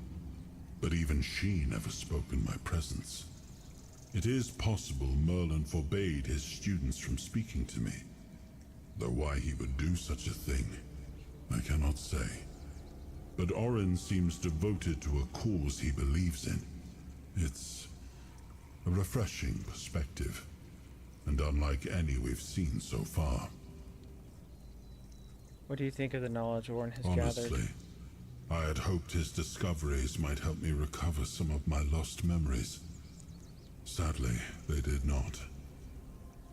But even she never spoke in my presence. It is possible Merlin forbade his students from speaking to me, though why he would do such a thing, I cannot say. But Orin seems devoted to a cause he believes in. It's a refreshing perspective, and unlike any we've seen so far. What do you think of the knowledge Orin has Honestly, gathered? I had hoped his discoveries might help me recover some of my lost memories. Sadly, they did not.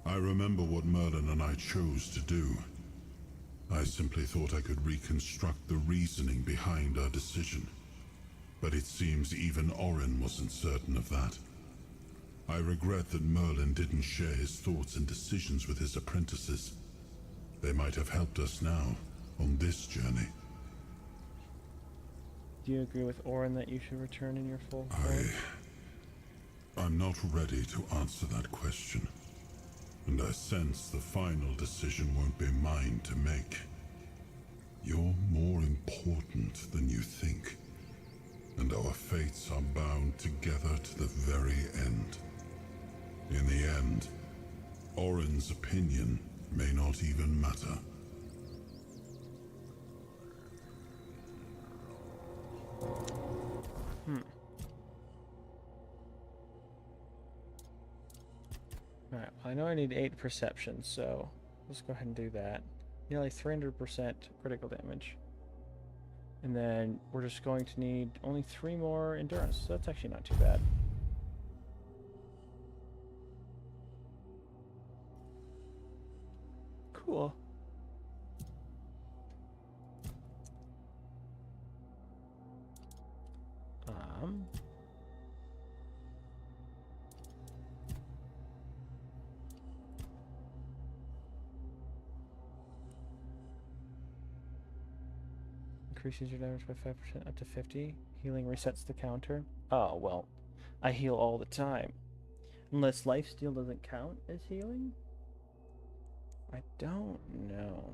I remember what Merlin and I chose to do. I simply thought I could reconstruct the reasoning behind our decision. But it seems even Orin wasn't certain of that. I regret that Merlin didn't share his thoughts and decisions with his apprentices. They might have helped us now, on this journey. Do you agree with Orin that you should return in your full form? I'm not ready to answer that question, and I sense the final decision won't be mine to make. You're more important than you think, and our fates are bound together to the very end. In the end, Orin's opinion may not even matter. Alright, well, I know I need 8 perception, so let's go ahead and do that. Nearly 300% critical damage. And then we're just going to need only 3 more endurance, so that's actually not too bad. Cool. Increases your damage by 5% up to 50. Healing resets the counter. Oh, well, I heal all the time. Unless lifesteal doesn't count as healing? I don't know.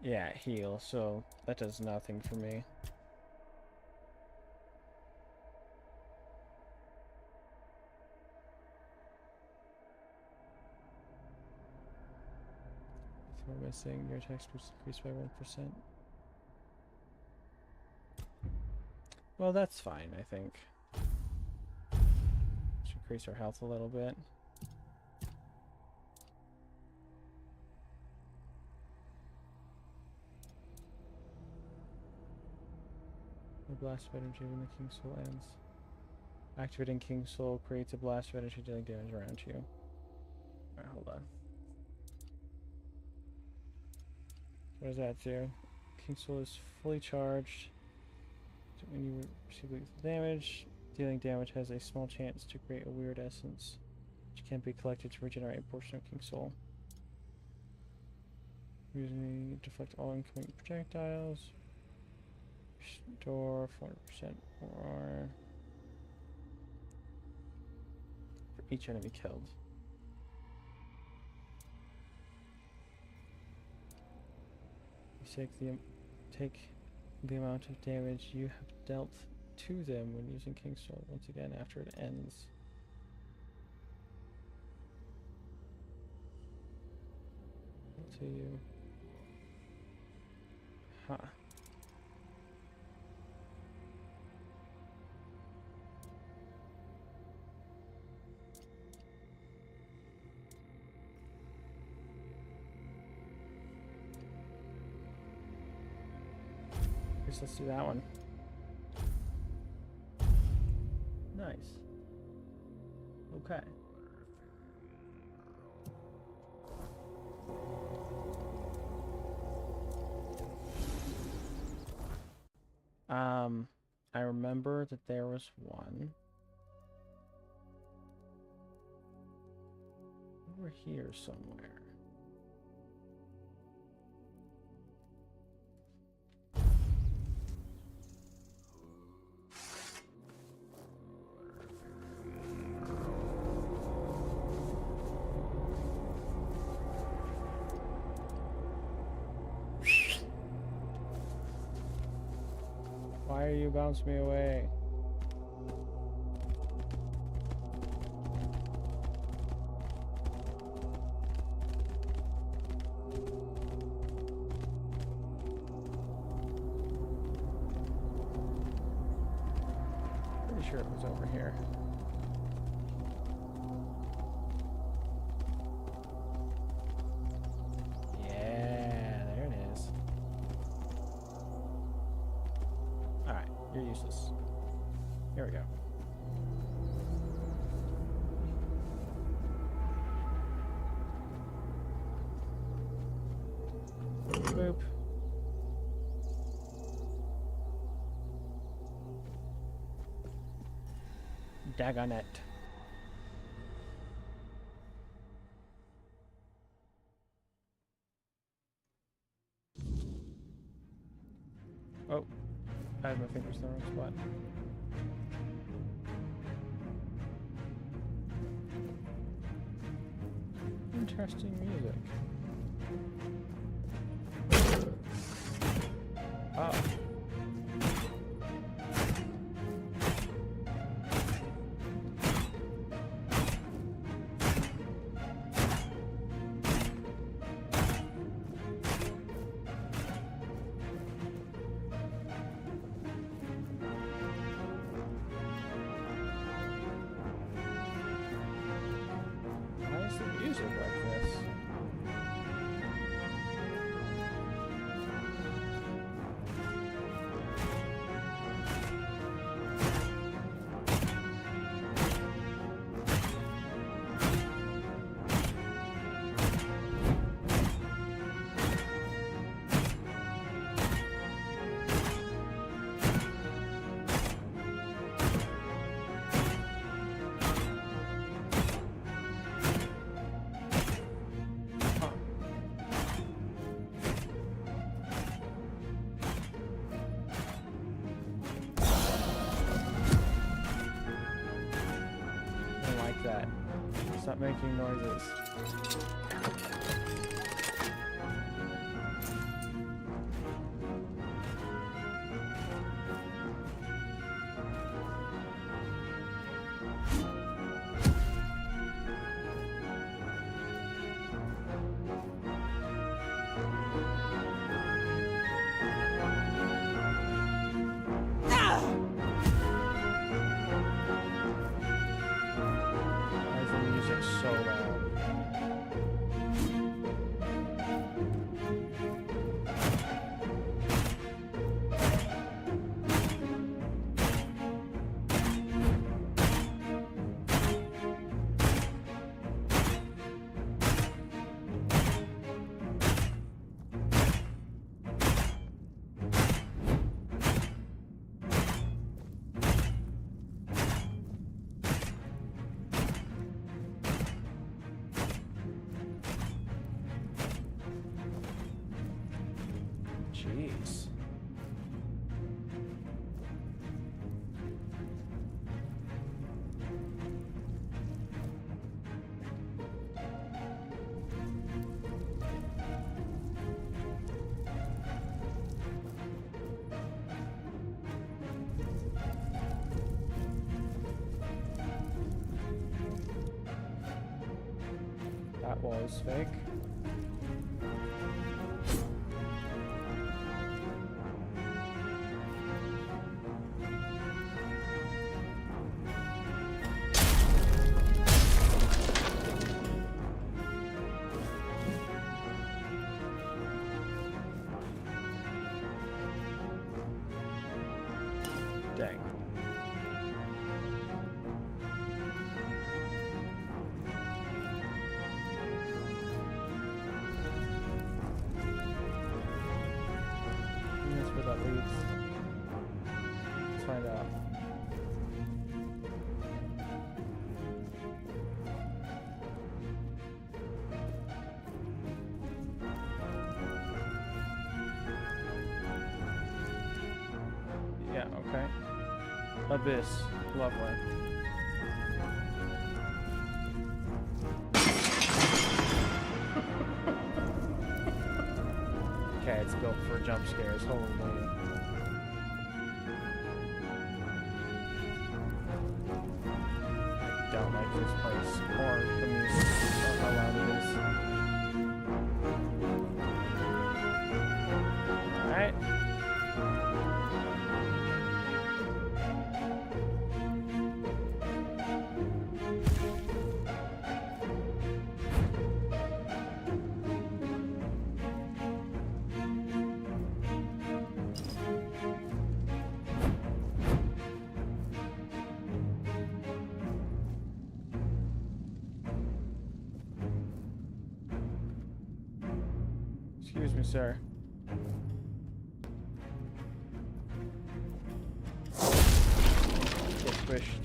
Yeah, heal, so that does nothing for me. If we're missing, your attack speed increased by 1%. Well, that's fine, I think. Should increase our health a little bit. A blast of energy when the King's Soul ends. Activating King's Soul creates a blast of energy dealing damage around you. Alright, hold on. What does that do? King's Soul is fully charged. So when you receive lethal damage, dealing damage has a small chance to create a weird essence, which can be collected to regenerate a portion of King's Soul. Usually deflect all incoming projectiles. Restore 400% more for each enemy killed. You take the amount of damage you have dealt to them when using King's Soul once again after it ends. To you. Huh. Guess let's do that one. Nice. Okay. I remember that there was one. Over here somewhere. Why are you bouncing me away? Pretty sure it was over here. You're useless. Here we go. Boop. Dagonet. Oh. I had my fingers in the wrong spot. Interesting music. Oh. Music like this. That. Stop making noises. Jeez. That was fake. Dang. That's where that leads. Let's find out. Yeah, okay. Abyss. Lovely. Okay, it's built for jump scares. Holy. I don't like this place or the music or how loud it is. Alright. Excuse me, sir. Get squished.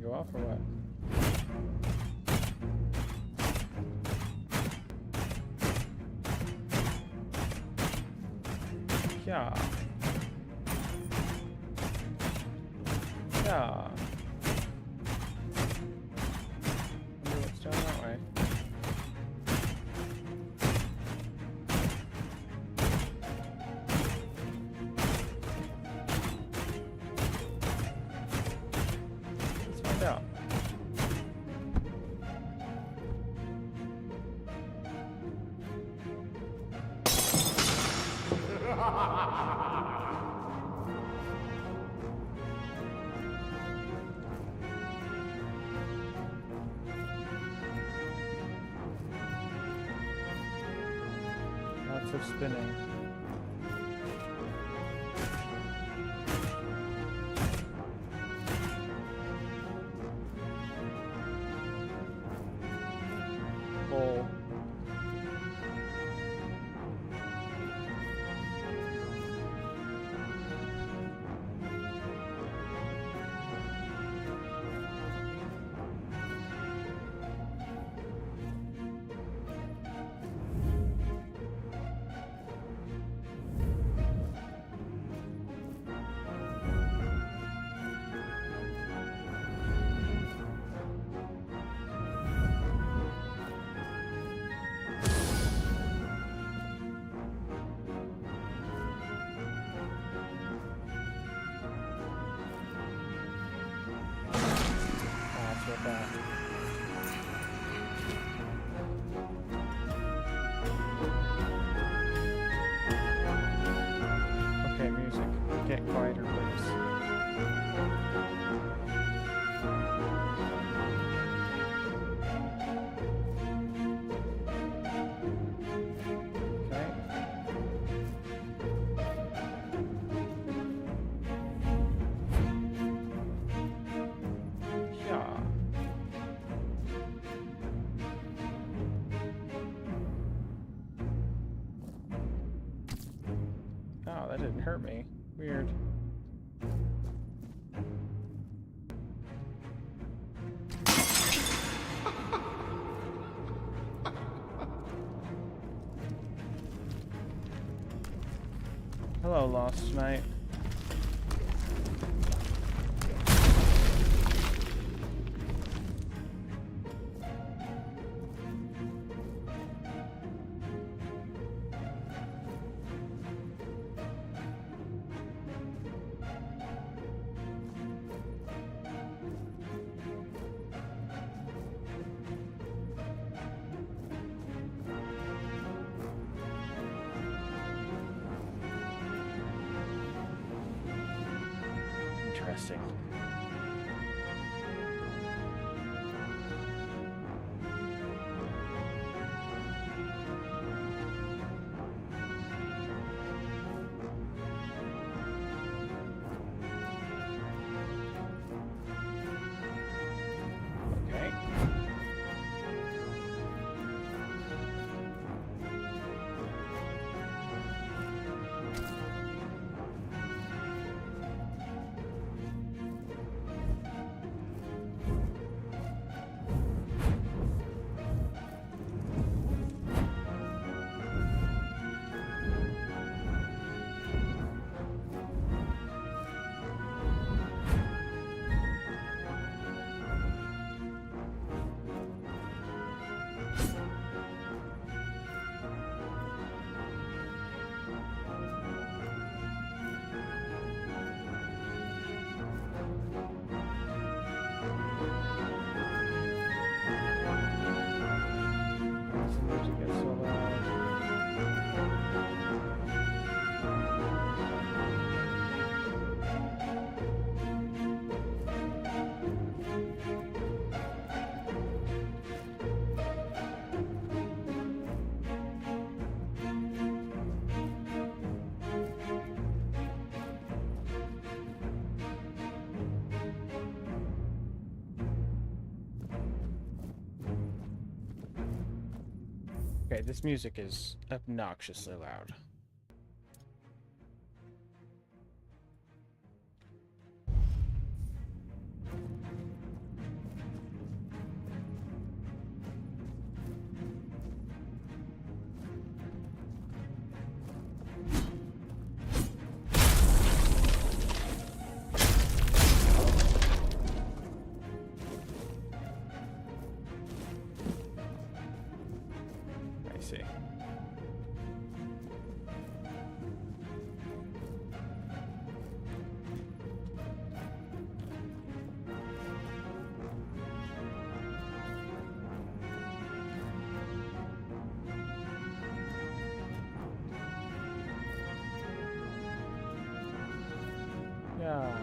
Go off or what? Yeah. Yeah. Wonder what's down that way. Lots of spinning. Bowl. Okay, music. Get quieter, please. Okay. Yeah. Oh, that didn't hurt me. Weird. Hello, Lost Knight. Interesting. Okay. Okay, this music is obnoxiously loud. I see. Yeah.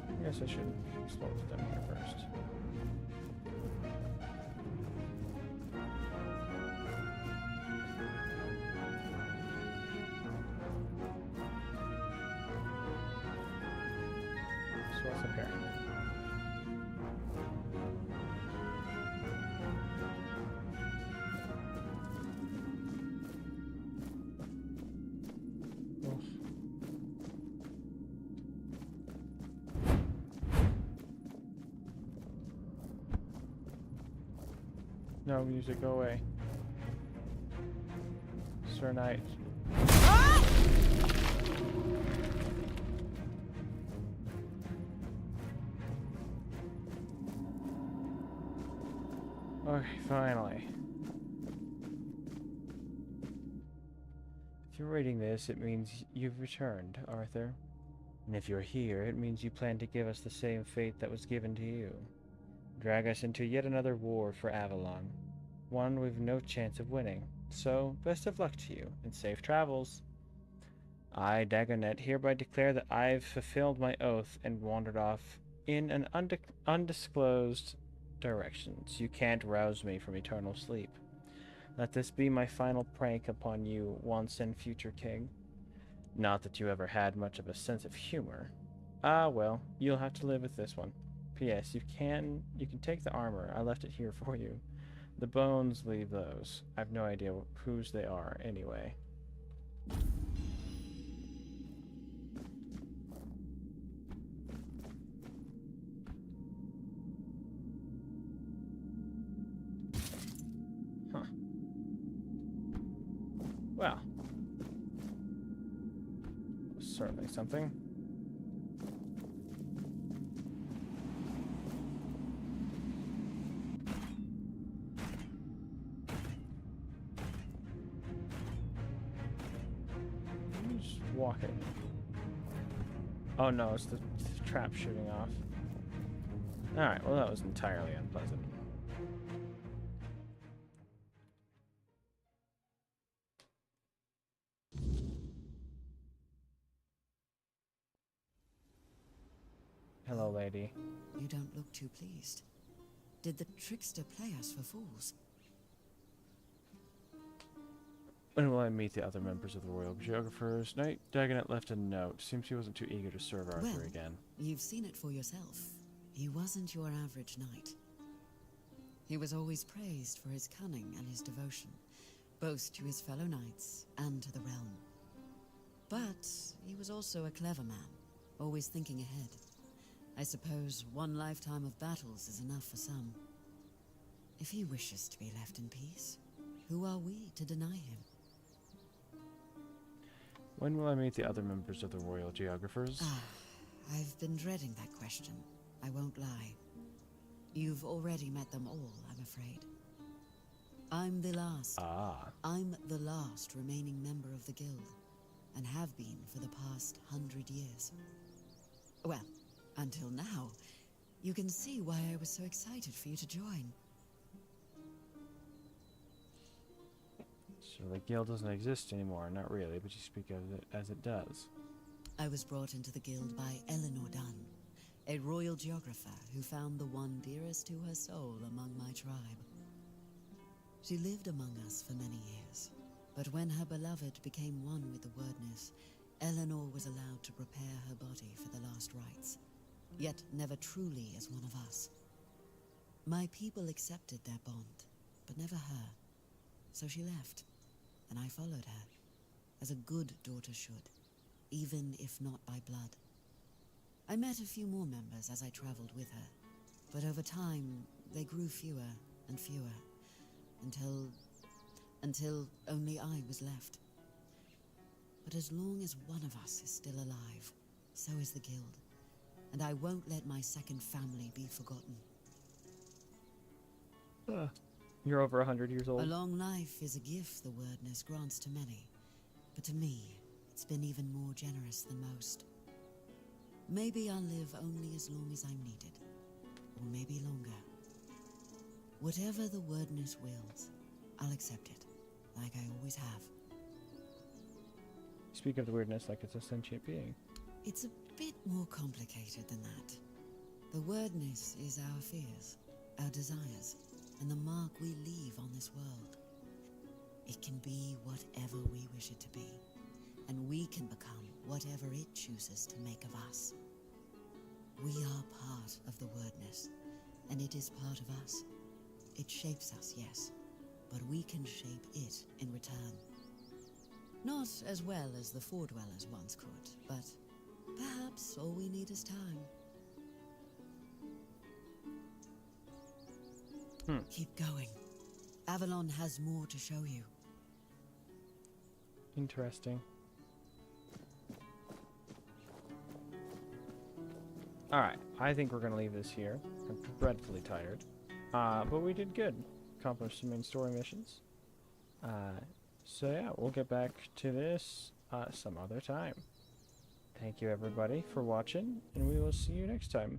I guess I should slow it down here first. So what's up here? Ugh. No music, go away. Sir Knight. Okay, finally. If you're reading this, it means you've returned, Arthur. And if you're here, it means you plan to give us the same fate that was given to you. Drag us into yet another war for Avalon. One we've no chance of winning. So, best of luck to you, and safe travels. I, Dagonet, hereby declare that I've fulfilled my oath and wandered off in an undisclosed directions. You can't rouse me from eternal sleep. Let this be my final prank upon you, once and future king. Not that you ever had much of a sense of humor. Ah, well, you'll have to live with this one. P.S. You can take the armor. I left it here for you. The bones, leave those. I've no idea whose they are, anyway. Huh. Well. Certainly something. Just walk it. Oh no, it's the trap shooting off. Alright, well that was entirely unpleasant. Hello, lady. You don't look too pleased. Did the trickster play us for fools? When will I meet the other members of the Royal Geographers? Knight Dagonet left a note. Seems he wasn't too eager to serve Arthur Well, again. You've seen it for yourself. He wasn't your average knight. He was always praised for his cunning and his devotion, both to his fellow knights and to the realm. But he was also a clever man, always thinking ahead. I suppose one lifetime of battles is enough for some. If he wishes to be left in peace, who are we to deny him? When will I meet the other members of the Royal Geographers? I've been dreading that question. I won't lie. You've already met them all, I'm afraid. I'm the last. I'm the last remaining member of the guild, and have been for the past 100 years. Well, until now. You can see why I was so excited for you to join. So the guild doesn't exist anymore. Not really, but you speak of it as it does. I was brought into the guild by Eleanor Dunn, a royal geographer who found the one dearest to her soul among my tribe. She lived among us for many years, but when her beloved became one with the wordness, Eleanor was allowed to prepare her body for the last rites, yet never truly as one of us. My people accepted their bond, but never her, so she left, and I followed her, as a good daughter should, even if not by blood. I met a few more members as I traveled with her, but over time, they grew fewer and fewer, until only I was left. But as long as one of us is still alive, so is the guild, and I won't let my second family be forgotten. You're over 100 years old. A long life is a gift the wordness grants to many, but to me, it's been even more generous than most. Maybe I'll live only as long as I'm needed, or maybe longer. Whatever the wordness wills, I'll accept it, like I always have. Speak of the weirdness like it's a sentient being. It's a bit more complicated than that. The wordness is our fears, our desires, and the mark we leave on this world. It can be whatever we wish it to be, and we can become whatever it chooses to make of us. We are part of the wordness, and it is part of us. It shapes us, yes, but we can shape it in return. Not as well as the Foredwellers once could, but perhaps all we need is time. Keep going. Avalon has more to show you. Interesting. Alright, I think we're going to leave this here. I'm dreadfully tired. But we did good. Accomplished some main story missions. So yeah, we'll get back to this some other time. Thank you everybody for watching, and we will see you next time.